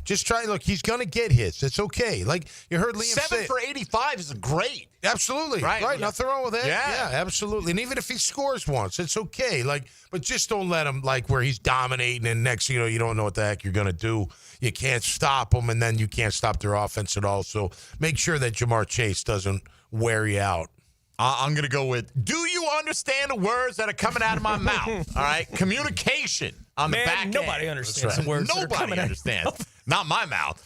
Speaker 5: just try. Look, he's going to get hits. It's okay. Like you heard Liam say.
Speaker 4: 7 for 85 is great.
Speaker 5: Absolutely. Right. Yeah. Nothing wrong with that. Yeah, absolutely. And even if he scores once, it's okay. But just don't let him, where he's dominating and next, you don't know what the heck you're going to do. You can't stop him, and then you can't stop their offense at all. So make sure that Jamar Chase doesn't wear you out.
Speaker 4: I'm going to go with, do you understand the words that are coming out of my mouth? All right? Communication on the back end.
Speaker 6: Nobody understands the words that are coming
Speaker 4: understands. Not my mouth.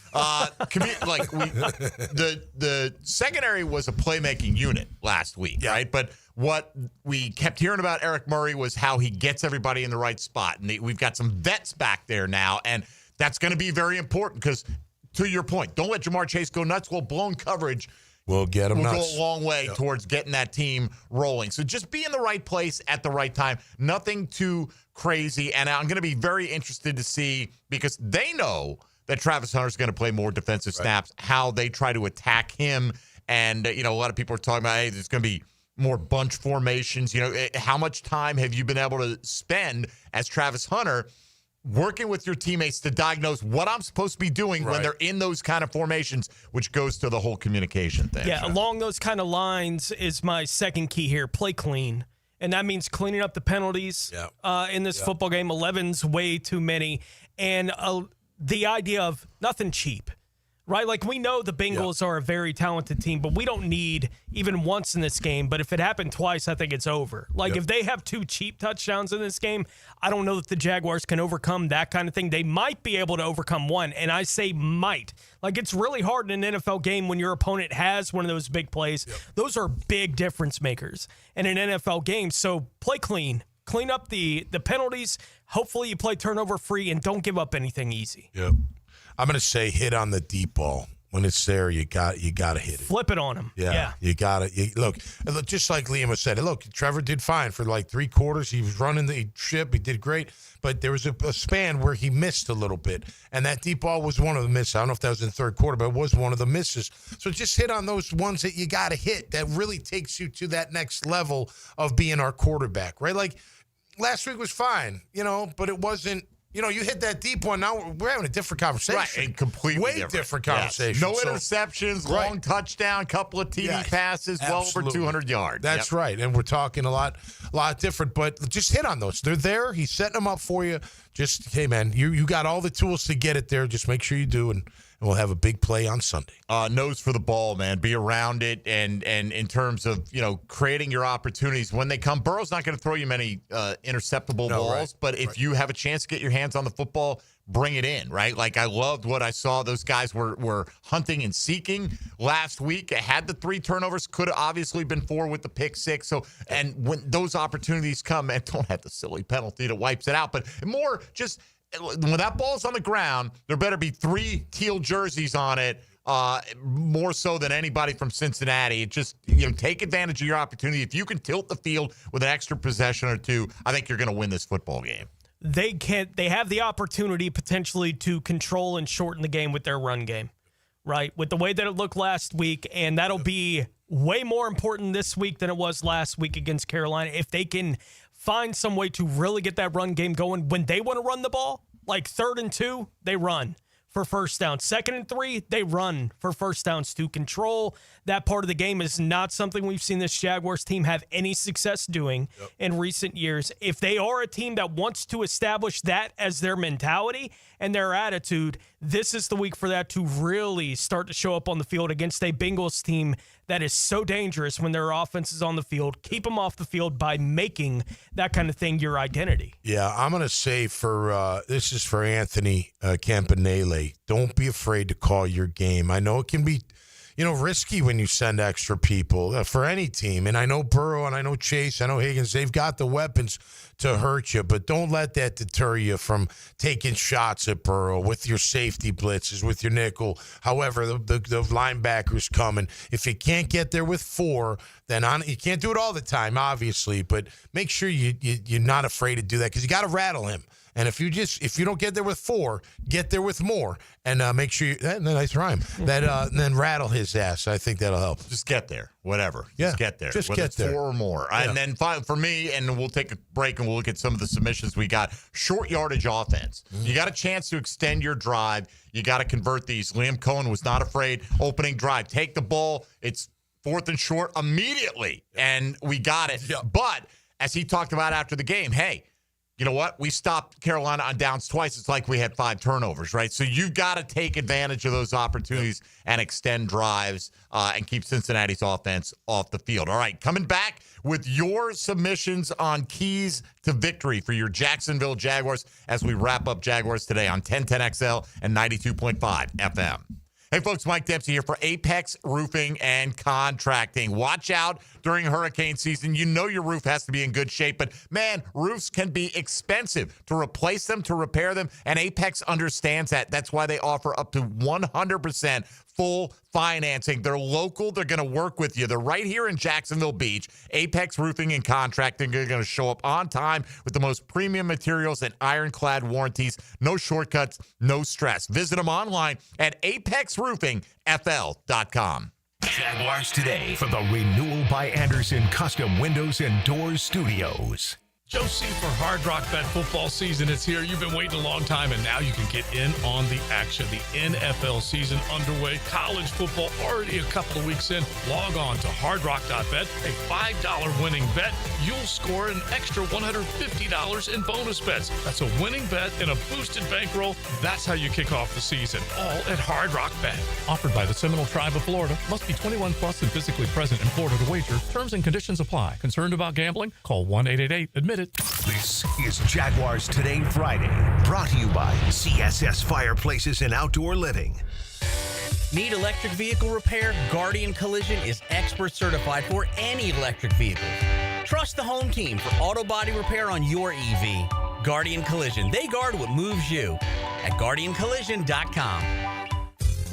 Speaker 4: The secondary was a playmaking unit last week, right? But what we kept hearing about Eric Murray was how he gets everybody in the right spot. And we've got some vets back there now, and that's going to be very important because, to your point, don't let Jamar Chase go nuts. Well, blown coverage
Speaker 5: We'll get them nuts.
Speaker 4: Go a long way towards getting that team rolling. So just be in the right place at the right time. Nothing too crazy. And I'm going to be very interested to see, because they know that Travis Hunter's going to play more defensive snaps, how they try to attack him. And, a lot of people are talking about, hey, there's going to be more bunch formations. How much time have you been able to spend as Travis Hunter working with your teammates to diagnose what I'm supposed to be doing when they're in those kind of formations, which goes to the whole communication thing.
Speaker 6: Yeah, along those kind of lines is my second key here. Play clean. And that means cleaning up the penalties in this football game. 11's way too many. And the idea of nothing cheap, right? Like, we know the Bengals are a very talented team, but we don't need even once in this game. But if it happened twice, I think it's over. Like, if they have 2 cheap touchdowns in this game, I don't know that the Jaguars can overcome that kind of thing. They might be able to overcome one, and I say might. Like, it's really hard in an NFL game when your opponent has one of those big plays. Those are big difference makers in an NFL game. So play clean. Clean up the penalties. Hopefully you play turnover free and don't give up anything easy.
Speaker 5: Yep. I'm going to say hit on the deep ball. When it's there, you got to hit it.
Speaker 6: Flip it on him. Yeah.
Speaker 5: You got to. Look, just like Liam has said, look, Trevor did fine for like 3 quarters. He was running the ship. He did great. But there was a span where he missed a little bit. And that deep ball was one of the misses. I don't know if that was in the third quarter, but it was one of the misses. So just hit on those ones that you got to hit. That really takes you to that next level of being our quarterback, right? Like, last week was fine, but it wasn't You hit that deep one. Now we're having a different conversation.
Speaker 4: Right, and completely
Speaker 5: way different conversation.
Speaker 4: Yes. No interceptions, long touchdown, couple of TD passes, well over 200 yards.
Speaker 5: That's right, and we're talking a lot different. But just hit on those. They're there. He's setting them up for you. Just, hey, man, you got all the tools to get it there. Just make sure you do, and we'll have a big play on Sunday.
Speaker 4: Nose for the ball, man. Be around it, and in terms of creating your opportunities when they come. Burrow's not going to throw you many interceptable balls, but if you have a chance to get your hands on the football, bring it in, right? Like, I loved what I saw. Those guys were hunting and seeking last week. Had the 3 turnovers, could have obviously been 4 with the pick 6. So, and when those opportunities come, man, don't have the silly penalty that wipes it out, but more just when that ball's on the ground, there better be 3 teal jerseys on it, more so than anybody from Cincinnati. It just, take advantage of your opportunity. If you can tilt the field with an extra possession or 2, I think you're going to win this football game.
Speaker 6: They have the opportunity potentially to control and shorten the game with their run game, right? With the way that it looked last week, and that'll be way more important this week than it was last week against Carolina. If they can find some way to really get that run game going when they want to run the ball, like 3rd and 2, they run for first down. 2nd and 3, they run for first downs. To control that part of the game is not something we've seen this Jaguars team have any success doing in recent years. If they are a team that wants to establish that as their mentality and their attitude, this is the week for that to really start to show up on the field against a Bengals team that is so dangerous when their offense is on the field. Keep them off the field by making that kind of thing your identity.
Speaker 5: Yeah, I'm going to say this is for Anthony Campanile. Don't be afraid to call your game. I know it can be, risky when you send extra people for any team. And I know Burrow and I know Chase, I know Higgins, they've got the weapons to hurt you, but don't let that deter you from taking shots at Burrow with your safety blitzes, with your nickel, however the linebackers coming. If you can't get there with 4, then you can't do it all the time, obviously, but make sure you're not afraid to do that because you got to rattle him. And if you don't get there with 4, get there with more, and make sure nice rhyme. That then rattle his ass. I think that'll help.
Speaker 4: Just get there, whatever.
Speaker 5: Yeah,
Speaker 4: just get there.
Speaker 5: Just
Speaker 4: whether
Speaker 5: get
Speaker 4: it's
Speaker 5: there.
Speaker 4: 4 or more.
Speaker 5: Yeah.
Speaker 4: And then for me, and we'll take a break and we'll look at some of the submissions we got. Short yardage offense. You got a chance to extend your drive. You got to convert these. Liam Cohen was not afraid. Opening drive. Take the ball. It's 4th and short immediately, and we got it. Yeah. But as he talked about after the game, hey, you know what? We stopped Carolina on downs twice. It's like we had 5 turnovers, right? So you've got to take advantage of those opportunities and extend drives and keep Cincinnati's offense off the field. All right, coming back with your submissions on keys to victory for your Jacksonville Jaguars as we wrap up Jaguars Today on 1010XL and 92.5 FM. Hey, folks, Mike Dempsey here for Apex Roofing and Contracting. Watch out during hurricane season. You know your roof has to be in good shape, but, man, roofs can be expensive to replace them, to repair them, and Apex understands that. That's why they offer up to 100% full financing. They're local. They're going to work with you. They're right here in Jacksonville Beach. Apex Roofing and Contracting. They're going to show up on time with the most premium materials and ironclad warranties. No shortcuts, no stress. Visit them online at apexroofingfl.com.
Speaker 3: Jaguars Today from the Renewal by Anderson Custom Windows and Doors Studios.
Speaker 8: Joe C. for Hard Rock Bet football season is here. You've been waiting a long time, and now you can get in on the action. The NFL season underway. College football already a couple of weeks in. Log on to hardrock.bet. A $5 winning bet. You'll score an extra $150 in bonus bets. That's a winning bet and a boosted bankroll. That's how you kick off the season. All at Hard Rock Bet. Offered by the Seminole Tribe of Florida. Must be 21 plus and physically present in Florida to wager. Terms and conditions apply. Concerned about gambling? Call 1-888-ADMIT-IT.
Speaker 3: This is Jaguars Today Friday, brought to you by CSS Fireplaces and Outdoor Living.
Speaker 26: Need electric vehicle repair? Guardian Collision is expert certified for any electric vehicle. Trust the home team for auto body repair on your EV. Guardian Collision. They guard what moves you at GuardianCollision.com.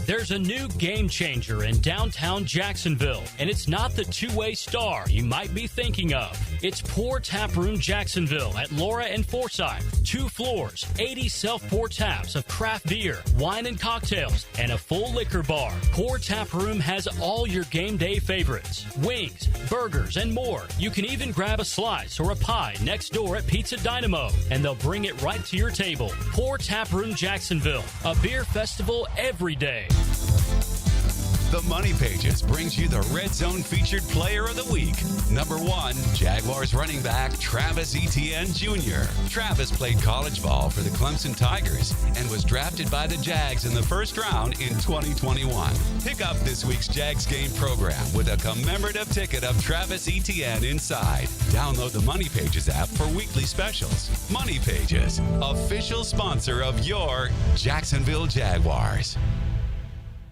Speaker 11: There's a new game changer in downtown Jacksonville, and it's not the two-way star you might be thinking of. It's Pour Tap Room Jacksonville at Laura and Forsyth. 2 floors, 80 self-pour taps of craft beer, wine and cocktails, and a full liquor bar. Pour Tap Room has all your game day favorites. Wings, burgers, and more. You can even grab a slice or a pie next door at Pizza Dynamo, and they'll bring it right to your table. Pour Tap Room Jacksonville, a beer festival every day.
Speaker 12: The Money Pages brings you the Red Zone featured player of the week. Number 1, Jaguars running back Travis Etienne Jr. Travis played college ball for the Clemson Tigers and was drafted by the Jags in the first round in 2021. Pick up this week's Jags game program with a commemorative ticket of Travis Etienne inside. Download the Money Pages app for weekly specials. Money Pages, official sponsor of your Jacksonville Jaguars.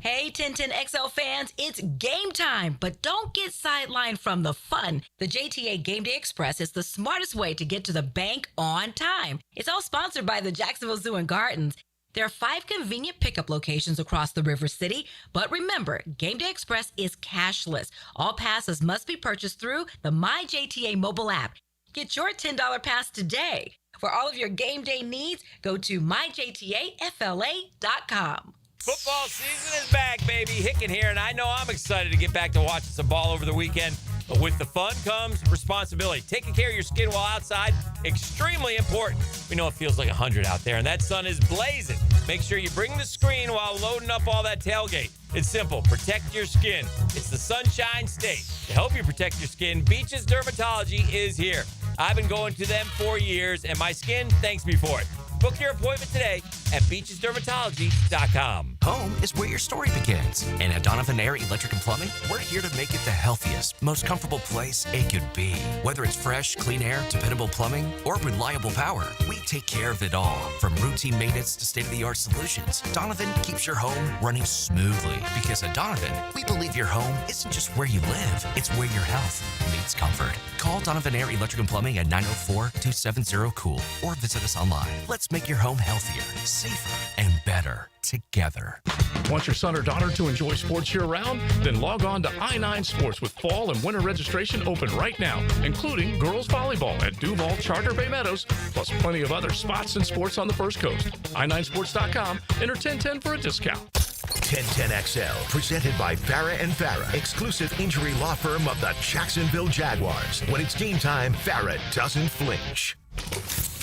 Speaker 14: Hey, 1010XL fans, it's game time, but don't get sidelined from the fun. The JTA Game Day Express is the smartest way to get to the bank on time. It's all sponsored by the Jacksonville Zoo and Gardens. There are 5 convenient pickup locations across the River City, but remember, Game Day Express is cashless. All passes must be purchased through the MyJTA mobile app. Get your $10 pass today. For all of your game day needs, go to myjtafla.com.
Speaker 13: Football season is back, baby. Hicken here, and I know I'm excited to get back to watching some ball over the weekend. But with the fun comes responsibility. Taking care of your skin while outside, extremely important. We know it feels like 100 out there, and that sun is blazing. Make sure you bring the screen while loading up all that tailgate. It's simple. Protect your skin. It's the Sunshine State. To help you protect your skin, Beaches Dermatology is here. I've been going to them for years, and my skin thanks me for it. Book your appointment today at beachesdermatology.com.
Speaker 16: Home is where your story begins. And at Donovan Air Electric and Plumbing, we're here to make it the healthiest, most comfortable place it could be. Whether it's fresh, clean air, dependable plumbing, or reliable power, we take care of it all. From routine maintenance to state-of-the-art solutions, Donovan keeps your home running smoothly. Because at Donovan, we believe your home isn't just where you live, it's where your health meets comfort. Call Donovan Air Electric and Plumbing at 904-270-COOL or visit us online. Let's make your home healthier, safer, and better together.
Speaker 8: Want your son or daughter to enjoy sports year-round? Then log on to I9 Sports with fall and winter registration open right now, including girls volleyball at Duval Charter Bay Meadows, plus plenty of other spots and sports on the First Coast. I9sports.com. Enter 1010 for a discount.
Speaker 3: 1010XL, presented by Farah & Farah, exclusive injury law firm of the Jacksonville Jaguars. When it's game time, Farah doesn't flinch.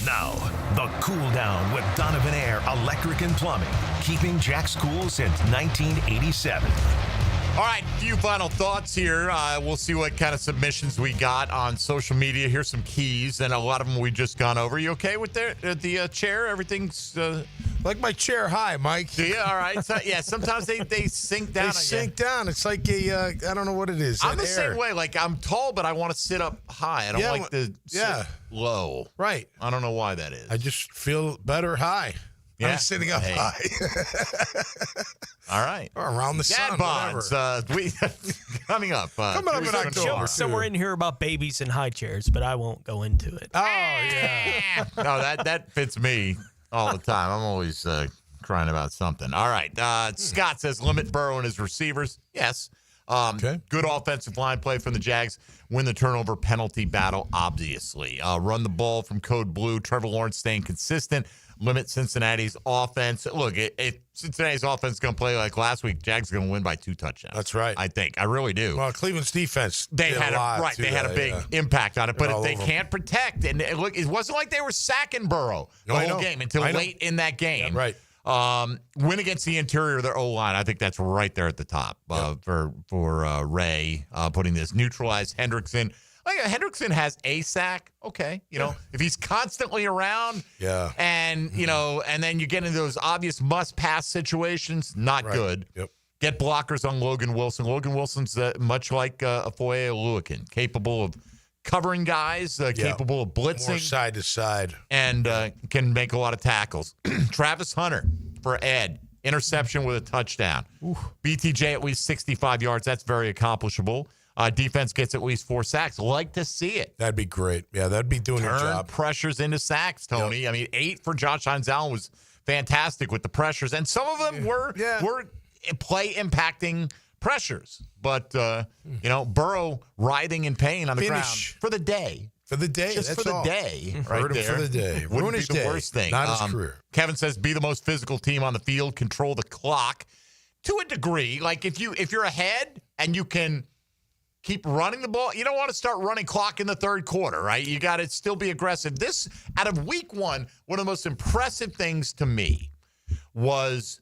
Speaker 3: Now, the cool down with Donovan Air Electric and Plumbing, keeping Jack's cool since 1987.
Speaker 4: All right, a few final thoughts here. We'll see what kind of submissions we got on social media. Here's some keys, and a lot of them we just gone over. You okay with the chair? Everything's
Speaker 5: like my chair high, Mike.
Speaker 4: Yeah, all right. So, yeah, sometimes they sink down.
Speaker 5: They sink down. It's like a I don't know what it is.
Speaker 4: I'm the same way. Like I'm tall, but I want to sit up high. I don't like to sit low.
Speaker 5: Right.
Speaker 4: I don't know why that is.
Speaker 5: I just feel better high.
Speaker 4: Yeah.
Speaker 5: I'm sitting up high.
Speaker 4: All right.
Speaker 5: Or around the sun,
Speaker 4: bonds, coming up.
Speaker 5: Coming up in October.
Speaker 6: Somewhere in here about babies in high chairs, but I won't go into it.
Speaker 5: Oh, yeah.
Speaker 4: No, that fits me all the time. I'm always crying about something. All right. Scott says limit Burrow and his receivers. Yes. Good offensive line play from the Jags. Win the turnover penalty battle, obviously. Run the ball from Code Blue. Trevor Lawrence staying consistent. Limit Cincinnati's offense. Look, if Cincinnati's offense is going to play like last week, Jags are going to win by 2 touchdowns.
Speaker 5: That's right.
Speaker 4: I think. I really do.
Speaker 5: Well, Cleveland's defense
Speaker 4: they had a big impact on it, but if they can't protect, and look, it wasn't like they were sacking Burrow the whole game until late in that game.
Speaker 5: Yeah, right.
Speaker 4: Win against the interior of their O-line. I think that's right there at the top for Ray putting this. Neutralize Hendrickson. Like Hendrickson has a sack. Okay. If he's constantly around.
Speaker 5: Yeah.
Speaker 4: And, and then you get into those obvious must-pass situations, not good.
Speaker 5: Yep.
Speaker 4: Get blockers on Logan Wilson. Logan Wilson's much like Afoye Oluokun, capable of covering guys, capable of blitzing.
Speaker 5: More side to side.
Speaker 4: And can make a lot of tackles. Travis Hunter for Ed. Interception with a touchdown.
Speaker 5: Ooh.
Speaker 4: BTJ at least 65 yards. That's very accomplishable. Defense gets at least 4 sacks. Like to see it.
Speaker 5: That'd be great. Yeah, that'd be doing your job.
Speaker 4: Pressures into sacks, Tony.
Speaker 5: Yep.
Speaker 4: I mean, 8 for Josh Hines Allen was fantastic with the pressures. And some of them were play impacting pressures. But, Burrow writhing in pain on the ground for the day.
Speaker 5: For the day,
Speaker 4: just
Speaker 5: that's
Speaker 4: for the
Speaker 5: all.
Speaker 4: day,
Speaker 5: Right
Speaker 4: right there.
Speaker 5: For the day.
Speaker 4: Wouldn't
Speaker 5: Ruin his
Speaker 4: be the
Speaker 5: day.
Speaker 4: worst thing.
Speaker 5: Not his career.
Speaker 4: Kevin says, be the most physical team on the field, control the clock to a degree. Like if you're ahead and you can keep running the ball, you don't want to start running clock in the third quarter, right? You got to still be aggressive. This, out of week one of the most impressive things to me was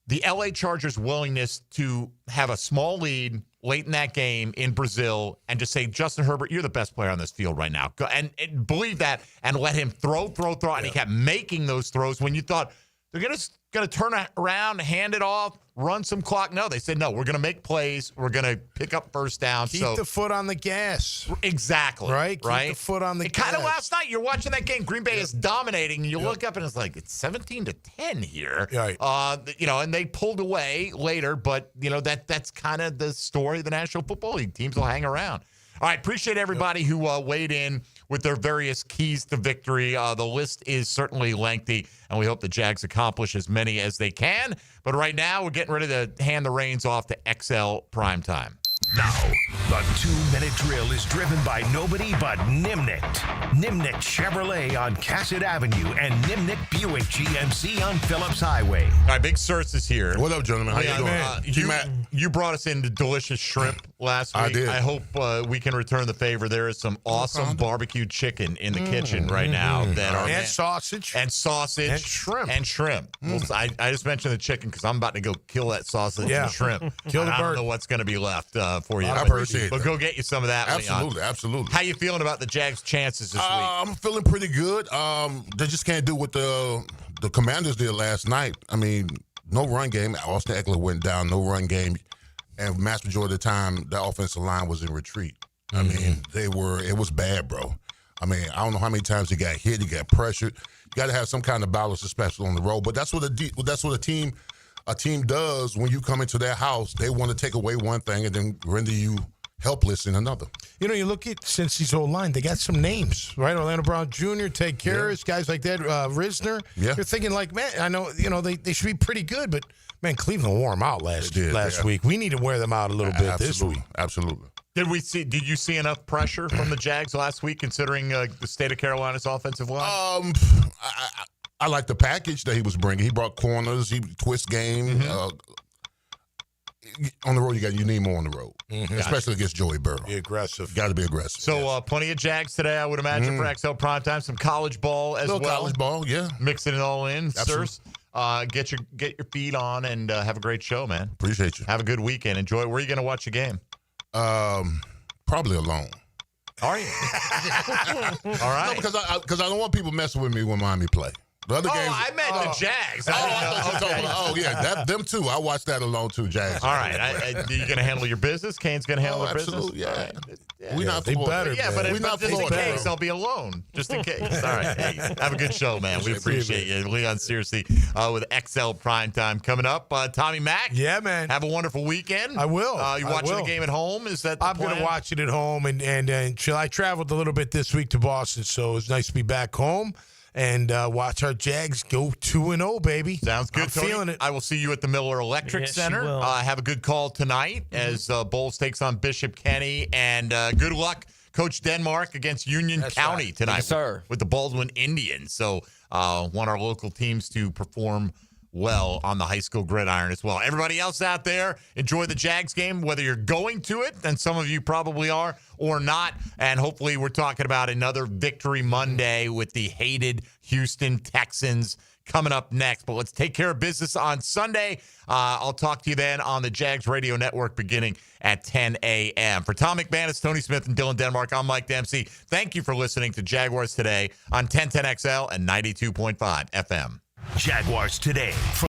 Speaker 4: the LA Chargers' willingness to have a small lead late in that game in Brazil and just say, Justin Herbert, you're the best player on this field right now. Go, and believe that and let him throw. Yeah. And he kept making those throws when you thought they're going to turn around, hand it off, run some clock. No, they said, no, we're going to make plays. We're going to pick up first down.
Speaker 5: Keep the foot on the gas.
Speaker 4: Exactly.
Speaker 5: Right? Keep the foot on the gas.
Speaker 4: Kind of last night, you're watching that game. Green Bay is dominating, and you look up, and it's like, it's 17-10 here.
Speaker 5: Right.
Speaker 4: And they pulled away later, but, that's kind of the story of the National Football League. Teams will hang around. All right, appreciate everybody who weighed in with their various keys to victory. The list is certainly lengthy, and we hope the Jags accomplish as many as they can. But right now, we're getting ready to hand the reins off to XL Primetime.
Speaker 3: Now, the 2-minute drill is driven by nobody but Nimnicht. Nimnicht Chevrolet on Cassett Avenue and Nimnicht Buick GMC on Phillips Highway.
Speaker 4: All right, Big Sirts is here.
Speaker 15: What up, gentlemen? How you doing?
Speaker 4: You brought us into delicious shrimp last week.
Speaker 15: I did.
Speaker 4: I hope we can return the favor. There is some awesome barbecued chicken in the kitchen right now.
Speaker 5: And sausage.
Speaker 4: And sausage.
Speaker 5: And shrimp.
Speaker 4: Well, I just mentioned the chicken because I'm about to go kill that sausage and shrimp.
Speaker 5: Kill the bird.
Speaker 4: I don't know what's going to be left for you.
Speaker 15: I appreciate it.
Speaker 4: But go get you some of that.
Speaker 15: Absolutely.
Speaker 4: How you feeling about the Jags' chances this week?
Speaker 15: I'm feeling pretty good. They just can't do what the Commanders did last night. I mean, no run game. Austin Eckler went down, no run game. And vast majority of the time, the offensive line was in retreat. I mean, it was bad, bro. I mean, I don't know how many times he got hit, he got pressured. You got to have some kind of balance, especially on the road. But that's what a team does when you come into their house. They want to take away one thing and then render you helpless in another.
Speaker 5: You look at Cincy's whole line, they got some names, right? Orlando Brown Jr., Tate Karras, guys like that, Risner. Yeah. You're thinking like, man, I know, they should be pretty good, but man, Cleveland wore them out last week. We need to wear them out a little bit this week.
Speaker 15: Absolutely.
Speaker 4: Did you see enough pressure from the Jags last week, considering the state of Carolina's offensive line?
Speaker 15: I like the package that he was bringing. He brought corners. He twist game. On the road, you need more on the road, especially against Joey Burrow.
Speaker 5: Be aggressive.
Speaker 15: Got to be aggressive.
Speaker 4: So plenty of Jags today, I would imagine, for XL Primetime. Some college ball as well.
Speaker 15: College ball, yeah.
Speaker 4: Mixing it all in. Sirs, get your feet on and have a great show, man.
Speaker 15: Appreciate you.
Speaker 4: Have a good weekend. Enjoy it. Where are you going to watch the game?
Speaker 15: Probably alone.
Speaker 4: Are you? All right.
Speaker 15: No, because I don't want people messing with me when Miami play. The other games.
Speaker 4: I meant the Jags.
Speaker 15: Them too. I watched that alone too, Jags.
Speaker 4: All right. Are you going to handle your business? Kane's going to handle the business?
Speaker 15: Absolutely, yeah.
Speaker 4: We're
Speaker 15: not
Speaker 5: they better,
Speaker 4: yeah, but
Speaker 15: just
Speaker 4: in case, I'll be alone. Just in case. All right. Hey, have a good show, man. We appreciate you. Leon Searcy with XL Primetime coming up. Tommy Mack.
Speaker 5: Yeah, man.
Speaker 4: Have a wonderful weekend.
Speaker 5: I will.
Speaker 4: You watching the game at home? Is that the
Speaker 5: I'm going to watch it at home. And I traveled a little bit this week to Boston, so it's nice to be back home. And watch our Jags go 2-0, baby.
Speaker 4: Sounds good,
Speaker 5: I'm
Speaker 4: Tony.
Speaker 5: feeling it.
Speaker 4: I will see you at the Miller Electric Center. Have a good call tonight as Bowles takes on Bishop Kenny. And good luck, Coach Denmark, against Union County tonight.
Speaker 13: Yes, sir.
Speaker 4: With the Baldwin Indians. So want our local teams to perform well on the high school gridiron as well. Everybody else out there, enjoy the Jags game, whether you're going to it, and some of you probably are, or not. And hopefully we're talking about another Victory Monday with the hated Houston Texans coming up next. But let's take care of business on Sunday. I'll talk to you then on the Jags Radio Network beginning at 10 a.m. For Tom McManus, Tony Smith, and Dylan Denmark, I'm Mike Dempsey. Thank you for listening to Jaguars Today on 1010XL and 92.5 FM.
Speaker 3: Jaguars Today.